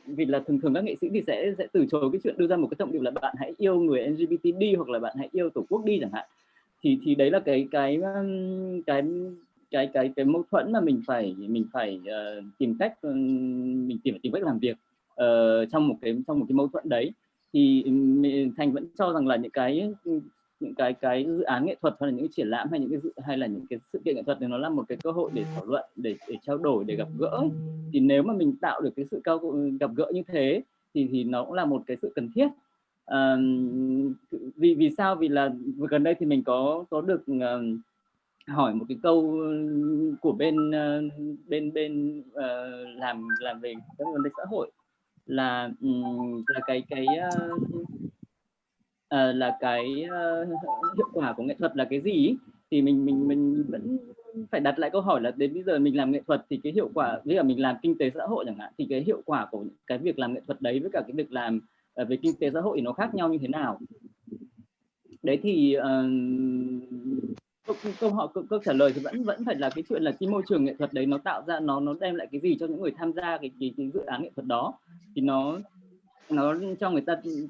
Vì là thường các nghệ sĩ thì sẽ từ chối cái chuyện đưa ra một cái thông điệp là bạn hãy yêu người LGBT đi, hoặc là bạn hãy yêu tổ quốc đi chẳng hạn. Thì đấy là cái mâu thuẫn mà mình phải tìm cách làm việc trong một cái mâu thuẫn đấy. Thì Thành vẫn cho rằng là những cái dự án nghệ thuật hay là những cái triển lãm hay là những cái sự kiện nghệ thuật thì nó là một cái cơ hội để thảo luận, để trao đổi, để gặp gỡ. Thì nếu mà mình tạo được cái sự gặp gỡ như thế thì nó cũng là một cái sự cần thiết. Vì sao? Vì là gần đây thì mình có được hỏi một cái câu của bên làm về các vấn đề xã hội là cái hiệu quả của nghệ thuật là cái gì. Thì mình vẫn phải đặt lại câu hỏi là đến bây giờ mình làm nghệ thuật thì cái hiệu quả, với cả mình làm kinh tế xã hội chẳng hạn, thì cái hiệu quả của cái việc làm nghệ thuật đấy với cả cái việc làm về kinh tế xã hội thì nó khác nhau như thế nào. Đấy thì câu trả lời thì vẫn phải là cái chuyện là cái môi trường nghệ thuật đấy nó tạo ra, nó đem lại cái gì cho những người tham gia cái dự án nghệ thuật đó. Thì nó cho người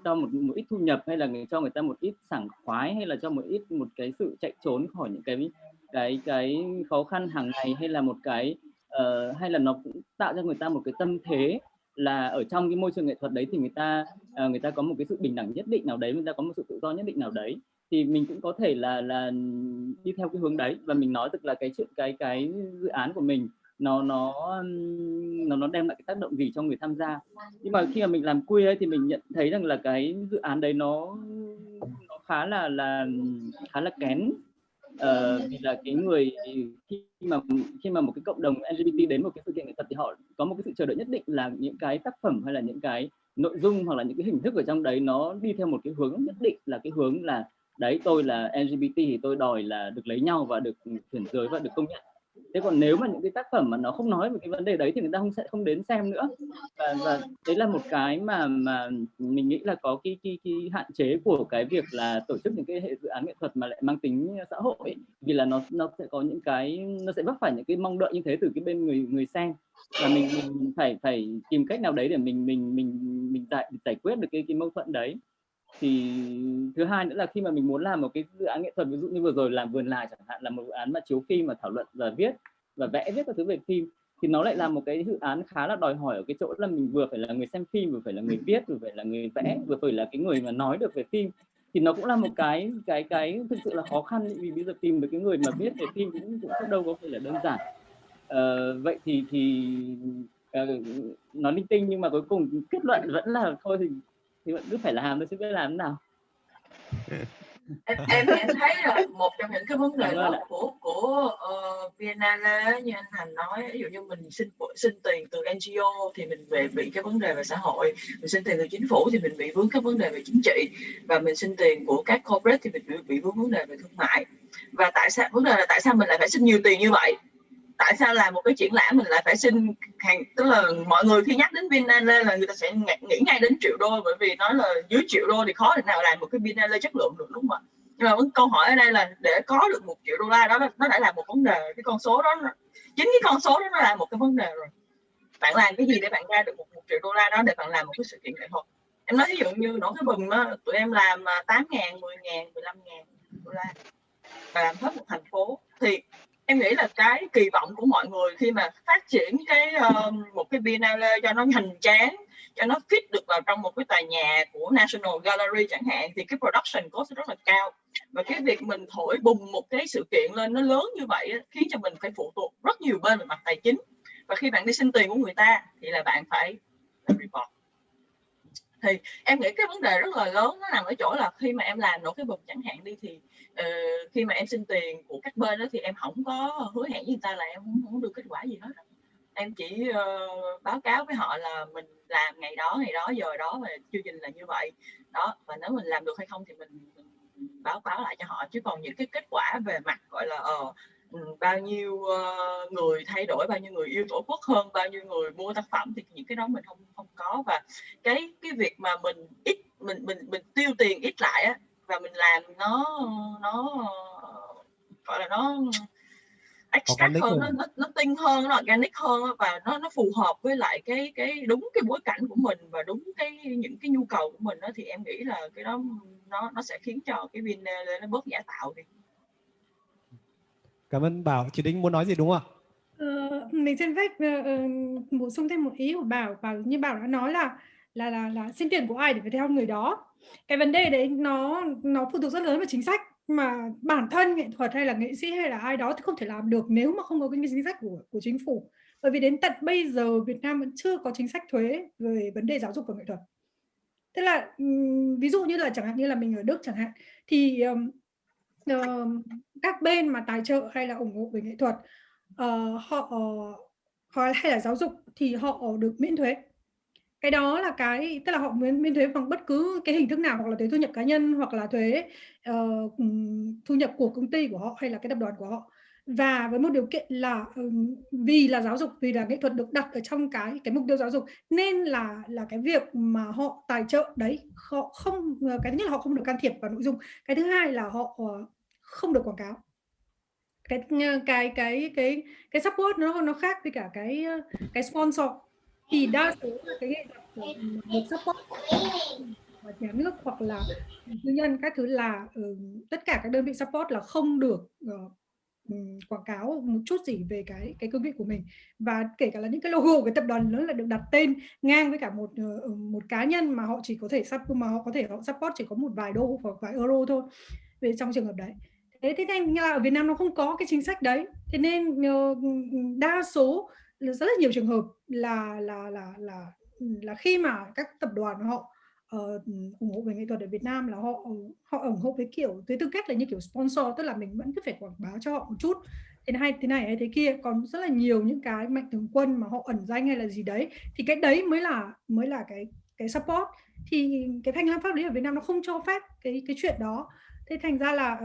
ta một ít thu nhập, hay là cho người ta một ít sảng khoái, hay là cho một cái sự chạy trốn khỏi những cái khó khăn hàng ngày, hay là hay là nó cũng tạo cho người ta một cái tâm thế là ở trong cái môi trường nghệ thuật đấy thì người ta có một cái sự bình đẳng nhất định nào đấy, người ta có một sự tự do nhất định nào đấy. Thì mình cũng có thể là đi theo cái hướng đấy. Và mình nói thực là cái dự án của mình nó đem lại cái tác động gì cho người tham gia. Nhưng mà khi mà mình làm queer ấy, thì mình nhận thấy rằng là cái dự án đấy nó khá là kén. Vì là cái người khi mà một cái cộng đồng LGBT đến một cái sự kiện nghệ thuật thì họ có một cái sự chờ đợi nhất định là những cái tác phẩm hay là những cái nội dung hoặc là những cái hình thức ở trong đấy nó đi theo một cái hướng nhất định, là cái hướng là đấy, tôi là LGBT thì tôi đòi là được lấy nhau và được chuyển giới và được công nhận. Thế còn nếu mà những cái tác phẩm mà nó không nói về cái vấn đề đấy thì người ta sẽ không đến xem nữa. Và đấy là một cái mà mình nghĩ là có cái hạn chế của cái việc là tổ chức những cái hệ dự án nghệ thuật mà lại mang tính xã hội ấy. Vì là nó sẽ có những cái, nó sẽ vấp phải những cái mong đợi như thế từ cái bên người xem, và mình phải tìm cách nào đấy để mình giải quyết được cái mâu thuẫn đấy. Thì thứ hai nữa là khi mà mình muốn làm một cái dự án nghệ thuật, ví dụ như vừa rồi làm Vườn Lài chẳng hạn, là một dự án mà chiếu phim mà thảo luận và viết và viết các thứ về phim, thì nó lại là một cái dự án khá là đòi hỏi ở cái chỗ là mình vừa phải là người xem phim, vừa phải là người viết, vừa phải là người vẽ, vừa phải là cái người mà nói được về phim. Thì nó cũng là một cái thực sự là khó khăn, vì bây giờ tìm được cái người mà viết về phim cũng đâu có phải là đơn giản. Vậy thì nói linh tinh nhưng mà cuối cùng kết luận vẫn là thôi thì vẫn cứ phải làm, tôi sẽ biết làm thế nào. Em thấy là một trong những cái vấn đề lớn của Biennale như anh Thành nói, ví dụ như mình xin tiền từ NGO thì mình bị cái vấn đề về xã hội, mình xin tiền từ chính phủ thì mình bị vướng các vấn đề về chính trị, và mình xin tiền của các corporate thì mình bị vướng vấn đề về thương mại. Và vấn đề là tại sao mình lại phải xin nhiều tiền như vậy? Tại sao làm một cái triển lãm mình lại phải xin tức là mọi người khi nhắc đến Biennale là người ta sẽ nghĩ ngay đến triệu đô, bởi vì nói là dưới triệu đô thì khó thể nào làm một cái Biennale chất lượng được, đúng không ạ? Nhưng mà câu hỏi ở đây là để có được $1 triệu đó, nó đã là một vấn đề. Cái con số đó, chính cái con số đó nó là một cái vấn đề rồi. Bạn làm cái gì để bạn ra được $1 triệu đó để bạn làm một cái sự kiện nghệ thuật? Em nói ví dụ như Nổi Cái Bùm á, tụi em làm 8.000, 10.000, 15.000 đô la và làm hết một thành phố. Thì em nghĩ là cái kỳ vọng của mọi người khi mà phát triển một cái Biennale cho nó hoành tráng, cho nó fit được vào trong một cái tòa nhà của National Gallery chẳng hạn, thì cái production cost rất là cao. Và cái việc mình thổi bùng một cái sự kiện lên nó lớn như vậy khiến cho mình phải phụ thuộc rất nhiều bên về mặt tài chính. Và khi bạn đi xin tiền của người ta thì là bạn phải report. Thì em nghĩ cái vấn đề rất là lớn nó nằm ở chỗ là khi mà em làm Nổi Cái Bùm chẳng hạn đi, thì khi mà em xin tiền của các bên đó thì em không có hứa hẹn với người ta là em không được kết quả gì hết. Em chỉ báo cáo với họ là mình làm ngày đó, giờ đó, và chương trình là như vậy đó, và nếu mình làm được hay không thì mình báo cáo lại cho họ. Chứ còn những cái kết quả về mặt gọi là bao nhiêu người thay đổi, bao nhiêu người yêu Tổ quốc hơn, bao nhiêu người mua tác phẩm, thì những cái đó mình không có. Và cái việc mà mình tiêu tiền ít lại á, và mình làm nó gọi là nó extract hơn, nó tinh hơn, nó organic hơn, và nó phù hợp với lại cái đúng cái bối cảnh của mình và đúng những cái nhu cầu của mình đó, thì em nghĩ là cái đó nó sẽ khiến cho cái Biennale nó bớt giả tạo đi. Cảm ơn Bảo. Chị Đinh muốn nói gì đúng không ạ? Mình xin phép bổ sung thêm một ý của Bảo như Bảo đã nói là xin tiền của ai để phải theo người đó. Cái vấn đề đấy nó phụ thuộc rất lớn vào chính sách, mà bản thân nghệ thuật hay là nghệ sĩ hay là ai đó thì không thể làm được nếu mà không có cái chính sách của chính phủ. Bởi vì đến tận bây giờ Việt Nam vẫn chưa có chính sách thuế về vấn đề giáo dục và nghệ thuật. Tức là ví dụ như là chẳng hạn như là mình ở Đức chẳng hạn, thì các bên mà tài trợ hay là ủng hộ về nghệ thuật, họ hay là giáo dục thì họ được miễn thuế. Cái đó là tức là họ miễn thuế bằng bất cứ cái hình thức nào, hoặc là thuế thu nhập cá nhân, hoặc là thuế thu nhập của công ty của họ hay là cái tập đoàn của họ. Và với một điều kiện là vì là giáo dục, vì là nghệ thuật được đặt ở trong cái mục tiêu giáo dục, nên là cái việc mà họ tài trợ đấy, họ không, cái thứ nhất là họ không được can thiệp vào nội dung, cái thứ hai là họ không được quảng cáo. Cái support nó khác với cả cái sponsor. Thì đa số cái nghệ thuật được support của nhà nước hoặc là tư nhân các thứ là tất cả các đơn vị support là không được quảng cáo một chút gì về cái cương vị của mình. Và kể cả là những cái logo của tập đoàn lớn là được đặt tên ngang với cả một cá nhân mà họ chỉ có thể họ support chỉ có một vài đô hoặc vài euro thôi về trong trường hợp đấy. Thế nên là ở Việt Nam nó không có cái chính sách đấy. Thế nên đa số rất là nhiều trường hợp là khi mà các tập đoàn họ ủng hộ về nghệ thuật ở Việt Nam là họ ủng hộ với kiểu với tư cách là như kiểu sponsor, tức là mình vẫn cứ phải quảng bá cho họ một chút thế này hay thế kia. Còn rất là nhiều những cái mạnh thường quân mà họ ẩn danh hay là gì đấy, thì cái đấy mới là cái support. Thì cái hành lang pháp lý ở Việt Nam nó không cho phép cái chuyện đó. Thế thành ra là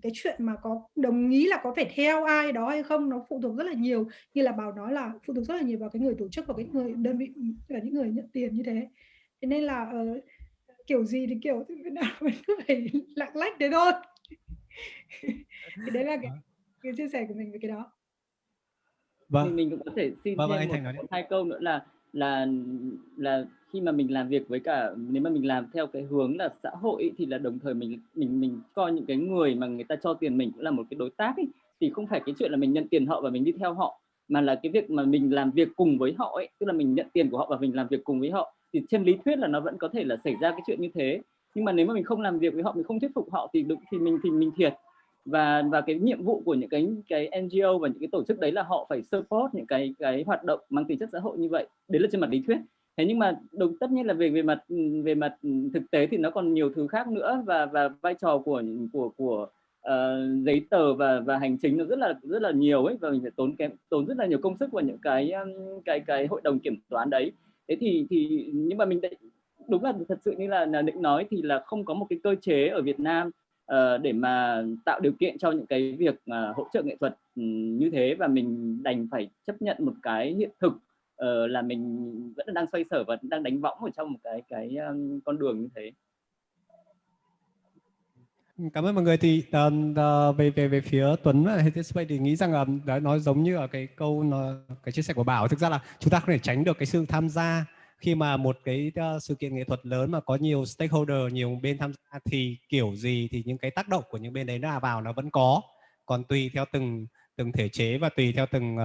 cái chuyện mà có đồng ý là có phải theo ai đó hay không nó phụ thuộc rất là nhiều, như là Bảo nói là phụ thuộc rất là nhiều vào cái người tổ chức và cái người đơn vị và những người nhận tiền như thế. Thế nên là kiểu gì thì kiểu thì Việt Nam mình cứ phải lạng lách thế thôi. Thì đấy là cái chia sẻ của mình về cái đó. Vâng. Mình cũng có thể xin Vâng, thêm anh Thành nói đi. một hai câu nữa là khi mà mình làm việc với cả, nếu mà mình làm theo cái hướng là xã hội ý, thì là đồng thời mình coi những cái người mà người ta cho tiền mình cũng là một cái đối tác ý, thì không phải cái chuyện là mình nhận tiền họ và mình đi theo họ, mà là cái việc mà mình làm việc cùng với họ ấy, tức là mình nhận tiền của họ và mình làm việc cùng với họ, thì trên lý thuyết là nó vẫn có thể là xảy ra cái chuyện như thế. Nhưng mà nếu mà mình không làm việc với họ, mình không thuyết phục họ thì mình thiệt. Và cái nhiệm vụ của những cái NGO và những cái tổ chức đấy là họ phải support những cái hoạt động mang tính chất xã hội như vậy. Đấy là trên mặt lý thuyết. Thế nhưng mà tất nhiên là về mặt thực tế thì nó còn nhiều thứ khác nữa, và vai trò của giấy tờ và hành chính nó rất là nhiều ấy, và mình phải tốn rất là nhiều công sức vào những cái hội đồng kiểm toán đấy. Thế thì nhưng mà mình đúng là thật sự như là Định nói thì là không có một cái cơ chế ở Việt Nam để mà tạo điều kiện cho những cái việc hỗ trợ nghệ thuật như thế, và mình đành phải chấp nhận một cái hiện thực là mình vẫn đang xoay sở và đang đánh võng ở trong một cái con đường như thế. Cảm ơn mọi người. Thì về phía Tuấn và Heritage Space thì nghĩ rằng đã nói giống như ở cái câu cái chia sẻ của Bảo, thực ra là chúng ta không thể tránh được cái sự tham gia khi mà một cái sự kiện nghệ thuật lớn mà có nhiều stakeholder, nhiều bên tham gia, thì kiểu gì thì những cái tác động của những bên đấy vào nó vẫn có. Còn tùy theo từng thể chế và tùy theo từng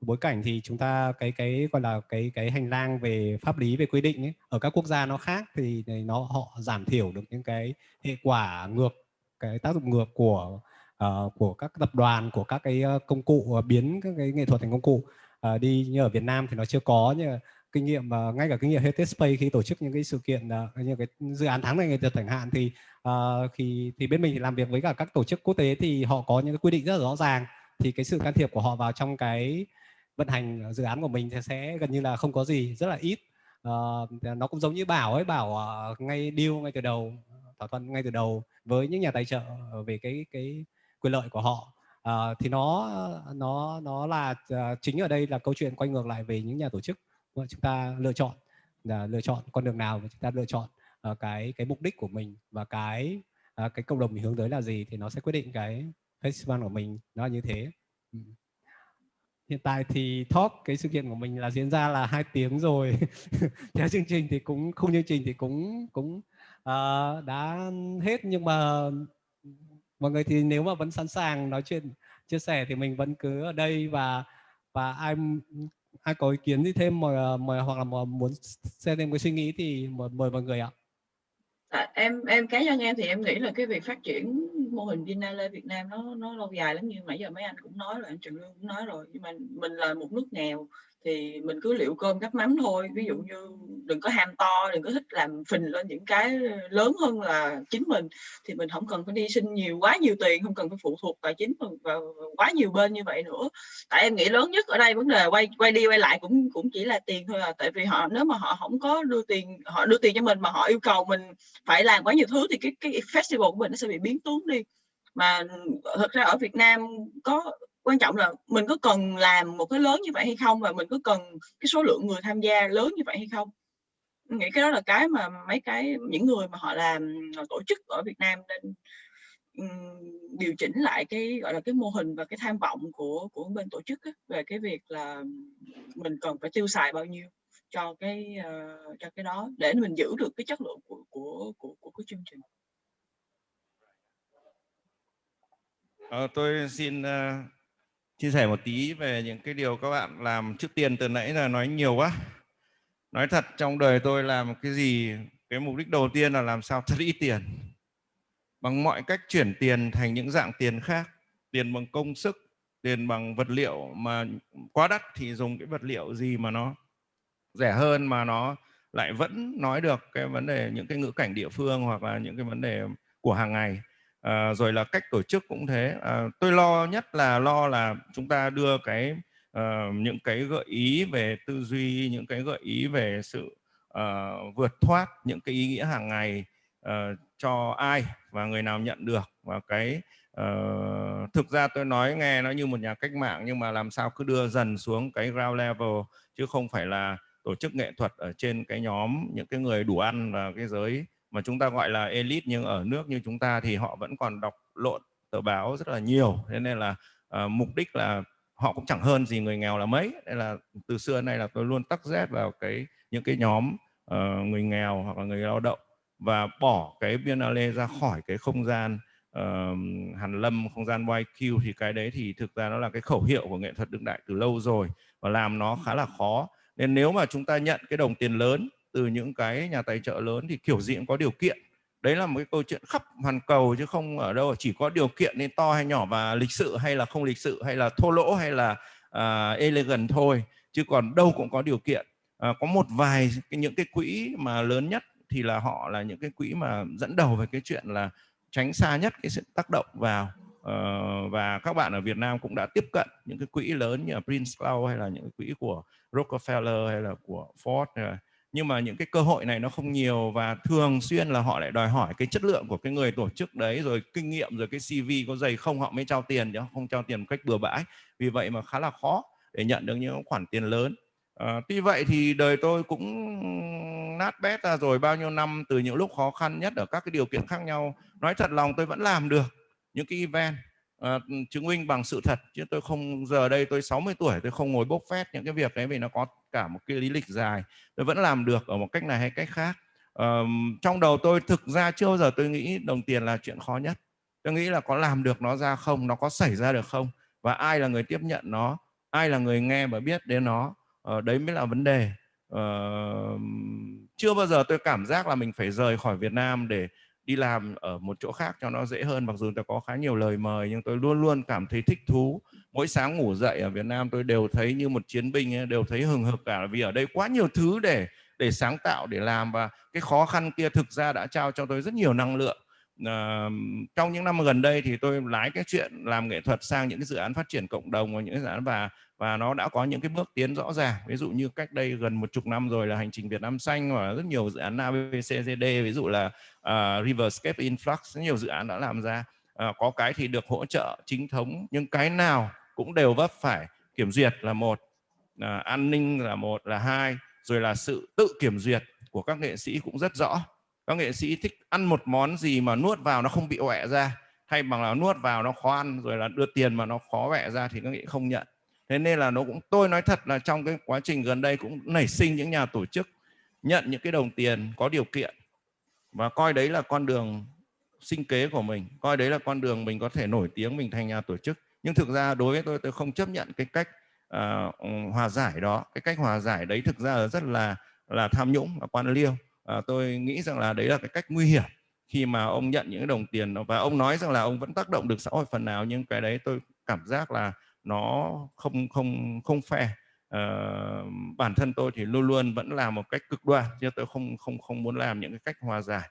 bối cảnh thì chúng ta cái gọi là cái hành lang về pháp lý, về quy định ấy, ở các quốc gia nó khác, thì họ giảm thiểu được những cái hệ quả ngược, cái tác dụng ngược của các tập đoàn, của các cái công cụ biến các cái nghệ thuật thành công cụ đi. Như ở Việt Nam thì nó chưa có, nhưng mà kinh nghiệm ngay cả kinh nghiệm Heritage Space khi tổ chức những cái sự kiện như cái dự án tháng này nghệ thuật chẳng hạn, thì bên mình thì làm việc với cả các tổ chức quốc tế thì họ có những cái quy định rất là rõ ràng, thì cái sự can thiệp của họ vào trong cái vận hành dự án của mình thì sẽ gần như là không có gì, rất là ít. Nó cũng giống như Bảo ngay deal ngay từ đầu, thỏa thuận ngay từ đầu với những nhà tài trợ về cái quyền lợi của họ. Thì nó là chính ở đây là câu chuyện quay ngược lại về những nhà tổ chức. Chúng ta lựa chọn con đường nào, và chúng ta lựa chọn cái mục đích của mình và cái cộng đồng mình hướng tới là gì, thì nó sẽ quyết định cái festival của mình nó là như thế. Hiện tại thì talk cái sự kiện của mình là diễn ra là 2 tiếng rồi. Theo chương trình thì khung chương trình thì cũng đã hết, nhưng mà mọi người thì nếu mà vẫn sẵn sàng nói chuyện chia sẻ thì mình vẫn cứ ở đây, và ai có ý kiến gì thêm hoặc là muốn xem thêm cái suy nghĩ thì mời mọi người ạ. Em cá nhân em thì em nghĩ là cái việc phát triển mô hình Biennale Việt Nam nó lâu dài lắm, như nãy giờ mấy anh cũng nói rồi, anh Trần Lương cũng nói rồi, nhưng mà mình là một nước nghèo thì mình cứ liệu cơm gắp mắm thôi. Ví dụ như đừng có ham to, đừng có thích làm phình lên những cái lớn hơn là chính mình, thì mình không cần phải đi xin quá nhiều tiền, không cần phải phụ thuộc tài chính vào quá nhiều bên như vậy nữa. Tại em nghĩ lớn nhất ở đây vấn đề quay đi quay lại cũng chỉ là tiền thôi à. Tại vì nếu mà họ không có đưa tiền cho mình mà họ yêu cầu mình phải làm quá nhiều thứ thì cái festival của mình nó sẽ bị biến tướng đi. Mà thật ra ở Việt Nam quan trọng là mình có cần làm một cái lớn như vậy hay không, và mình có cần cái số lượng người tham gia lớn như vậy hay không. Mình nghĩ cái đó là cái mà những người mà họ làm tổ chức ở Việt Nam nên điều chỉnh lại cái gọi là cái mô hình và cái tham vọng của bên tổ chức về cái việc là mình cần phải tiêu xài bao nhiêu cho cái đó để mình giữ được cái chất lượng của cái chương trình. Tôi xin chia sẻ một tí về những cái điều các bạn làm. Trước tiên từ nãy là nói nhiều quá. Nói thật, trong đời tôi làm cái gì, cái mục đích đầu tiên là làm sao thật ít tiền, bằng mọi cách chuyển tiền thành những dạng tiền khác. Tiền bằng công sức, tiền bằng vật liệu mà quá đắt thì dùng cái vật liệu gì mà nó rẻ hơn mà nó lại vẫn nói được cái vấn đề, những cái ngữ cảnh địa phương hoặc là những cái vấn đề của hàng ngày. Rồi là cách tổ chức cũng thế. Tôi lo nhất là chúng ta đưa những cái gợi ý về tư duy, những cái gợi ý về sự vượt thoát những cái ý nghĩa hàng ngày cho ai, và người nào nhận được. Và cái thực ra tôi nói nghe nó như một nhà cách mạng, nhưng mà làm sao cứ đưa dần xuống cái ground level, chứ không phải là tổ chức nghệ thuật ở trên cái nhóm những cái người đủ ăn và cái giới mà chúng ta gọi là elite, nhưng ở nước như chúng ta thì họ vẫn còn đọc lộn tờ báo rất là nhiều. Thế nên là mục đích là họ cũng chẳng hơn gì người nghèo là mấy. Nên là từ xưa đến nay là tôi luôn tắc rét vào những cái nhóm người nghèo hoặc là người lao động, và bỏ cái Biennale ra khỏi cái không gian Hàn Lâm, không gian YQ. Thì cái đấy thì thực ra nó là cái khẩu hiệu của nghệ thuật đương đại từ lâu rồi và làm nó khá là khó. Nên nếu mà chúng ta nhận cái đồng tiền lớn từ những cái nhà tài trợ lớn thì kiểu gì cũng có điều kiện. Đấy là một cái câu chuyện khắp hoàn cầu, chứ không ở đâu chỉ có điều kiện nên to hay nhỏ và lịch sự hay là không lịch sự, hay là thô lỗ hay là elegant thôi, chứ còn đâu cũng có điều kiện. Có một vài những cái quỹ mà lớn nhất thì là họ là những cái quỹ mà dẫn đầu về cái chuyện là tránh xa nhất cái sự tác động vào, và các bạn ở Việt Nam cũng đã tiếp cận những cái quỹ lớn như là Prince Law hay là những cái quỹ của Rockefeller hay là của Ford, nhưng mà những cái cơ hội này nó không nhiều, và thường xuyên là họ lại đòi hỏi cái chất lượng của cái người tổ chức đấy, rồi kinh nghiệm, rồi cái CV có dày không họ mới trao tiền, chứ không trao tiền một cách bừa bãi. Vì vậy mà khá là khó để nhận được những khoản tiền lớn. Tuy vậy thì đời tôi cũng nát bét ra rồi bao nhiêu năm, từ những lúc khó khăn nhất ở các cái điều kiện khác nhau. Nói thật lòng tôi vẫn làm được những cái event, chứng minh bằng sự thật, chứ tôi không, giờ đây tôi 60 tuổi tôi không ngồi bốc phét những cái việc đấy, vì nó có cả một cái lý lịch dài. Tôi vẫn làm được ở một cách này hay cách khác. Trong đầu tôi thực ra chưa bao giờ tôi nghĩ đồng tiền là chuyện khó nhất. Tôi nghĩ là có làm được nó ra không, nó có xảy ra được không, và ai là người tiếp nhận nó, ai là người nghe và biết đến nó, đấy mới là vấn đề. Chưa bao giờ tôi cảm giác là mình phải rời khỏi Việt Nam để đi làm ở một chỗ khác cho nó dễ hơn. Mặc dù tôi có khá nhiều lời mời, nhưng tôi luôn luôn cảm thấy thích thú. Mỗi sáng ngủ dậy ở Việt Nam tôi đều thấy như một chiến binh, đều thấy hừng hực cả, vì ở đây quá nhiều thứ để sáng tạo, để làm. Và cái khó khăn kia thực ra đã trao cho tôi rất nhiều năng lượng. Trong những năm gần đây thì tôi lái cái chuyện làm nghệ thuật sang những cái dự án phát triển cộng đồng và những cái dự án, và nó đã có những cái bước tiến rõ ràng. Ví dụ như cách đây gần 10 năm rồi là hành trình Việt Nam xanh, và rất nhiều dự án ABCD, ví dụ là Riverscape Influx, rất nhiều dự án đã làm ra. Có cái thì được hỗ trợ chính thống, nhưng cái nào cũng đều vấp phải kiểm duyệt là một, an ninh là một, là hai, rồi là sự tự kiểm duyệt của các nghệ sĩ cũng rất rõ. Các nghệ sĩ thích ăn một món gì mà nuốt vào nó không bị ọe ra, hay bằng là nuốt vào nó khó ăn, rồi là đưa tiền mà nó khó ọe ra thì các nghệ không nhận. Thế nên là nó cũng, tôi nói thật là trong cái quá trình gần đây cũng nảy sinh những nhà tổ chức nhận những cái đồng tiền có điều kiện và coi đấy là con đường sinh kế của mình, coi đấy là con đường mình có thể nổi tiếng, mình thành nhà tổ chức. Nhưng thực ra đối với tôi không chấp nhận cái cách hòa giải đó. Cái cách hòa giải đấy thực ra là rất là tham nhũng và quan liêu. Tôi nghĩ rằng là đấy là cái cách nguy hiểm khi mà ông nhận những cái đồng tiền, và ông nói rằng là ông vẫn tác động được xã hội phần nào, nhưng cái đấy tôi cảm giác là nó không fair. Bản thân tôi thì luôn luôn vẫn làm một cách cực đoan, chứ tôi không muốn làm những cái cách hòa giải.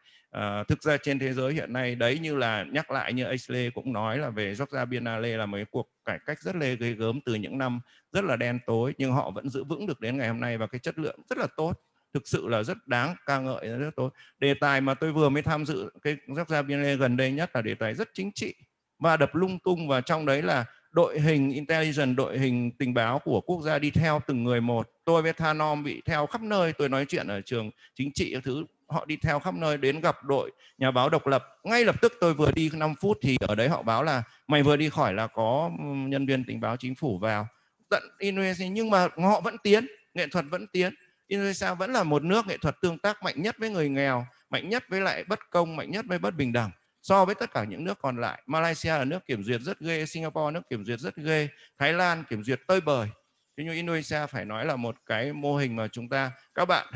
Thực ra trên thế giới hiện nay đấy, như là nhắc lại như Aisley cũng nói là về Georgia Biennale là một cuộc cải cách rất ghê gớm từ những năm rất là đen tối, nhưng họ vẫn giữ vững được đến ngày hôm nay, và cái chất lượng rất là tốt, thực sự là rất đáng ca ngợi, rất tốt. Đề tài mà tôi vừa mới tham dự cái Georgia Biennale gần đây nhất là đề tài rất chính trị và đập lung tung, và trong đấy là đội hình intelligence, đội hình tình báo của quốc gia đi theo từng người một. Tôi với Thanom bị theo khắp nơi, tôi nói chuyện ở trường chính trị các thứ, họ đi theo khắp nơi, đến gặp đội nhà báo độc lập. Ngay lập tức tôi vừa đi 5 phút thì ở đấy họ báo là mày vừa đi khỏi là có nhân viên tình báo chính phủ vào. Tận Indonesia, nhưng mà họ vẫn tiến, nghệ thuật vẫn tiến. Indonesia vẫn là một nước nghệ thuật tương tác mạnh nhất với người nghèo, mạnh nhất với lại bất công, mạnh nhất với bất bình đẳng so với tất cả những nước còn lại. Malaysia là nước kiểm duyệt rất ghê, Singapore nước kiểm duyệt rất ghê, Thái Lan kiểm duyệt tơi bời. Thế nhưng Indonesia phải nói là một cái mô hình mà chúng ta, các bạn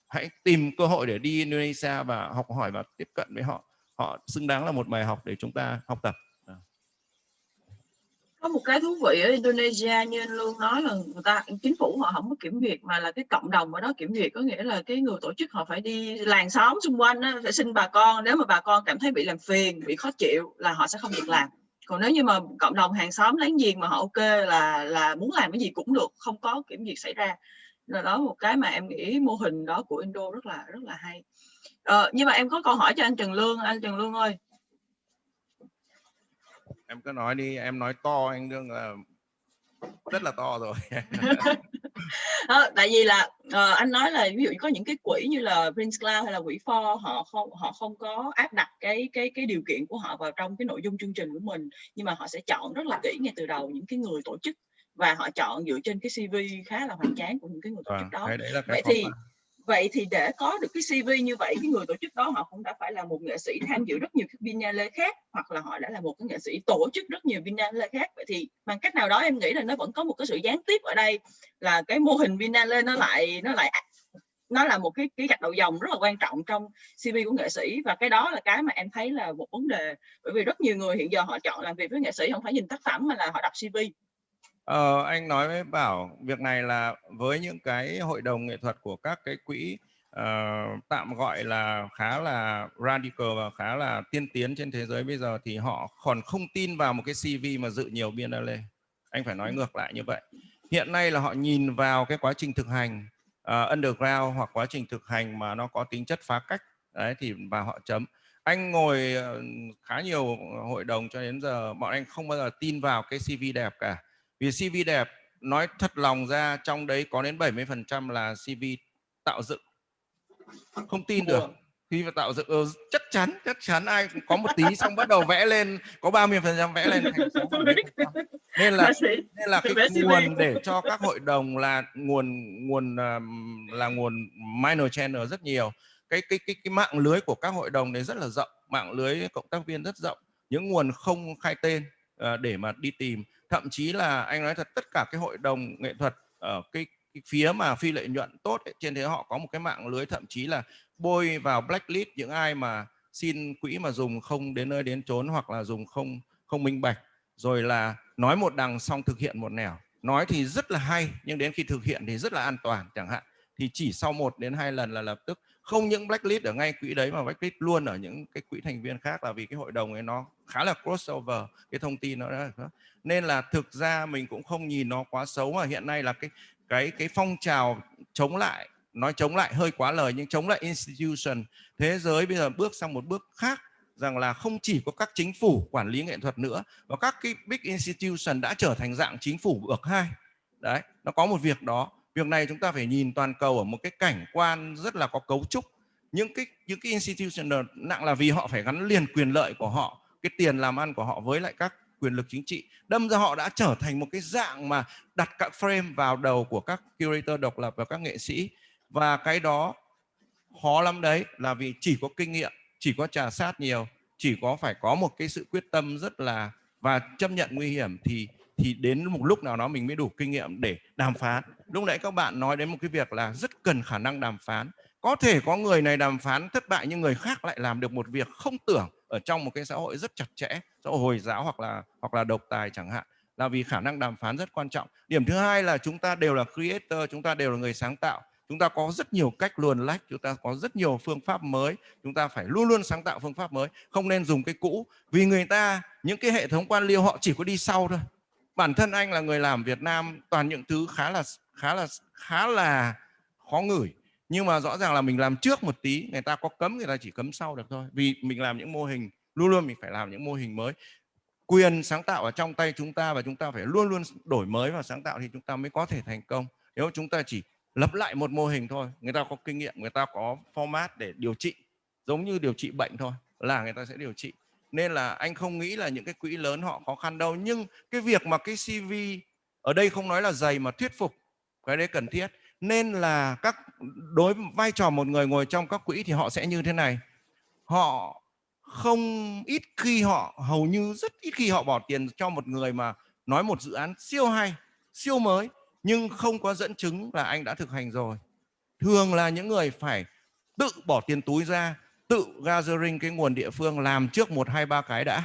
hãy tìm cơ hội để đi Indonesia và học hỏi và tiếp cận với họ. Họ xứng đáng là một bài học để chúng ta học tập. Có một cái thú vị ở Indonesia như anh Lương nói là chính phủ họ không có kiểm duyệt, mà là cái cộng đồng ở đó kiểm duyệt. Có nghĩa là cái người tổ chức họ phải đi làng xóm xung quanh đó, phải xin bà con, nếu mà bà con cảm thấy bị làm phiền, bị khó chịu là họ sẽ không được làm. Còn nếu như mà cộng đồng hàng xóm láng giềng mà họ ok là muốn làm cái gì cũng được, không có kiểm duyệt xảy ra. Là đó một cái mà em nghĩ mô hình đó của Indo rất là hay. Nhưng mà em có câu hỏi cho anh Trần Lương. Anh Trần Lương ơi, Em cứ nói đi, em nói to anh đương là rất là to rồi. Tại vì là anh nói là ví dụ có những cái quỹ như là Prince Cloud hay là quỹ For, họ không có áp đặt cái điều kiện của họ vào trong cái nội dung chương trình của mình, nhưng mà họ sẽ chọn rất là kỹ ngay từ đầu những cái người tổ chức, và họ chọn dựa trên cái CV khá là hoành tráng của những cái người tổ chức đó. Đấy là cái Vậy thì để có được cái CV như vậy, cái người tổ chức đó họ cũng đã phải là một nghệ sĩ tham dự rất nhiều các biennale khác, hoặc là họ đã là một cái nghệ sĩ tổ chức rất nhiều biennale khác. Vậy thì bằng cách nào đó em nghĩ là nó vẫn có một cái sự gián tiếp ở đây, là cái mô hình biennale nó là một cái gạch đầu dòng rất là quan trọng trong CV của nghệ sĩ, và cái đó là cái mà em thấy là một vấn đề, bởi vì rất nhiều người hiện giờ họ chọn làm việc với nghệ sĩ không phải nhìn tác phẩm mà là họ đọc CV. Anh nói với Bảo việc này là với những cái hội đồng nghệ thuật của các cái quỹ tạm gọi là khá là radical và khá là tiên tiến trên thế giới bây giờ, thì họ còn không tin vào một cái CV mà dự nhiều biennale. Anh phải nói ngược lại như vậy. Hiện nay là họ nhìn vào cái quá trình thực hành underground hoặc quá trình thực hành mà nó có tính chất phá cách đấy, thì và họ chấm. Anh ngồi khá nhiều hội đồng cho đến giờ, bọn anh không bao giờ tin vào cái CV đẹp cả. Vì CV đẹp, nói thật lòng ra, trong đấy có đến 70% là CV tạo dựng. Không tin được. Khi mà tạo dựng chắc chắn ai có một tí xong bắt đầu vẽ lên, có 30% vẽ lên thành 60%. Nên là cái nguồn để cho các hội đồng là nguồn minor channel rất nhiều. Cái mạng lưới của các hội đồng đấy rất là rộng, mạng lưới cộng tác viên rất rộng, những nguồn không khai tên để mà đi tìm. Thậm chí là anh nói thật, tất cả cái hội đồng nghệ thuật ở cái phía mà phi lợi nhuận tốt ấy, trên thế họ có một cái mạng lưới thậm chí là bôi vào blacklist những ai mà xin quỹ mà dùng không đến nơi đến chốn, hoặc là dùng không minh bạch, rồi là nói một đằng xong thực hiện một nẻo. Nói thì rất là hay nhưng đến khi thực hiện thì rất là an toàn chẳng hạn, thì chỉ sau 1 đến 2 lần là lập tức không những blacklist ở ngay quỹ đấy mà blacklist luôn ở những cái quỹ thành viên khác, là vì cái hội đồng ấy nó khá là crossover, cái thông tin nó đã. Nên là thực ra mình cũng không nhìn nó quá xấu, mà hiện nay là cái phong trào chống lại, nói chống lại hơi quá lời, nhưng chống lại institution thế giới bây giờ bước sang một bước khác, rằng là không chỉ có các chính phủ quản lý nghệ thuật nữa, và các cái big institution đã trở thành dạng chính phủ bậc 2. Đấy, nó có một việc đó. Việc này chúng ta phải nhìn toàn cầu ở một cái cảnh quan rất là có cấu trúc. Những cái institution nặng là vì họ phải gắn liền quyền lợi của họ, cái tiền làm ăn của họ với lại các quyền lực chính trị. Đâm ra họ đã trở thành một cái dạng mà đặt các frame vào đầu của các curator độc lập và các nghệ sĩ. Và cái đó khó lắm đấy, là vì chỉ có kinh nghiệm, chỉ có trà sát nhiều, chỉ có phải có một cái sự quyết tâm rất là và chấp nhận nguy hiểm thì đến một lúc nào đó mình mới đủ kinh nghiệm để đàm phán. Lúc nãy các bạn nói đến một cái việc là rất cần khả năng đàm phán. Có thể có người này đàm phán thất bại nhưng người khác lại làm được một việc không tưởng ở trong một cái xã hội rất chặt chẽ, xã hội Hồi giáo hoặc là độc tài chẳng hạn, là vì khả năng đàm phán rất quan trọng. Điểm thứ hai là chúng ta đều là creator, chúng ta đều là người sáng tạo. Chúng ta có rất nhiều cách luồn lách, chúng ta có rất nhiều phương pháp mới, chúng ta phải luôn luôn sáng tạo phương pháp mới, không nên dùng cái cũ. Vì người ta, những cái hệ thống quan liêu họ chỉ có đi sau thôi. Bản thân anh là người làm Việt Nam toàn những thứ khá là khó ngửi, nhưng mà rõ ràng là mình làm trước một tí, người ta có cấm người ta chỉ cấm sau được thôi. Vì mình làm những mô hình, luôn luôn mình phải làm những mô hình mới. Quyền sáng tạo ở trong tay chúng ta và chúng ta phải luôn luôn đổi mới và sáng tạo thì chúng ta mới có thể thành công. Nếu chúng ta chỉ lặp lại một mô hình thôi, người ta có kinh nghiệm, người ta có format để điều trị, giống như điều trị bệnh thôi, là người ta sẽ điều trị. Nên là anh không nghĩ là những cái quỹ lớn họ khó khăn đâu. Nhưng cái việc mà cái CV ở đây không nói là dày mà thuyết phục, cái đấy cần thiết. Nên là đối với vai trò một người ngồi trong các quỹ thì họ sẽ như thế này. Họ hầu như rất ít khi họ bỏ tiền cho một người mà nói một dự án siêu hay, siêu mới, nhưng không có dẫn chứng là anh đã thực hành rồi. Thường là những người phải tự bỏ tiền túi ra, tự gathering cái nguồn địa phương, làm trước 1, 2, 3 cái đã.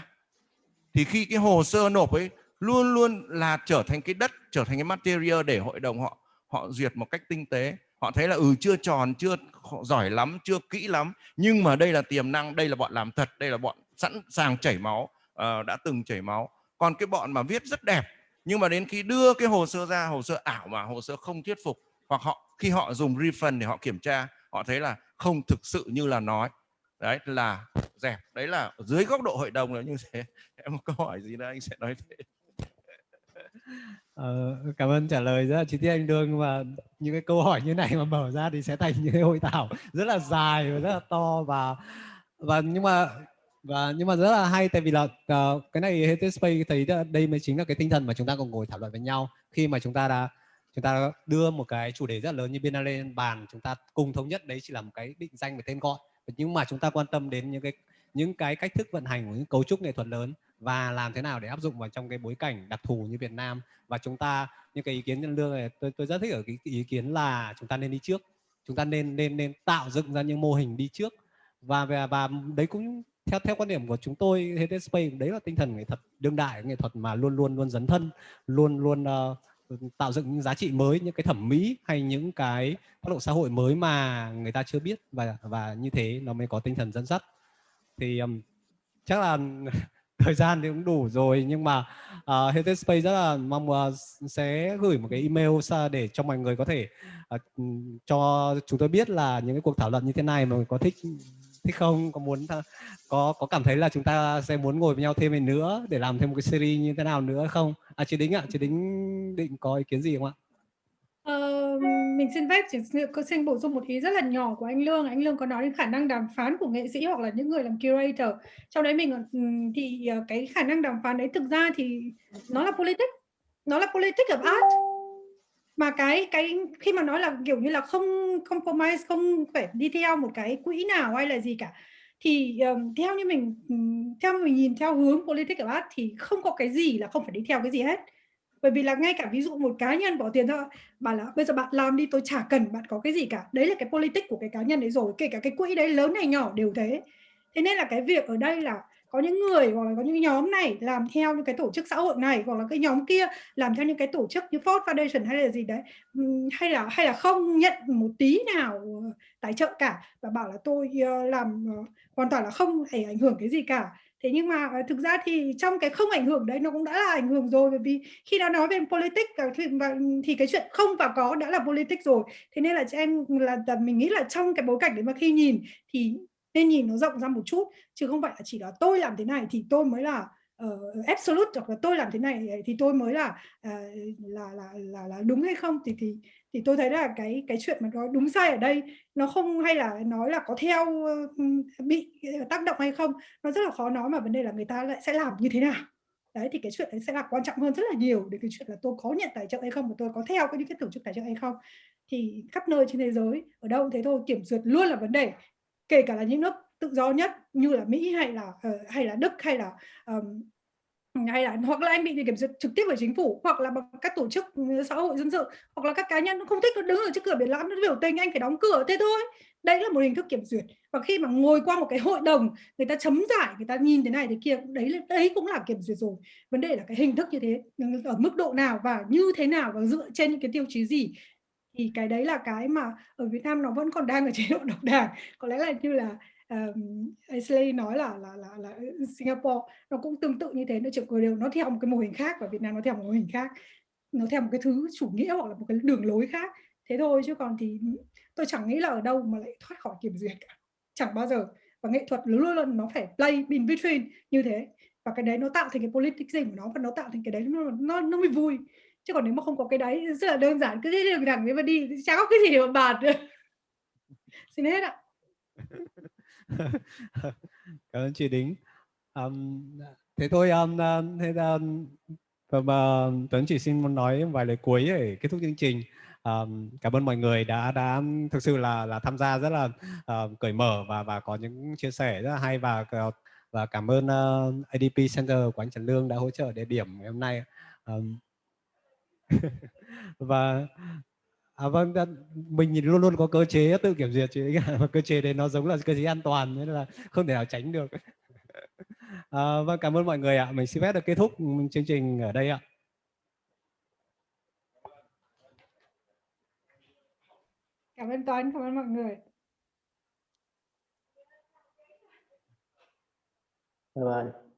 Thì khi cái hồ sơ nộp ấy luôn luôn là trở thành cái đất, trở thành cái material để hội đồng họ duyệt một cách tinh tế. Họ thấy là chưa tròn, chưa giỏi lắm, chưa kỹ lắm, nhưng mà đây là tiềm năng, đây là bọn làm thật, đây là bọn sẵn sàng chảy máu, đã từng chảy máu. Còn cái bọn mà viết rất đẹp nhưng mà đến khi đưa cái hồ sơ ra, hồ sơ ảo mà hồ sơ không thuyết phục, hoặc khi họ dùng refund để họ kiểm tra, họ thấy là không thực sự như là nói. Đấy là dẹp, đấy là dưới góc độ hội đồng là như thế. Em có câu hỏi gì nữa anh sẽ nói thế. Cảm ơn trả lời rất là chi tiết anh Đương, và những cái câu hỏi như này mà mở ra thì sẽ thành những cái hội thảo rất là dài và rất là to, nhưng mà rất là hay, tại vì là cái này Heritage Space thấy đây mới chính là cái tinh thần mà chúng ta cùng ngồi thảo luận với nhau, khi mà chúng ta đưa một cái chủ đề rất là lớn như Biennale lên bàn, chúng ta cùng thống nhất đấy chỉ là một cái định danh và tên gọi, nhưng mà chúng ta quan tâm đến những cái cách thức vận hành của những cấu trúc nghệ thuật lớn và làm thế nào để áp dụng vào trong cái bối cảnh đặc thù như Việt Nam. Và chúng ta, những cái ý kiến nhân Lương này tôi rất thích ở cái ý kiến là chúng ta nên đi trước, chúng ta nên tạo dựng ra những mô hình đi trước, và đấy cũng theo quan điểm của chúng tôi, Heritage Space, đấy là tinh thần nghệ thuật đương đại, nghệ thuật mà luôn dấn thân, luôn tạo dựng những giá trị mới, những cái thẩm mỹ hay những cái tác động xã hội mới mà người ta chưa biết, và như thế nó mới có tinh thần dẫn dắt. Thì chắc là thời gian thì cũng đủ rồi, nhưng mà Heritage Space rất là mong sẽ gửi một cái email để cho mọi người có thể cho chúng tôi biết là những cái cuộc thảo luận như thế này mà có thích không, có muốn có cảm thấy là chúng ta sẽ muốn ngồi với nhau thêm nữa để làm thêm một cái series như thế nào nữa không? Chị Đính ạ, chị Đính định có ý kiến gì không ạ? Mình xin phép xin bổ sung một ý rất là nhỏ của anh Lương. Anh Lương có nói đến khả năng đàm phán của nghệ sĩ hoặc là những người làm curator. Trong đấy thì cái khả năng đàm phán đấy thực ra thì nó là politics, of art. Mà cái khi mà nói là kiểu như là không compromise, không phải đi theo một cái quỹ nào hay là gì cả, thì theo mình nhìn theo hướng politics of art thì không có cái gì là không phải đi theo cái gì hết. Bởi vì là ngay cả ví dụ một cá nhân bỏ tiền ra bảo là bây giờ bạn làm đi, tôi chả cần bạn có cái gì cả, đấy là cái politics của cái cá nhân đấy rồi, kể cả cái quỹ đấy lớn hay nhỏ đều thế. Thế nên là cái việc ở đây là có những người hoặc là có những nhóm này làm theo những cái tổ chức xã hội này, hoặc là cái nhóm kia làm theo những cái tổ chức như Ford Foundation hay là gì đấy, hay là không nhận một tí nào tài trợ cả và bảo là tôi làm hoàn toàn là không hề ảnh hưởng cái gì cả. Thế nhưng mà thực ra thì trong cái không ảnh hưởng đấy nó cũng đã là ảnh hưởng rồi, bởi vì khi đã nói về politics thì cái chuyện không và có đã là politics rồi. Thế nên là mình nghĩ là trong cái bối cảnh đấy mà khi nhìn thì nên nhìn nó rộng ra một chút, chứ không phải là chỉ là tôi làm thế này thì tôi mới là absolute, hoặc là tôi làm thế này thì tôi mới là đúng hay không, thì tôi thấy là cái chuyện mà nói đúng sai ở đây nó không, hay là nói là có theo bị tác động hay không, nó rất là khó nói, mà vấn đề là người ta lại sẽ làm như thế nào. Đấy, thì cái chuyện đấy sẽ là quan trọng hơn rất là nhiều đến cái chuyện là tôi có nhận tài trợ hay không, và tôi có theo những cái tổ chức tài trợ hay không. Thì khắp nơi trên thế giới ở đâu thế thôi, kiểm duyệt luôn là vấn đề, kể cả là những nước tự do nhất như là Mỹ hay là Đức hay là hoặc là anh bị kiểm duyệt trực tiếp bởi chính phủ, hoặc là bằng các tổ chức xã hội dân sự, hoặc là các cá nhân nó không thích nó đứng ở trước cửa Triển lãm nó biểu tình, anh phải đóng cửa, thế thôi. Đấy là một hình thức kiểm duyệt. Và khi mà ngồi qua một cái hội đồng, người ta chấm giải, người ta nhìn thế này thế kia, đấy cũng là kiểm duyệt rồi. Vấn đề là cái hình thức như thế ở mức độ nào và như thế nào và dựa trên những cái tiêu chí gì, thì cái đấy là cái mà ở Việt Nam nó vẫn còn đang ở chế độ độc đảng. Có lẽ là như là Ashley nói là Singapore nó cũng tương tự như thế, nó chỉ có điều nó theo một cái mô hình khác, và Việt Nam nó theo một mô hình khác, nó theo một cái thứ chủ nghĩa hoặc là một cái đường lối khác, thế thôi. Chứ còn thì tôi chẳng nghĩ là ở đâu mà lại thoát khỏi kiểm duyệt cả, chẳng bao giờ. Và nghệ thuật luôn luôn nó phải play in between như thế, và cái đấy nó tạo thành cái politics của nó, và nó tạo thành cái đấy nó mới vui. Chứ còn nếu mà không có cái đấy rất là đơn giản, cứ thế đường thẳng đấy mà đi, chả có cái gì để mà bàn nữa. Xin hết ạ. Cảm ơn chị Đính. Thế thôi, Tuấn chỉ xin muốn nói vài lời cuối để kết thúc chương trình. Cảm ơn mọi người đã thực sự là tham gia rất là cởi mở và có những chia sẻ rất là hay, và cảm ơn ADP Center của anh Trần Lương đã hỗ trợ địa điểm ngày hôm nay. Và vâng, mình luôn luôn có cơ chế tự kiểm duyệt chứ, và cơ chế đấy nó giống là cơ chế an toàn nên là không thể nào tránh được. Vâng, cảm ơn mọi người ạ. Mình xin phép được kết thúc chương trình ở đây ạ. Cảm ơn Tuấn, cảm ơn mọi người. Bye bye.